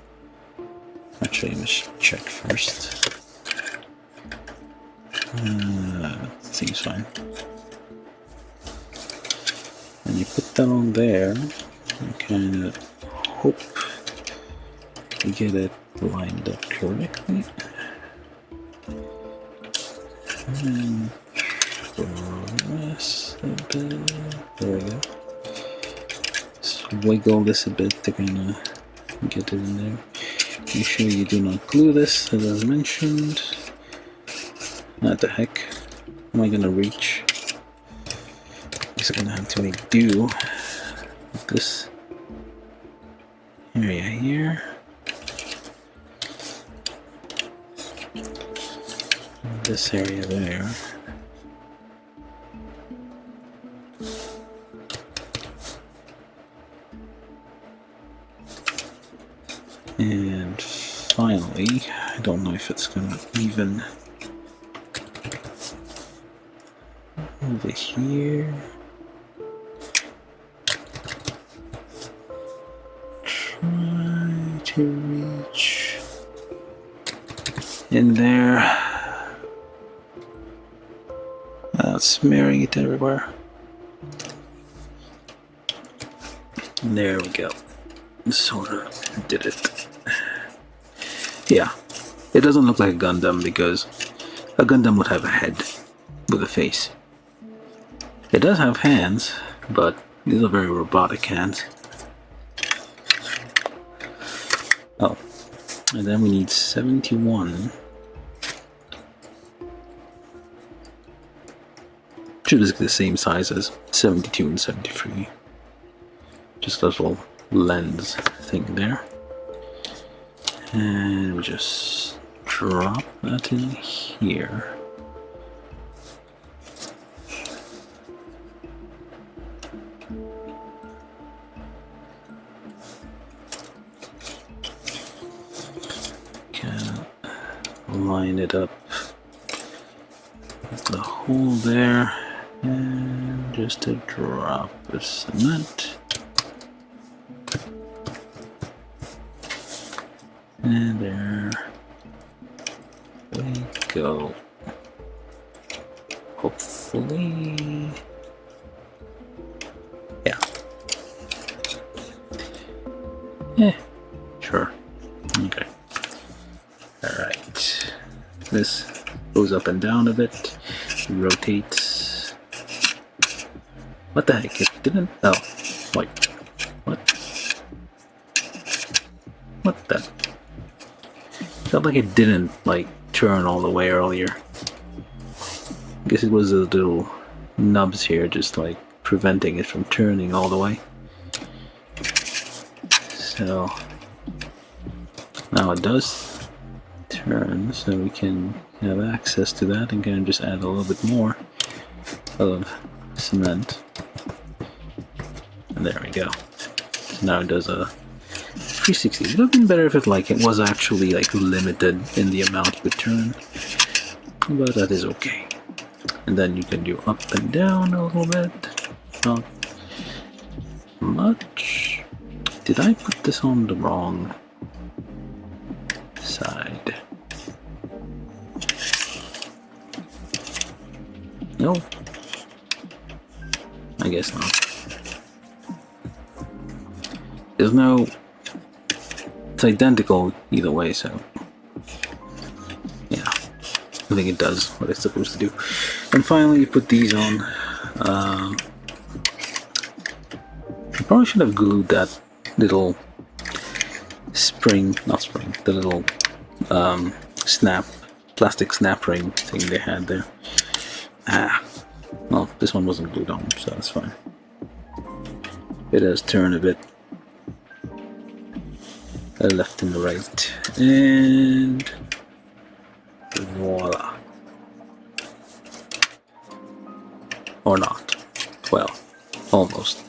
Actually, let's check first. Seems fine. And you put that on there and kind of hope you get it lined up correctly. And press a bit. There we go. Just wiggle this a bit to kind of get it in there. Make sure you do not glue this, as I mentioned. What the heck am I gonna reach? Just gonna have to make do with this area here. And this area there. And finally, I don't know if it's gonna even over here. Try to reach in there. Smearing it everywhere. And there we go. Sort of did it. Yeah, it doesn't look like a Gundam because a Gundam would have a head with a face. It does have hands, but these are very robotic hands. Oh, and then we need 71. Which is basically the same size as 72 and 73. Just a little lens thing there. And we just drop that in here. Line it up with the hole there, and just a drop of cement, and there we go. Hopefully, yeah, sure, okay. All right. this goes up and down a bit, rotates. What the heck? It didn't. Oh, wait. What? What the? Felt like it didn't like turn all the way earlier. I guess it was the little nubs here just like preventing it from turning all the way. So now it does turn, so we can have access to that and can just add a little bit more of cement. And there we go. So now it does a 360. It would have been better if it was actually like limited in the amount you could turn, but that is okay. And then you can do up and down a little bit. Not much. Did I put this on the wrong side? No. I guess not. There's no... It's identical either way, so... Yeah. I think it does what it's supposed to do. And finally, you put these on. I probably should have glued that little spring, not spring, the little plastic snap ring thing they had there. Well, this one wasn't glued on, so that's fine. It does turn a bit left and right, and voila. Or not. Well, almost.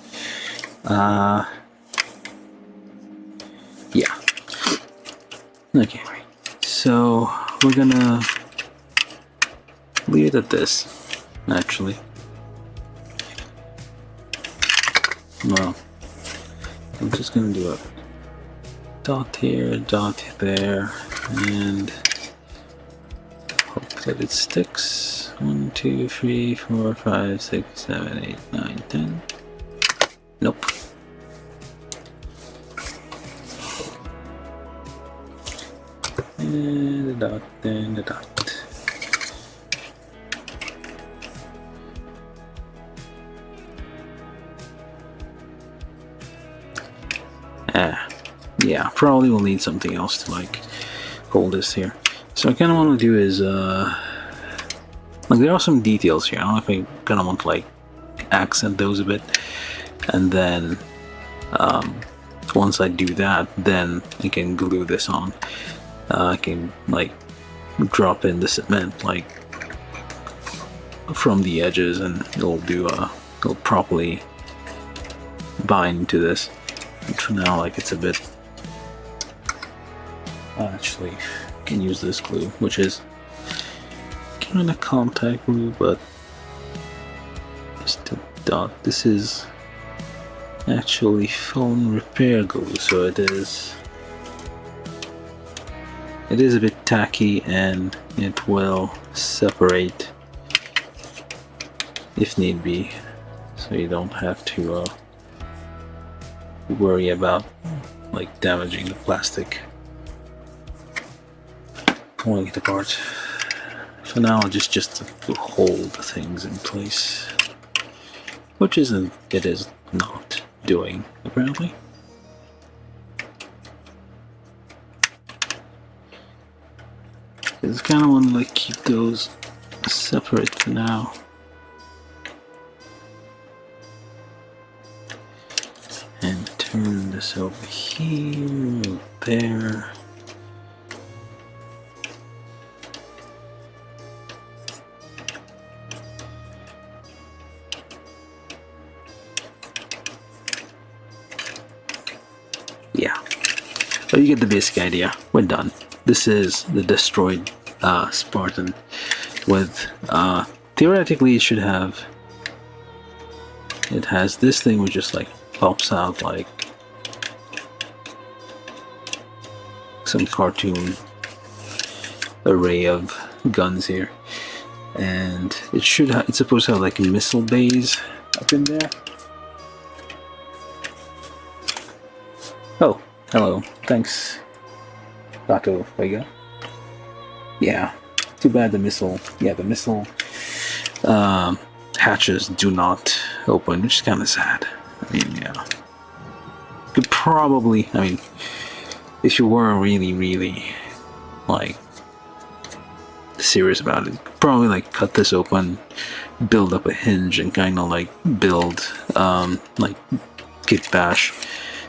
Yeah. Okay, so we're gonna leave it at this, actually. Well, I'm just gonna do a dot here, dot there, and hope that it sticks. 1, 2, 3, 4, 5, 6, 7, 8, 9, 10. Nope. And a dot, and a dot. Yeah, probably will need something else to like hold this here. So I kind of want to do is like there are some details here. I don't know if I kind of want to like accent those a bit, and then once I do that, then I can glue this on. I can like drop in the cement like from the edges, and it'll properly bind to this. But for now, like it's a bit. Actually, I can use this glue, which is kind of contact glue, but just a dot. This is actually phone repair glue, so it is a bit tacky, and it will separate if need be, so you don't have to worry about like damaging the plastic, pulling it apart. For now, just to hold the things in place, which it is not doing apparently. I just kind of want to like keep those separate for now. And turn this over here, there. Yeah, but you get the basic idea. We're done. This is the Destroid Spartan with theoretically it has this thing which just like pops out like some cartoon array of guns here, and it's supposed to have like missile bays up in there. Oh, hello. Thanks, Pato Vega. Yeah, Too bad the missile, yeah, the missile hatches do not open, which is kind of sad. I mean, yeah. Could probably, I mean, if you were really, like, serious about it, probably, like, cut this open, build up a hinge, and kind of, like, build, like, git bash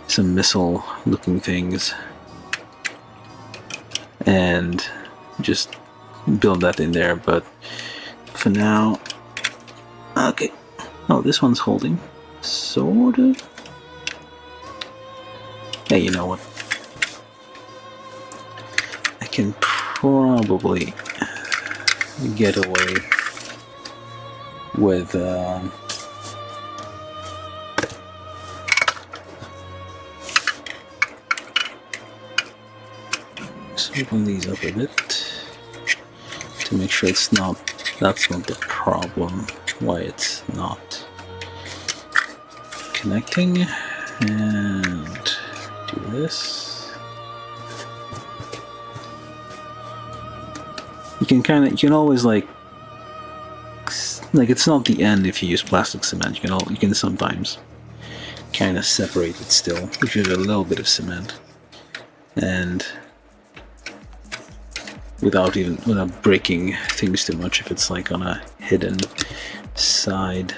some missile-looking things, and just build that in there, but for now, okay. Oh, this one's holding, sort of. Hey, you know what? I can probably get away with let's open these up a bit to make sure it's not, that's not the problem, why it's not connecting, and do this. You can always like it's not the end if you use plastic cement. You can sometimes kind of separate it still if you have a little bit of cement, and without breaking things too much if it's like on a hidden side.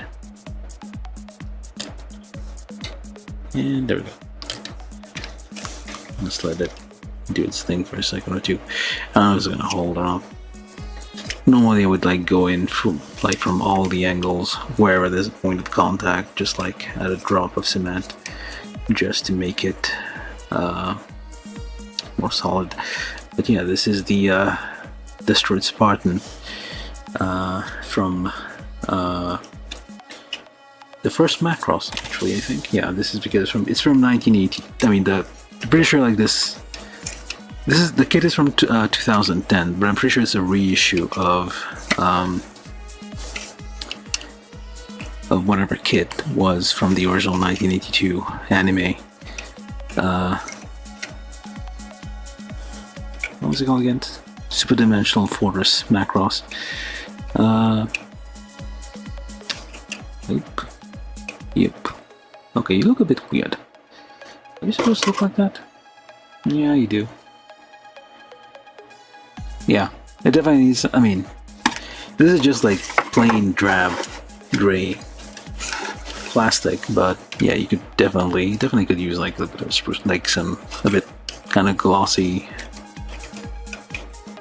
And there we go. Let's let it do its thing for a second or two. I was gonna hold it on. Normally I would like go in from all the angles wherever there's a point of contact, just like add a drop of cement just to make it more solid. But yeah, this is the Destroid Spartan from the first Macross, actually, I think. Yeah, this is because it's from 1980. I mean, I'm pretty sure like this is the kit is from 2010, but I'm pretty sure it's a reissue of whatever kit was from the original 1982 anime. What was it called again? Super Dimensional Fortress Macross. Yep. Okay, you look a bit weird. Are you supposed to look like that? Yeah, you do. Yeah, it definitely needs, I mean, this is just like plain drab gray plastic, but yeah, you could definitely could use like a bit of spruce, like a bit kind of glossy.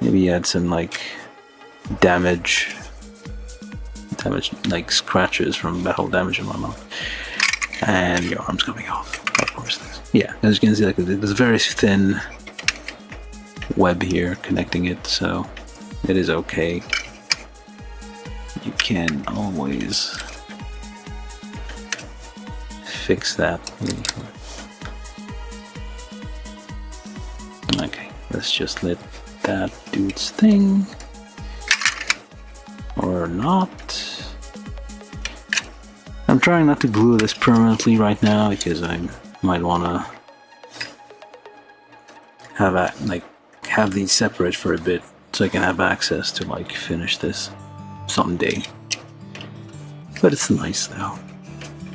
Maybe add some like damage like scratches from battle damage and whatnot. And your arm's coming off, of course. Yeah, as you can see, like there's a very thin web here connecting it, so it is okay. You can always fix that. Okay, let's just let that do its thing, or not. I'm trying not to glue this permanently right now because I might want to have these separate for a bit so I can have access to like finish this someday. But it's nice though.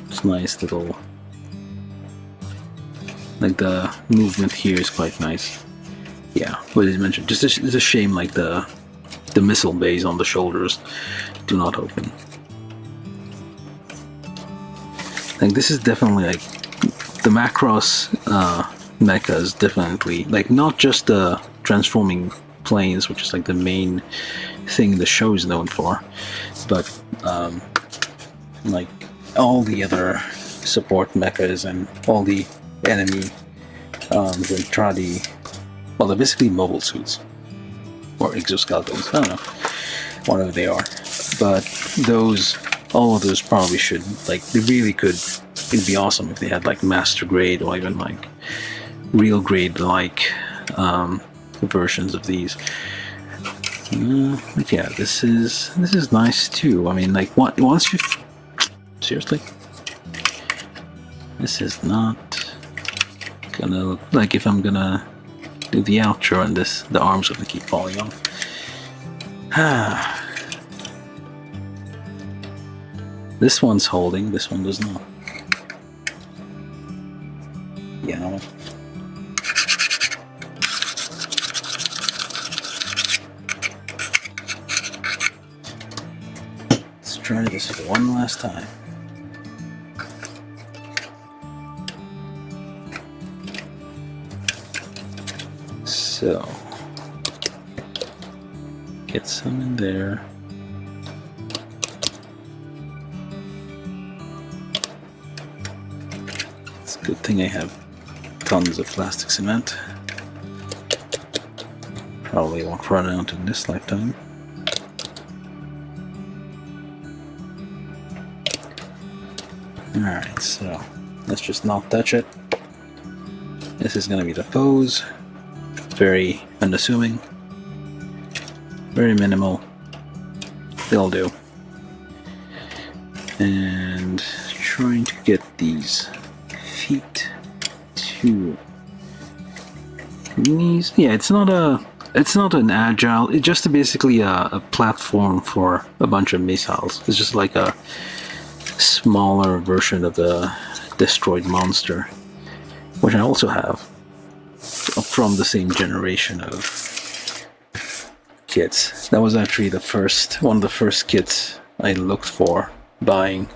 It's nice little, like the movement here is quite nice. Yeah, what did you mention? Just it's a shame like the missile bays on the shoulders do not open. Like this is definitely like the Macross mecha is definitely like not just the transforming planes, which is like the main thing the show is known for, but like all the other support mechas and all the enemy Zentradi, well, they're basically mobile suits or exoskeletons. I don't know, whatever they are, but all of those probably should, like, they really could. It'd be awesome if they had like master grade or even like real grade like versions of these. But yeah, this is nice too. I mean, like once you seriously, this is not gonna look like, if I'm gonna do the outro and the arm's gonna keep falling off. This one's holding, this one does not. Yeah. Let's try this one last time. So, get some in there. It's a good thing I have tons of plastic cement. Probably won't run out in this lifetime. Alright, so let's just not touch it. This is gonna be the pose. Very unassuming. Very minimal. They'll do. And trying to get these feet to knees. Yeah, it's not an agile, it's just basically a platform for a bunch of missiles. It's just like a smaller version of the Destroid monster, which I also have from the same generation of kits. That was actually one of the first kits I looked for buying,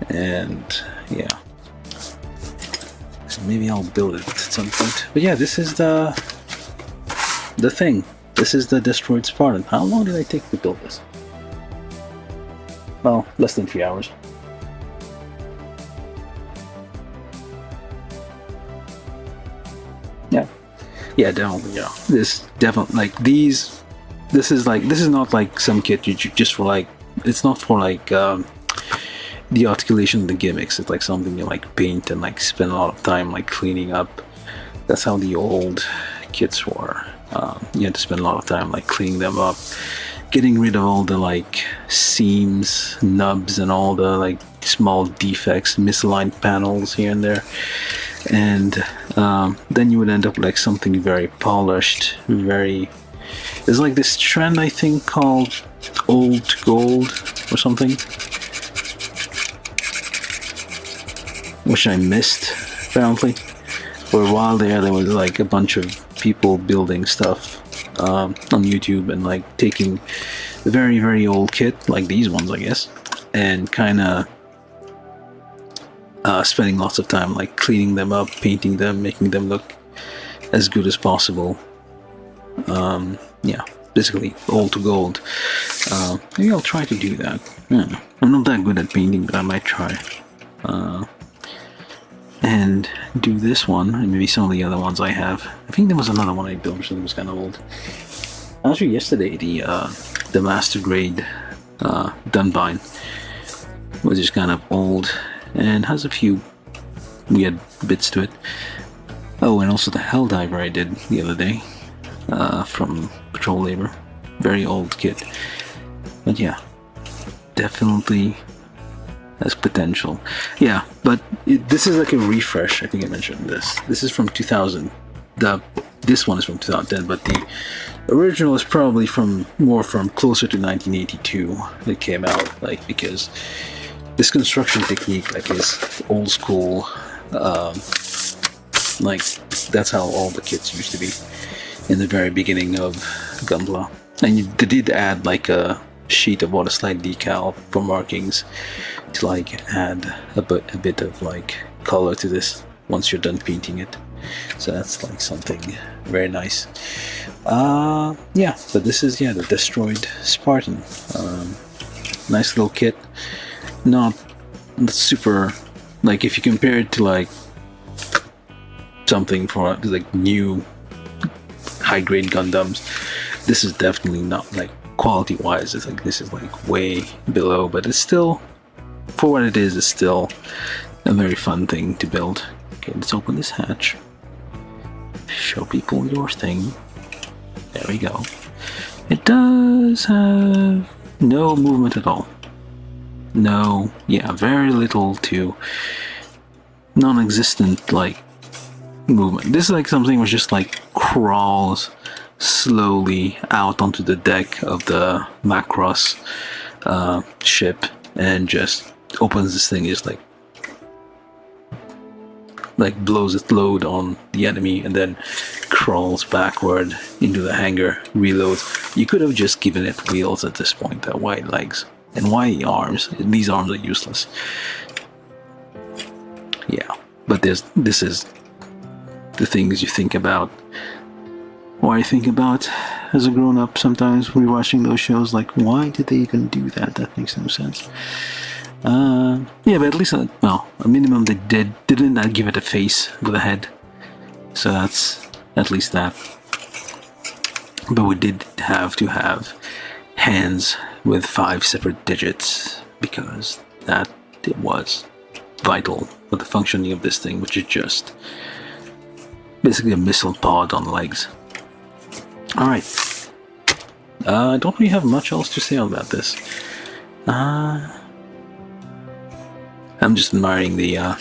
and yeah, so maybe I'll build it at some point. But yeah, this is the thing. This is the Destroid Spartan. How long did I take to build this? Well, less than 3 hours. Yeah, definitely. Yeah, this definitely, like these. This is not like some kit you just for like. It's not for like the articulation of the gimmicks. It's like something you like paint and like spend a lot of time like cleaning up. That's how the old kits were. You had to spend a lot of time like cleaning them up, getting rid of all the like seams, nubs, and all the like small defects, misaligned panels here and there. And then you would end up with like something very polished, there's like this trend I think called old gold or something, which I missed apparently. For a while there was like a bunch of people building stuff on YouTube and like taking the very, very old kit, like these ones I guess, and kind of spending lots of time like cleaning them up, painting them, making them look as good as possible. Yeah, basically old to gold. Maybe I'll try to do that. Yeah, I'm not that good at painting, but I might try. And do this one, and maybe some of the other ones I have. I think there was another one I built, which was kind of old. Actually, yesterday the master grade Dunbine was just kind of old and has a few weird bits to it. Oh, and also the Helldiver I did the other day from Patrol Labor. Very old kit. But yeah, definitely has potential. Yeah, but this is like a refresh. I think I mentioned this. This is from 2000. This one is from 2010, but the original is probably more from closer to 1982 that came out, like, because this construction technique like is old school. Like that's how all the kits used to be in the very beginning of Gunpla. And they did add like a sheet of water slide decal for markings to like add a bit of like color to this once you're done painting it. So that's like something very nice. Yeah, so this is the Destroid Spartan. Nice little kit. Not super, like if you compare it to like something for like new high-grade Gundams, this is definitely not like quality-wise. It's like this is like way below, but it's still, for what it is, it's still a very fun thing to build. Okay, let's open this hatch. Show people your thing. There we go. It does have no movement at all. No, yeah, very little to non-existent like movement. This is like something which just like crawls slowly out onto the deck of the Macross ship and just opens this thing, just like blows its load on the enemy and then crawls backward into the hangar, reloads. You could have just given it wheels at this point. Why legs? And why arms? These arms are useless. Yeah, but this is the things you think about, or I think about as a grown-up sometimes rewatching those shows, like, why did they even do that? That makes no sense. Yeah, but at least, well, a minimum they didn't give it a face with a head, so that's at least that. But we did have to have hands with 5 separate digits, because that it was vital for the functioning of this thing, which is just basically a missile pod on legs. Alright. I don't really have much else to say about this. I'm just admiring the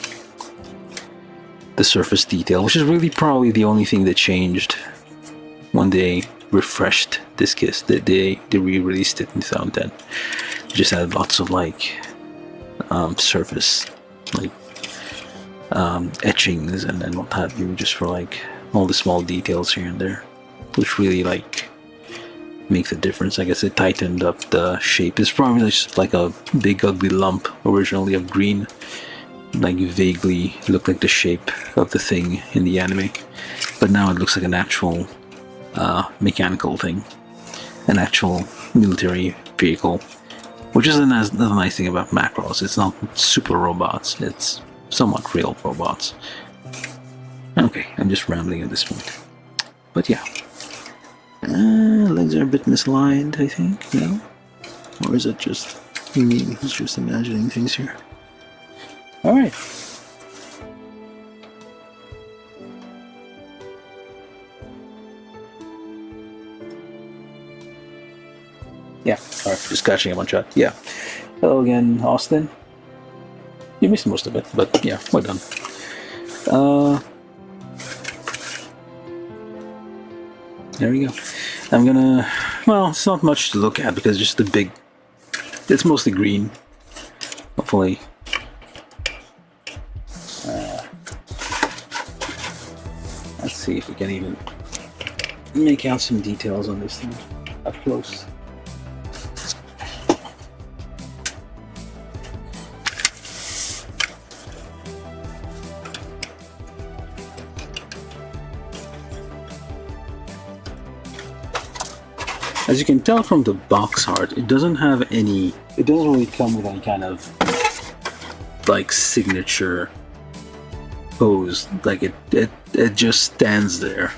surface detail, which is really probably the only thing that changed when they refreshed this kit. They re-released it in 2010. It just had lots of like surface like etchings and what have you, just for like all the small details here and there, which really like make the difference. I guess it tightened up the shape. It's probably just like a big ugly lump originally of green, like vaguely looked like the shape of the thing in the anime, but now it looks like an actual mechanical thing, an actual military vehicle, which is another nice thing about Macross. It's not super robots, it's somewhat real robots. Okay, I'm just rambling at this point, but yeah. Legs are a bit misaligned, I think, no? Or is it just me who's just imagining things here? Alright. Yeah, alright, just catching a one shot. Yeah. Hello again, Austin. You missed most of it, but yeah, we're done. There we go. I'm gonna, well, it's not much to look at because just the big, it's mostly green. Hopefully. Let's see if we can even make out some details on this thing up close. As you can tell from the box art, it doesn't really come with any kind of like signature pose. Like it just stands there.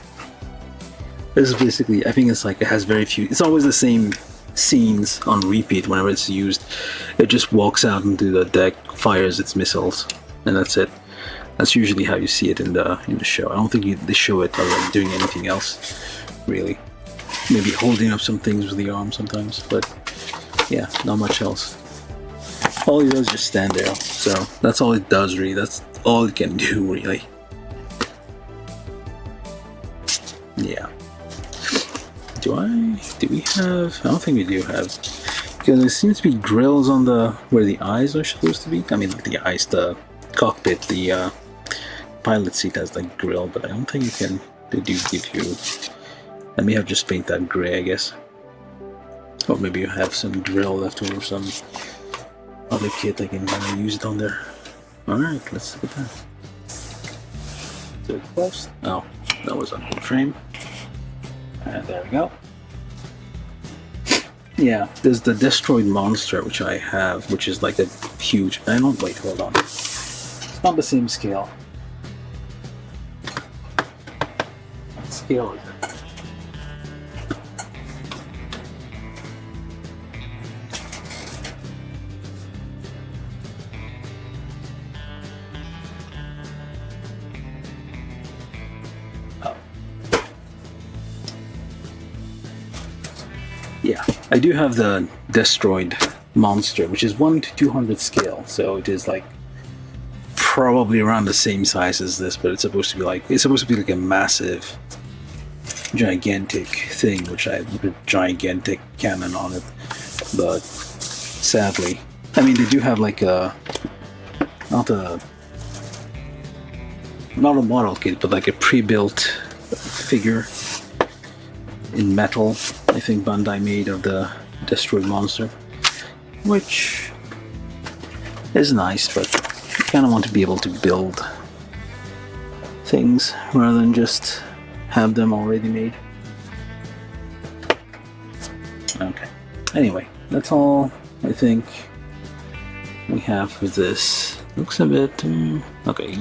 This is basically, I think it's like, it has very few, it's always the same scenes on repeat whenever it's used. It just walks out into the deck, fires its missiles, and that's it. That's usually how you see it in the show. I don't think they show it like doing anything else, really. Maybe holding up some things with the arm sometimes, but yeah, not much else. All it does is just stand there, so that's all it does really. That's all it can do really. Yeah. Do we have, I don't think we do have, because there seems to be grills on the, where the eyes are supposed to be. I mean, the eyes, the cockpit, the pilot seat has like grill, but I don't think they do give you. Let me have just paint that gray, I guess. Or maybe you have some grill left over, some other kit I can use it on there. Alright, let's look at that. So close. Oh, that was on full frame. And there we go. Yeah, there's the Destroid monster, which I have, which is like a huge. I don't, wait, hold on. It's not the same scale. What scale is it? Yeah, I do have the Destroid monster, which is 1 to 200 scale, so it is like probably around the same size as this, but it's supposed to be like a massive gigantic thing, which I put a gigantic cannon on it. But sadly, I mean, they do have like a not a model kit, but like a pre-built figure in metal. I think Bandai made of the Destroid monster, which is nice, but you kind of want to be able to build things rather than just have them already made. Okay. Anyway, that's all I think we have for this. Looks a bit okay.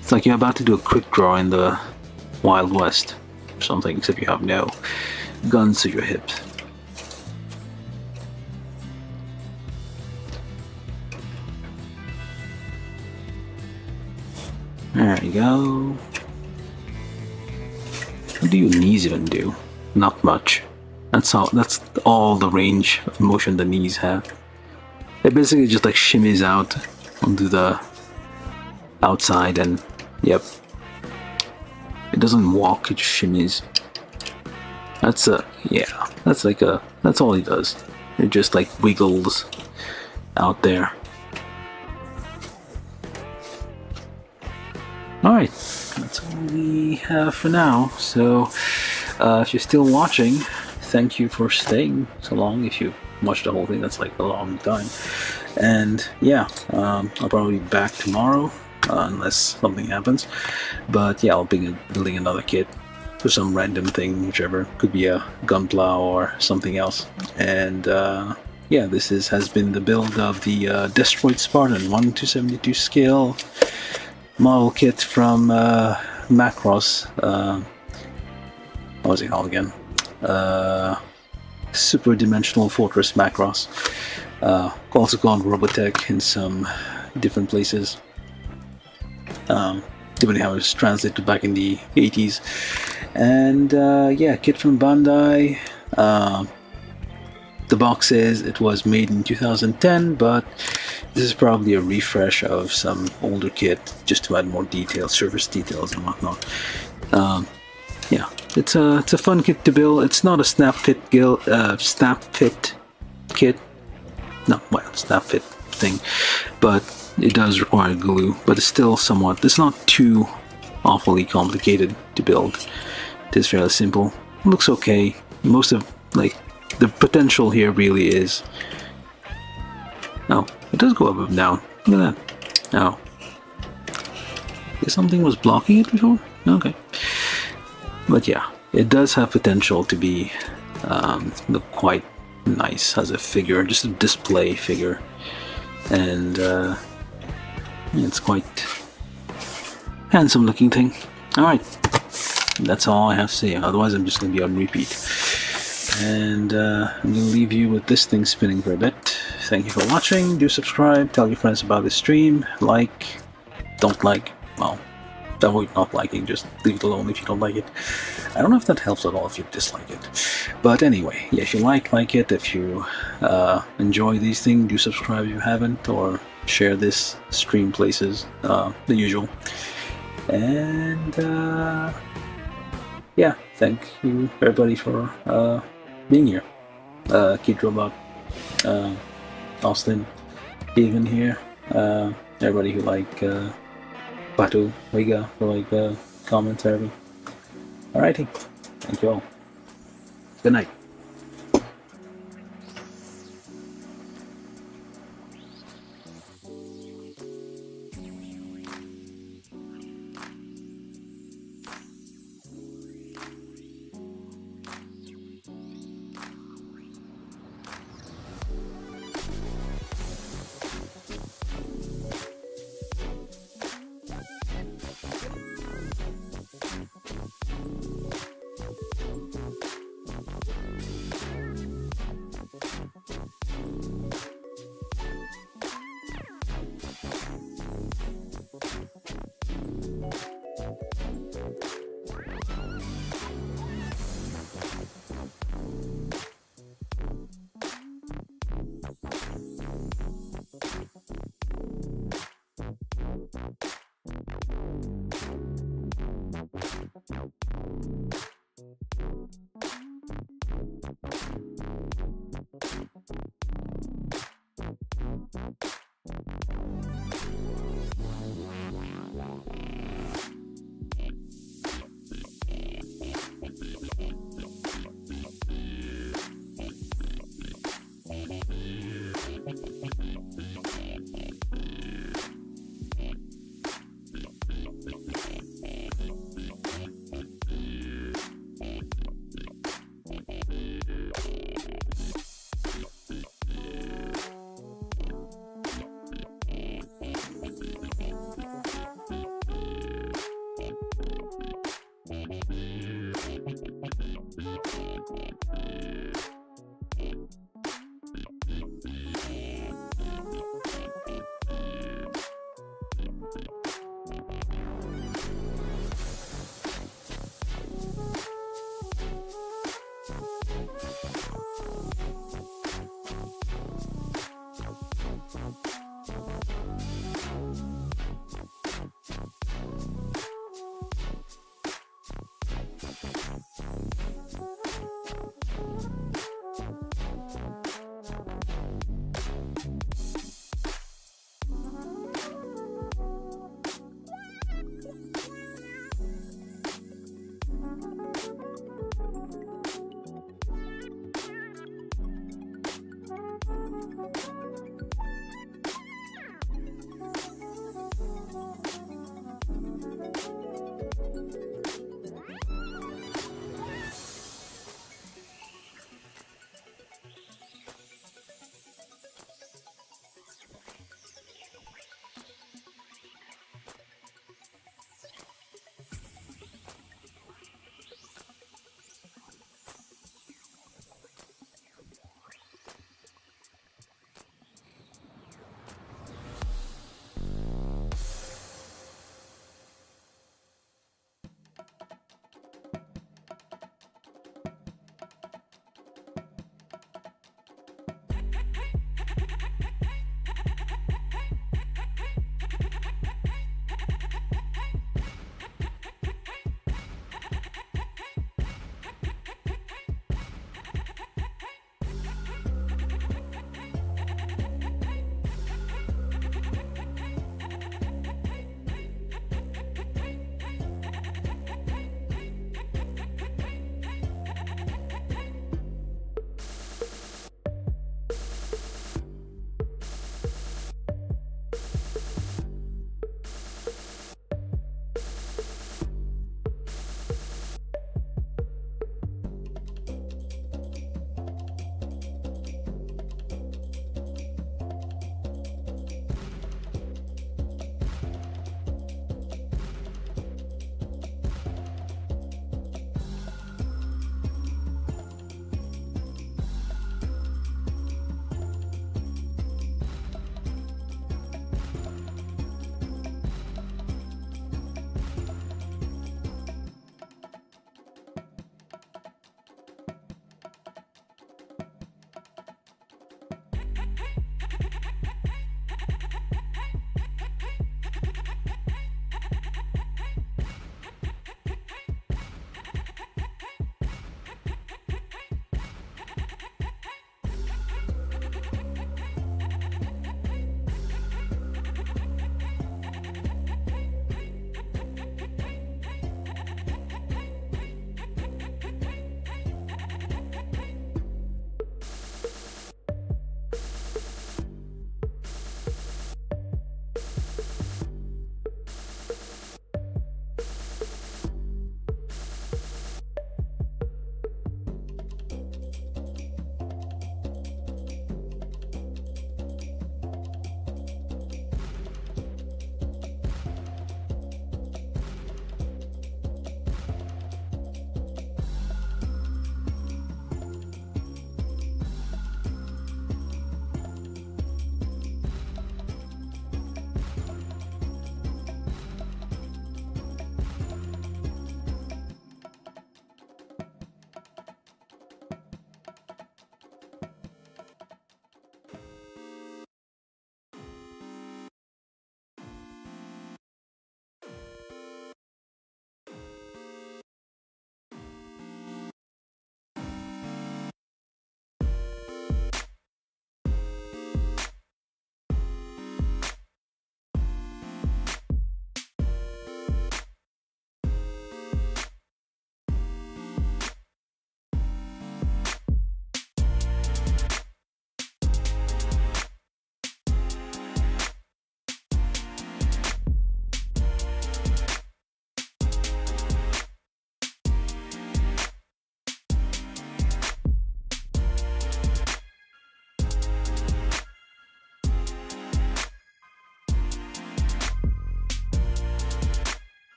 It's like you're about to do a quick draw in the Wild West or something, except you have no guns to your hips. There you go. What do your knees even do? Not much. That's all the range of motion the knees have. It basically just like shimmies out onto the outside, and yep. It doesn't walk, it just shimmies. That's that's all he does. It just like wiggles out there. Alright, that's all we have for now. So if you're still watching, thank you for staying so long. If you watched the whole thing, that's like a long time. And yeah, I'll probably be back tomorrow unless something happens. But yeah, I'll be building another kit for some random thing, whichever. Could be a gunplow or something else. And yeah, this has been the build of the Destroid Spartan 1/272 scale model kit from Macross. What was it called again? Super Dimensional Fortress Macross. Also called Robotech in some different places. Depending how it was translated back in the 80s. And yeah, kit from Bandai. The box says it was made in 2010, but this is probably a refresh of some older kit just to add more details, surface details and whatnot. Yeah, it's a fun kit to build. It's not a snap fit kit. No, well, snap fit thing, but it does require glue. But it's still somewhat. It's not too awfully complicated to build. It is fairly simple. It looks okay. Most of like the potential here really is. Oh, it does go up and down. Look at that. Oh, something was blocking it before. Okay. But yeah, it does have potential to be look quite nice as a figure, just a display figure, and it's quite handsome looking thing. Alright, that's all I have to say, otherwise I'm just going to be on repeat. And I'm going to leave you with this thing spinning for a bit. Thank you for watching, do subscribe, tell your friends about this stream, like, don't like, well, avoid not liking, just leave it alone if you don't like it. I don't know if that helps at all if you dislike it. But anyway, yeah, if you like it. If you enjoy these things, do subscribe if you haven't, or share this stream places, the usual. And yeah, thank you everybody for being here. Kid Robot, Austin, Steven here, everybody who Batu, Wiga for comments, everything. Alrighty, thank you all. Good night.